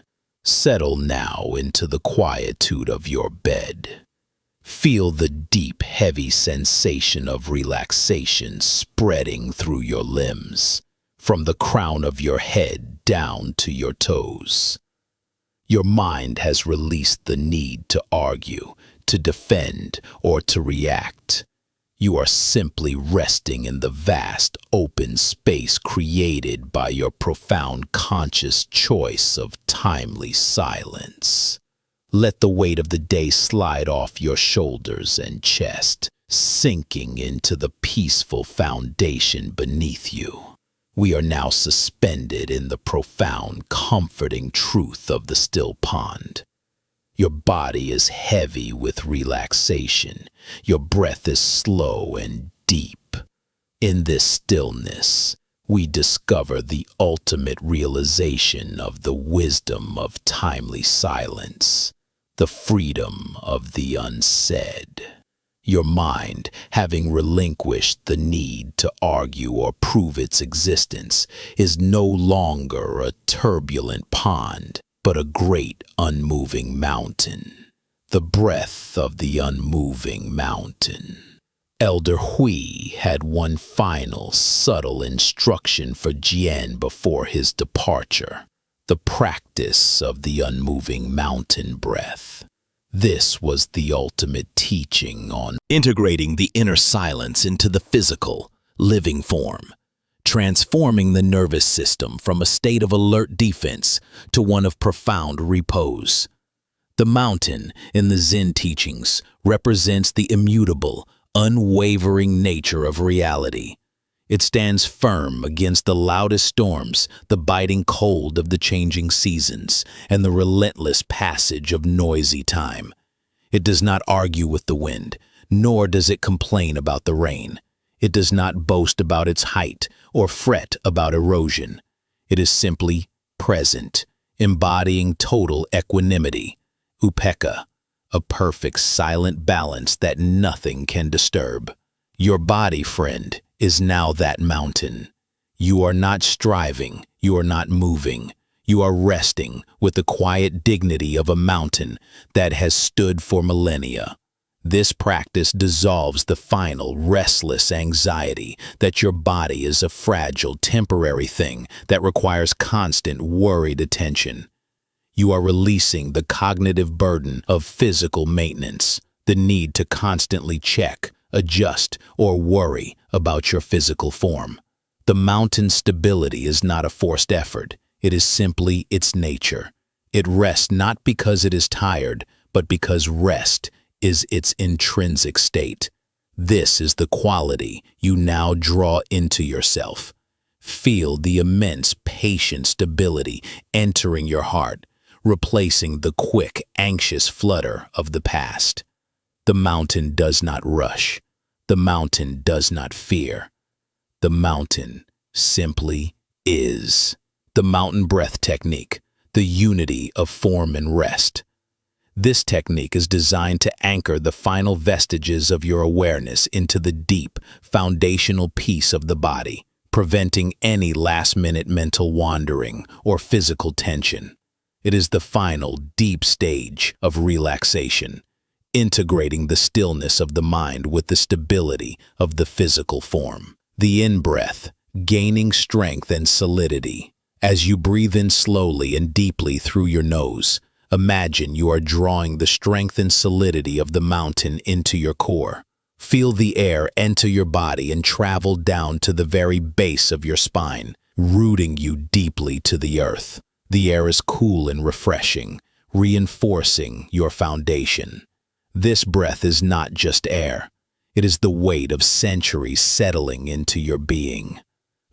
Settle now into the quietude of your bed. Feel the deep, heavy sensation of relaxation spreading through your limbs, from the crown of your head down to your toes. Your mind has released the need to argue, to defend, or to react. You are simply resting in the vast, open space created by your profound conscious choice of timely silence. Let the weight of the day slide off your shoulders and chest, sinking into the peaceful foundation beneath you. We are now suspended in the profound, comforting truth of the still pond. Your body is heavy with relaxation. Your breath is slow and deep. In this stillness, we discover the ultimate realization of the wisdom of timely silence, the freedom of the unsaid. Your mind, having relinquished the need to argue or prove its existence, is no longer a turbulent pond, but a great unmoving mountain. The breath of the unmoving mountain. Elder Hui had one final, subtle instruction for Jian before his departure, the practice of the unmoving mountain breath. This was the ultimate teaching on integrating the inner silence into the physical, living form, transforming the nervous system from a state of alert defense to one of profound repose. The mountain, in the Zen teachings, represents the immutable, unwavering nature of reality. It stands firm against the loudest storms, the biting cold of the changing seasons, and the relentless passage of noisy time. It does not argue with the wind, nor does it complain about the rain. It does not boast about its height or fret about erosion. It is simply present, embodying total equanimity, upekkha, a perfect silent balance that nothing can disturb. Your body, friend, is now that mountain. You are not striving, you are not moving. You are resting with the quiet dignity of a mountain that has stood for millennia. This practice dissolves the final, restless anxiety that your body is a fragile, temporary thing that requires constant, worried attention. You are releasing the cognitive burden of physical maintenance, the need to constantly check, adjust, or worry about your physical form. The mountain's stability is not a forced effort. It is simply its nature. It rests not because it is tired, but because rest is its intrinsic state. This is the quality you now draw into yourself. Feel the immense patient stability entering your heart, replacing the quick, anxious flutter of the past. The mountain does not rush. The mountain does not fear. The mountain simply is. The mountain breath technique, the unity of form and rest. This technique is designed to anchor the final vestiges of your awareness into the deep, foundational peace of the body, preventing any last-minute mental wandering or physical tension. It is the final, deep stage of relaxation, integrating the stillness of the mind with the stability of the physical form. The in-breath, gaining strength and solidity. As you breathe in slowly and deeply through your nose, imagine you are drawing the strength and solidity of the mountain into your core. Feel the air enter your body and travel down to the very base of your spine, rooting you deeply to the earth. The air is cool and refreshing, reinforcing your foundation. This breath is not just air. It is the weight of centuries settling into your being.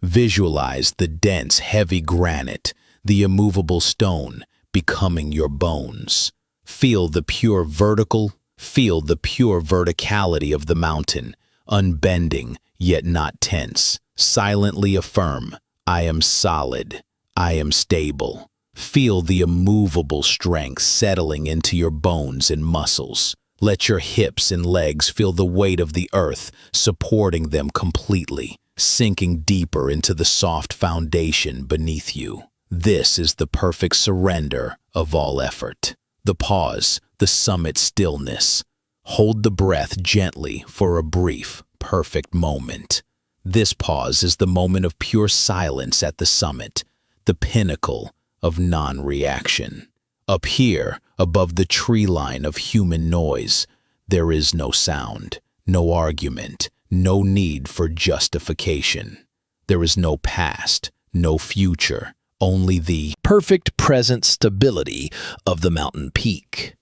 Visualize the dense, heavy granite, the immovable stone, becoming your bones. Feel the pure verticality of the mountain, unbending yet not tense. Silently affirm, I am solid, I am stable. Feel the immovable strength settling into your bones and muscles. Let your hips and legs feel the weight of the earth, supporting them completely, sinking deeper into the soft foundation beneath you. This is the perfect surrender of all effort. The pause, the summit stillness. Hold the breath gently for a brief, perfect moment. This pause is the moment of pure silence at the summit, the pinnacle of non-reaction. Up here, above the tree line of human noise, there is no sound, no argument, no need for justification. There is no past, no future, only the perfect present stability of the mountain peak.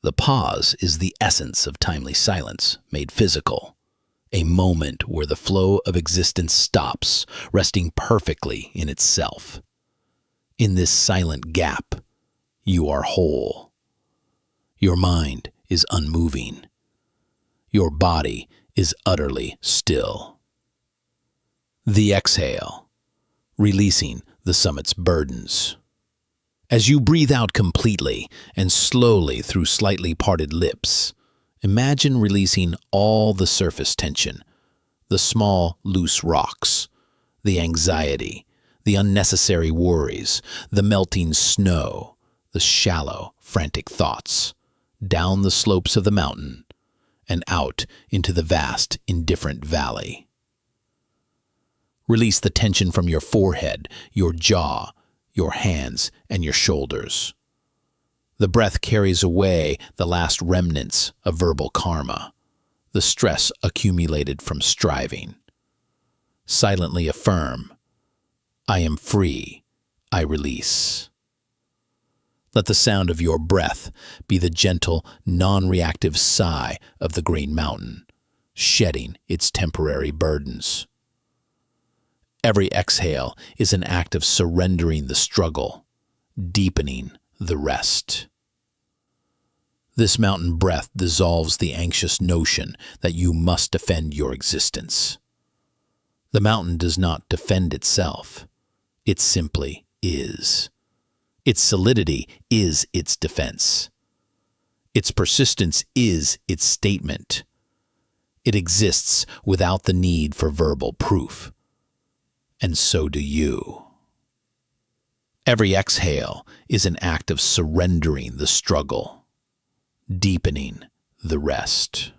The pause is the essence of timely silence made physical, a moment where the flow of existence stops, resting perfectly in itself. In this silent gap, you are whole. Your mind is unmoving. Your body is utterly still. The exhale, releasing the summit's burdens. As you breathe out completely and slowly through slightly parted lips, imagine releasing all the surface tension, the small, loose rocks, the anxiety, the unnecessary worries, the melting snow, the shallow, frantic thoughts, down the slopes of the mountain and out into the vast, indifferent valley. Release the tension from your forehead, your jaw, your hands, and your shoulders. The breath carries away the last remnants of verbal karma, the stress accumulated from striving. Silently affirm, I am free, I release. Let the sound of your breath be the gentle, non-reactive sigh of the green mountain, shedding its temporary burdens. Every exhale is an act of surrendering the struggle, deepening the rest. This mountain breath dissolves the anxious notion that you must defend your existence. The mountain does not defend itself. It simply is. Its solidity is its defense. Its persistence is its statement. It exists without the need for verbal proof. And so do you. Every exhale is an act of surrendering the struggle, deepening the rest.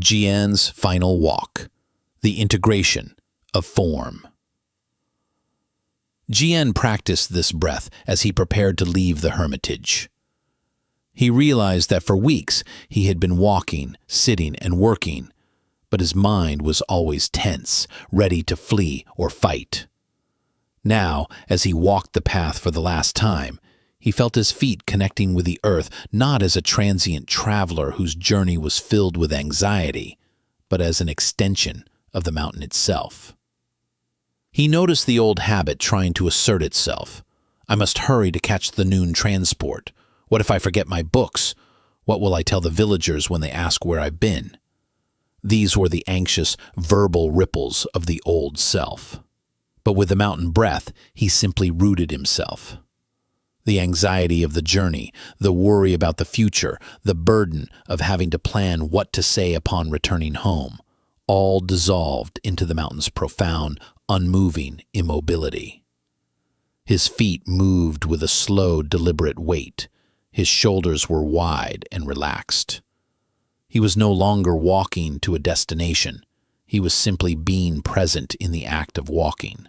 Jian's final walk, the integration of form. Jian practiced this breath as he prepared to leave the hermitage. He realized that for weeks he had been walking, sitting, and working, but his mind was always tense, ready to flee or fight. Now, as he walked the path for the last time, he felt his feet connecting with the earth not as a transient traveler whose journey was filled with anxiety, but as an extension of the mountain itself. He noticed the old habit trying to assert itself. I must hurry to catch the noon transport. What if I forget my books? What will I tell the villagers when they ask where I've been? These were the anxious, verbal ripples of the old self. But with the mountain breath, he simply rooted himself. The anxiety of the journey, the worry about the future, the burden of having to plan what to say upon returning home, all dissolved into the mountain's profound, unmoving immobility. His feet moved with a slow, deliberate weight. His shoulders were wide and relaxed. He was no longer walking to a destination. He was simply being present in the act of walking.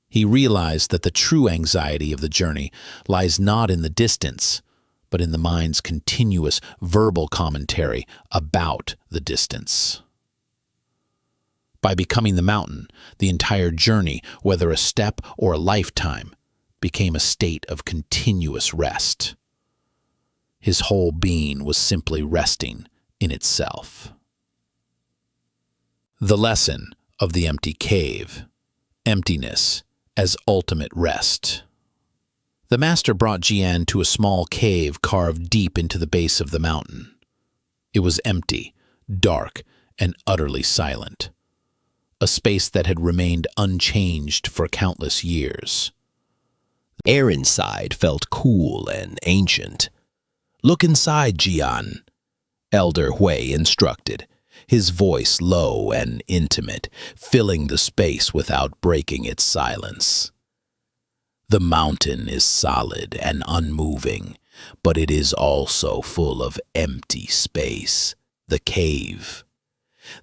He realized that the true anxiety of the journey lies not in the distance, but in the mind's continuous verbal commentary about the distance. By becoming the mountain, the entire journey, whether a step or a lifetime, became a state of continuous rest. His whole being was simply resting in itself. The lesson of the empty cave: emptiness as ultimate rest. The master brought Jian to a small cave carved deep into the base of the mountain. It was empty, dark, and utterly silent. A space that had remained unchanged for countless years. The air inside felt cool and ancient. "Look inside, Jian," Elder Hui instructed, his voice low and intimate, filling the space without breaking its silence. "The mountain is solid and unmoving, but it is also full of empty space, the cave.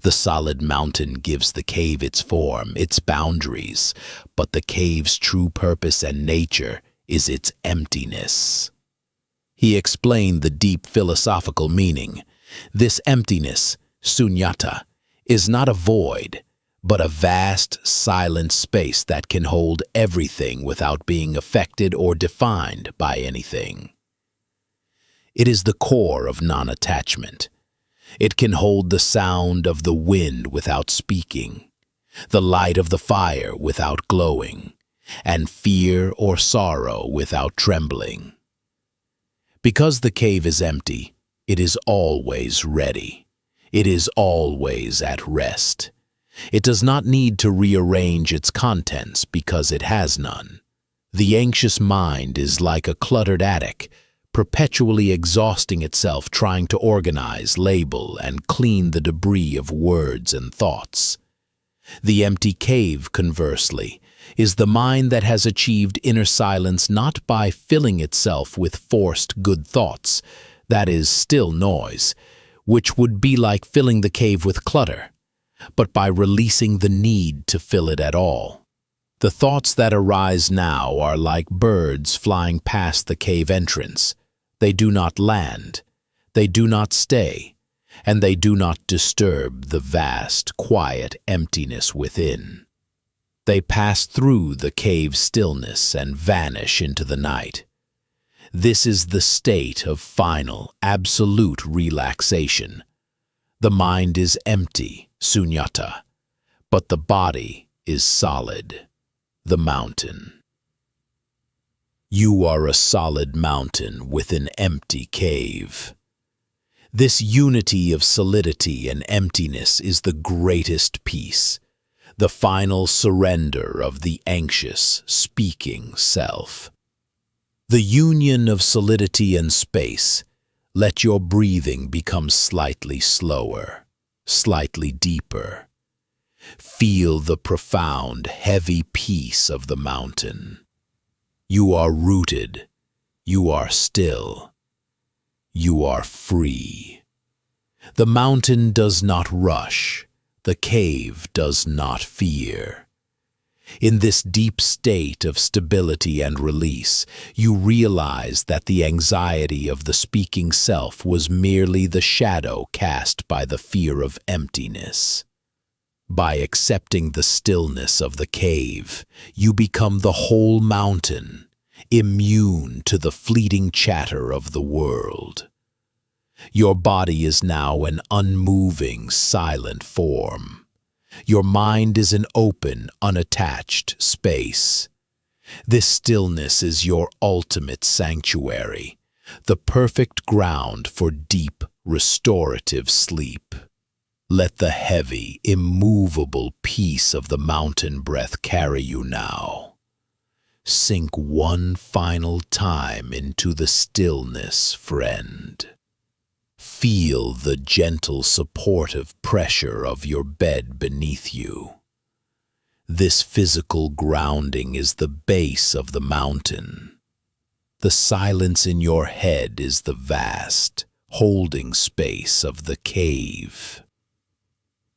The solid mountain gives the cave its form, its boundaries, but the cave's true purpose and nature is its emptiness." He explained the deep philosophical meaning. This emptiness, sunyata, is not a void, but a vast, silent space that can hold everything without being affected or defined by anything. It is the core of non-attachment. It can hold the sound of the wind without speaking, the light of the fire without glowing, and fear or sorrow without trembling. Because the cave is empty, it is always ready. It is always at rest. It does not need to rearrange its contents because it has none. The anxious mind is like a cluttered attic, perpetually exhausting itself trying to organize, label, and clean the debris of words and thoughts. The empty cave, conversely, is the mind that has achieved inner silence not by filling itself with forced good thoughts, that is still noise, which would be like filling the cave with clutter, but by releasing the need to fill it at all. The thoughts that arise now are like birds flying past the cave entrance. They do not land, they do not stay, and they do not disturb the vast, quiet emptiness within. They pass through the cave's stillness and vanish into the night. This is the state of final, absolute relaxation. The mind is empty, sunyata, but the body is solid, the mountain. You are a solid mountain with an empty cave. This unity of solidity and emptiness is the greatest peace, the final surrender of the anxious, speaking self. The union of solidity and space. Let your breathing become slightly slower, slightly deeper. Feel the profound, heavy peace of the mountain. You are rooted. You are still. You are free. The mountain does not rush. The cave does not fear. In this deep state of stability and release, you realize that the anxiety of the speaking self was merely the shadow cast by the fear of emptiness. By accepting the stillness of the cave, you become the whole mountain, immune to the fleeting chatter of the world. Your body is now an unmoving, silent form. Your mind is an open, unattached space. This stillness is your ultimate sanctuary, the perfect ground for deep, restorative sleep. Let the heavy, immovable peace of the mountain breath carry you now. Sink one final time into the stillness, friend. Feel the gentle supportive pressure of your bed beneath you. This physical grounding is the base of the mountain. The silence in your head is the vast, holding space of the cave.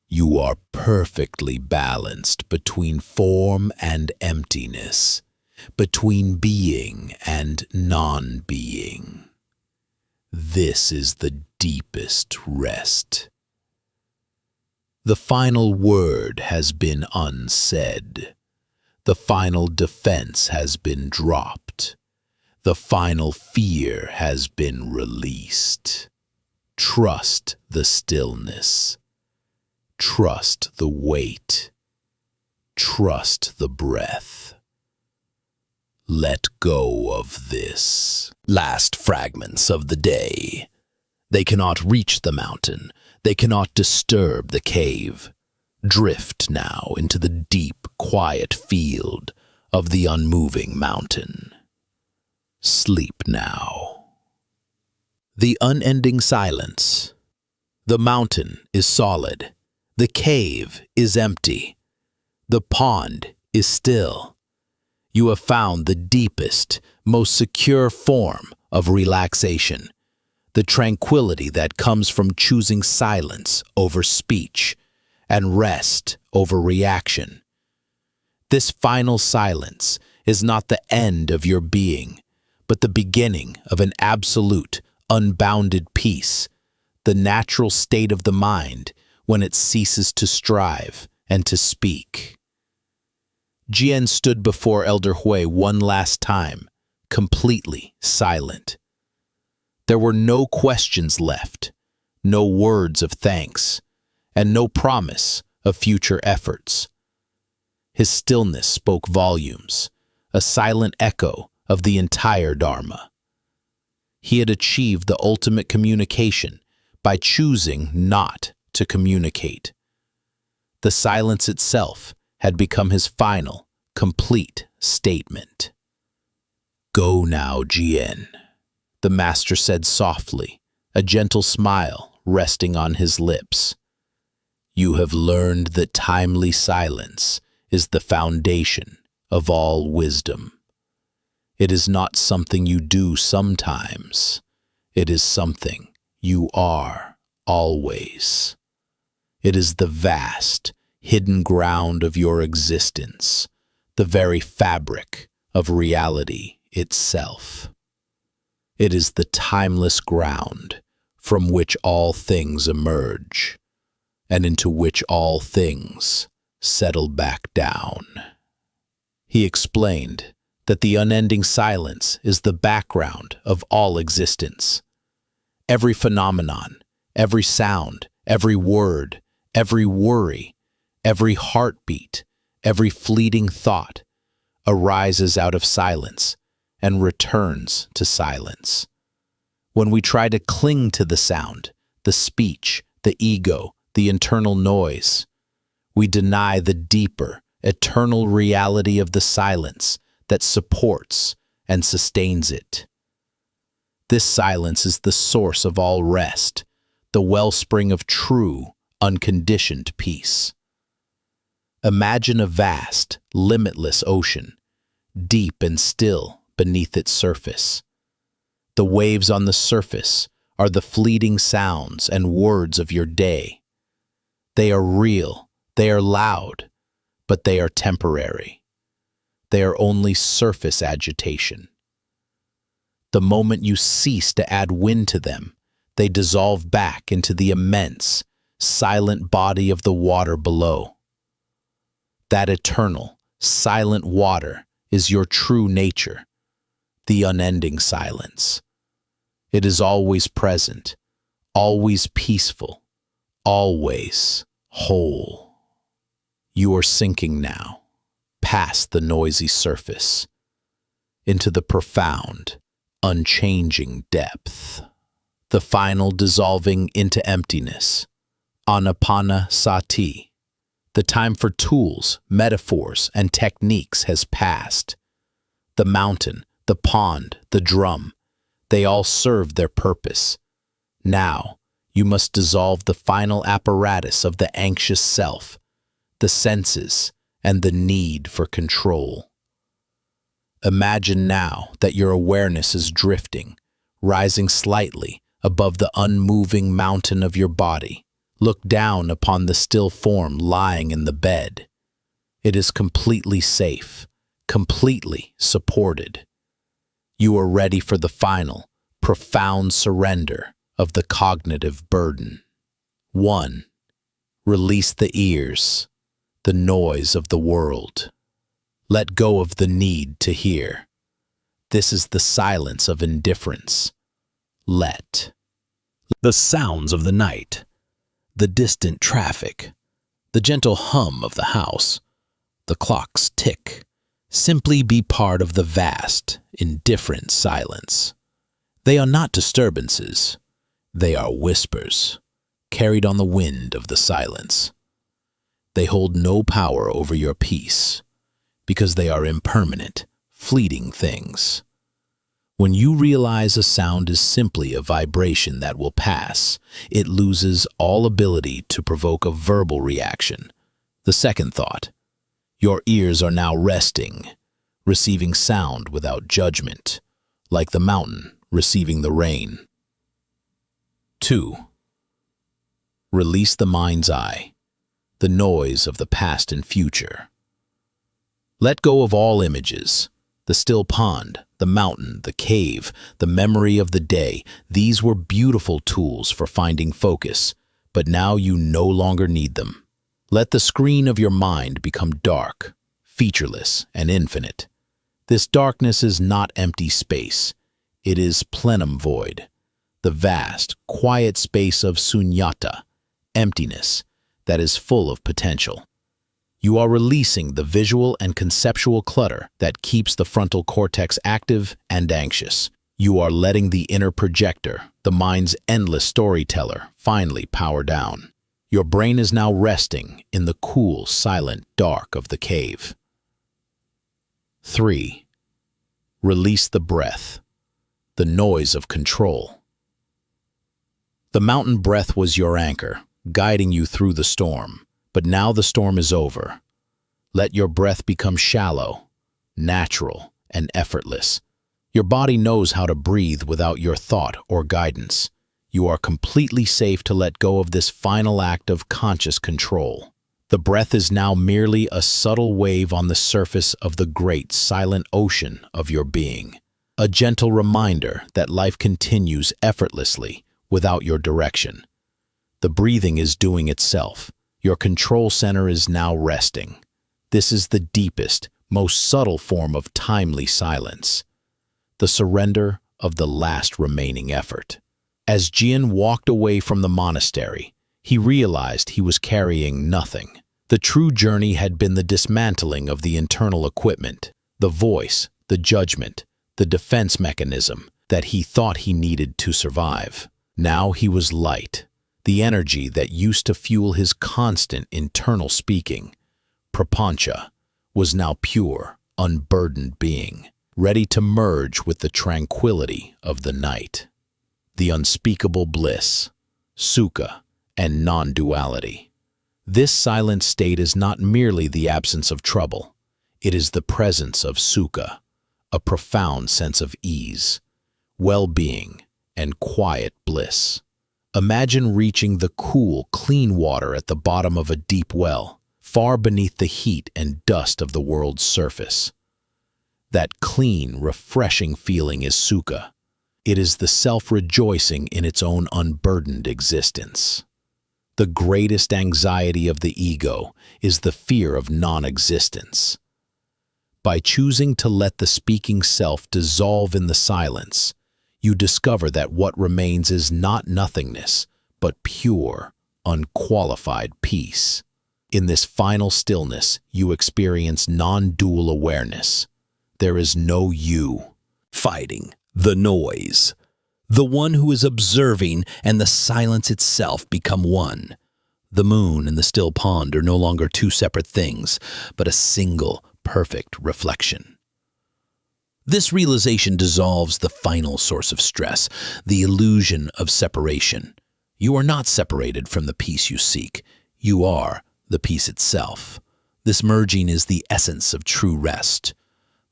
You are perfectly balanced between form and emptiness, between being and non-being. This is the deepest rest. The final word has been unsaid. The final defense has been dropped. The final fear has been released. Trust the stillness. Trust the weight. Trust the breath. Let go of this. Last fragments of the day. They cannot reach the mountain. They cannot disturb the cave. Drift now into the deep, quiet field of the unmoving mountain. Sleep now. The unending silence. The mountain is solid. The cave is empty. The pond is still. You have found the deepest, most secure form of relaxation. The tranquility that comes from choosing silence over speech and rest over reaction. This final silence is not the end of your being, but the beginning of an absolute, unbounded peace, the natural state of the mind when it ceases to strive and to speak. Jian stood before Elder Hui one last time, completely silent. There were no questions left, no words of thanks, and no promise of future efforts. His stillness spoke volumes, a silent echo of the entire Dharma. He had achieved the ultimate communication by choosing not to communicate. The silence itself had become his final, complete statement. Go now, Jian, the master said softly, a gentle smile resting on his lips. You have learned that timely silence is the foundation of all wisdom. It is not something you do sometimes. It is something you are always. It is the vast, hidden ground of your existence, the very fabric of reality itself. It is the timeless ground from which all things emerge, and into which all things settle back down. He explained that the unending silence is the background of all existence. Every phenomenon, every sound, every word, every worry, every heartbeat, every fleeting thought arises out of silence and returns to silence. When we try to cling to the sound, the speech, the ego, the internal noise, we deny the deeper, eternal reality of the silence that supports and sustains it. This silence is the source of all rest, the wellspring of true, unconditioned peace. Imagine a vast, limitless ocean, deep and still beneath its surface. The waves on the surface are the fleeting sounds and words of your day. They are real, they are loud, but they are temporary. They are only surface agitation. The moment you cease to add wind to them, they dissolve back into the immense, silent body of the water below. That eternal, silent water is your true nature, the unending silence. It is always present, always peaceful, always whole. You are sinking now, past the noisy surface, into the profound, unchanging depth. The final dissolving into emptiness, anapanasati. The time for tools, metaphors, and techniques has passed. The mountain, the pond, the drum, they all serve their purpose. Now, you must dissolve the final apparatus of the anxious self, the senses, and the need for control. Imagine now that your awareness is drifting, rising slightly above the unmoving mountain of your body. Look down upon the still form lying in the bed. It is completely safe, completely supported. You are ready for the final, profound surrender of the cognitive burden. 1. Release the ears, the noise of the world. Let go of the need to hear. This is the silence of indifference. Let the sounds of the night, the distant traffic, the gentle hum of the house, the clock's tick, simply be part of the vast, indifferent silence. They are not disturbances. They are whispers, carried on the wind of the silence. They hold no power over your peace, because they are impermanent, fleeting things. When you realize a sound is simply a vibration that will pass, it loses all ability to provoke a verbal reaction. The second thought, your ears are now resting, receiving sound without judgment, like the mountain receiving the rain. 2. Release the mind's eye, the noise of the past and future. Let go of all images, the still pond, the mountain, the cave, the memory of the day. These were beautiful tools for finding focus, but now you no longer need them. Let the screen of your mind become dark, featureless, and infinite. This darkness is not empty space. It is plenum void, the vast, quiet space of sunyata, emptiness, that is full of potential. You are releasing the visual and conceptual clutter that keeps the frontal cortex active and anxious. You are letting the inner projector, the mind's endless storyteller, finally power down. Your brain is now resting in the cool, silent dark of the cave. 3. Release the breath, the noise of control. The mountain breath was your anchor, guiding you through the storm, but now the storm is over. Let your breath become shallow, natural, and effortless. Your body knows how to breathe without your thought or guidance. You are completely safe to let go of this final act of conscious control. The breath is now merely a subtle wave on the surface of the great silent ocean of your being, a gentle reminder that life continues effortlessly without your direction. The breathing is doing itself. Your control center is now resting. This is the deepest, most subtle form of timely silence, the surrender of the last remaining effort. As Jian walked away from the monastery, he realized he was carrying nothing. The true journey had been the dismantling of the internal equipment, the voice, the judgment, the defense mechanism that he thought he needed to survive. Now he was light, the energy that used to fuel his constant internal speaking. Prapancha was now pure, unburdened being, ready to merge with the tranquility of the night. The unspeakable bliss, sukha, and non-duality. This silent state is not merely the absence of trouble. It is the presence of sukha, a profound sense of ease, well-being, and quiet bliss. Imagine reaching the cool, clean water at the bottom of a deep well, far beneath the heat and dust of the world's surface. That clean, refreshing feeling is sukha. It is the self rejoicing in its own unburdened existence. The greatest anxiety of the ego is the fear of non-existence. By choosing to let the speaking self dissolve in the silence, you discover that what remains is not nothingness, but pure, unqualified peace. In this final stillness, you experience non-dual awareness. There is no you fighting the noise. The one who is observing and the silence itself become one. The moon and the still pond are no longer two separate things, but a single, perfect reflection. This realization dissolves the final source of stress, the illusion of separation. You are not separated from the peace you seek. You are the peace itself. This merging is the essence of true rest.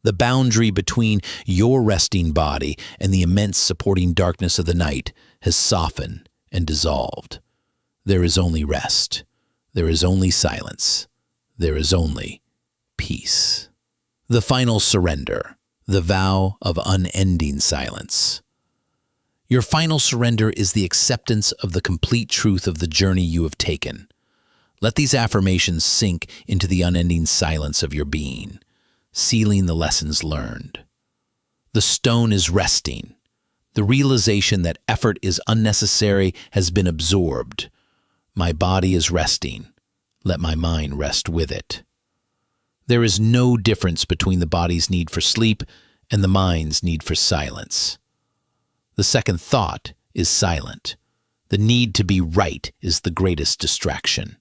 The boundary between your resting body and the immense supporting darkness of the night has softened and dissolved. There is only rest. There is only silence. There is only peace. The final surrender, the vow of unending silence. Your final surrender is the acceptance of the complete truth of the journey you have taken. Let these affirmations sink into the unending silence of your being, sealing the lessons learned. The stone is resting. The realization that effort is unnecessary has been absorbed. My body is resting. Let my mind rest with it. There is no difference between the body's need for sleep and the mind's need for silence. The second thought is silent. The need to be right is the greatest distraction.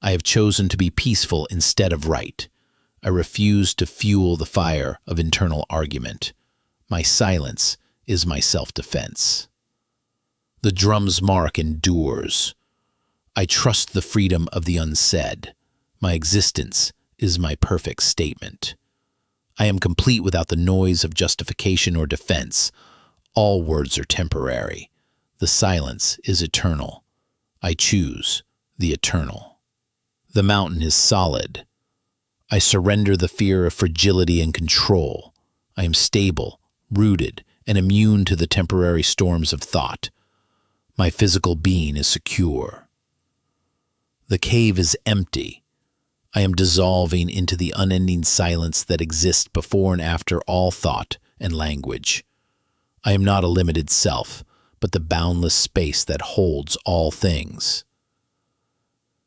I have chosen to be peaceful instead of right. I refuse to fuel the fire of internal argument. My silence is my self-defense. The drum's mark endures. I trust the freedom of the unsaid. My existence is my perfect statement. I am complete without the noise of justification or defense. All words are temporary. The silence is eternal. I choose the eternal. The mountain is solid. I surrender the fear of fragility and control. I am stable, rooted, and immune to the temporary storms of thought. My physical being is secure. The cave is empty. I am dissolving into the unending silence that exists before and after all thought and language. I am not a limited self, but the boundless space that holds all things.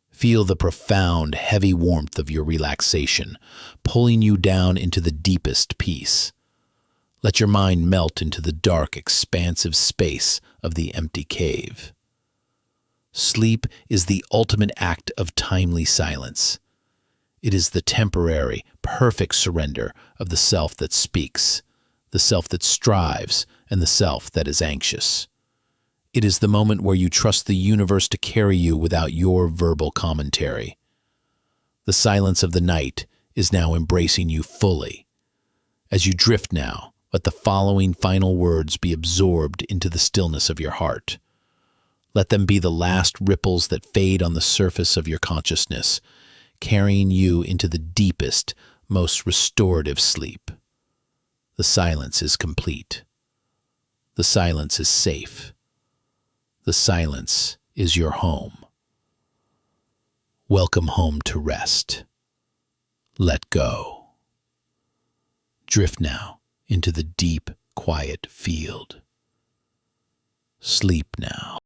Feel the profound, heavy warmth of your relaxation, pulling you down into the deepest peace. Let your mind melt into the dark, expansive space of the empty cave. Sleep is the ultimate act of timely silence. It is the temporary, perfect surrender of the self that speaks, the self that strives, and the self that is anxious. It is the moment where you trust the universe to carry you without your verbal commentary. The silence of the night is now embracing you fully. As you drift now, let the following final words be absorbed into the stillness of your heart. Let them be the last ripples that fade on the surface of your consciousness, carrying you into the deepest, most restorative sleep. The silence is complete. The silence is safe. The silence is your home. Welcome home to rest. Let go. Drift now into the deep, quiet field. Sleep now.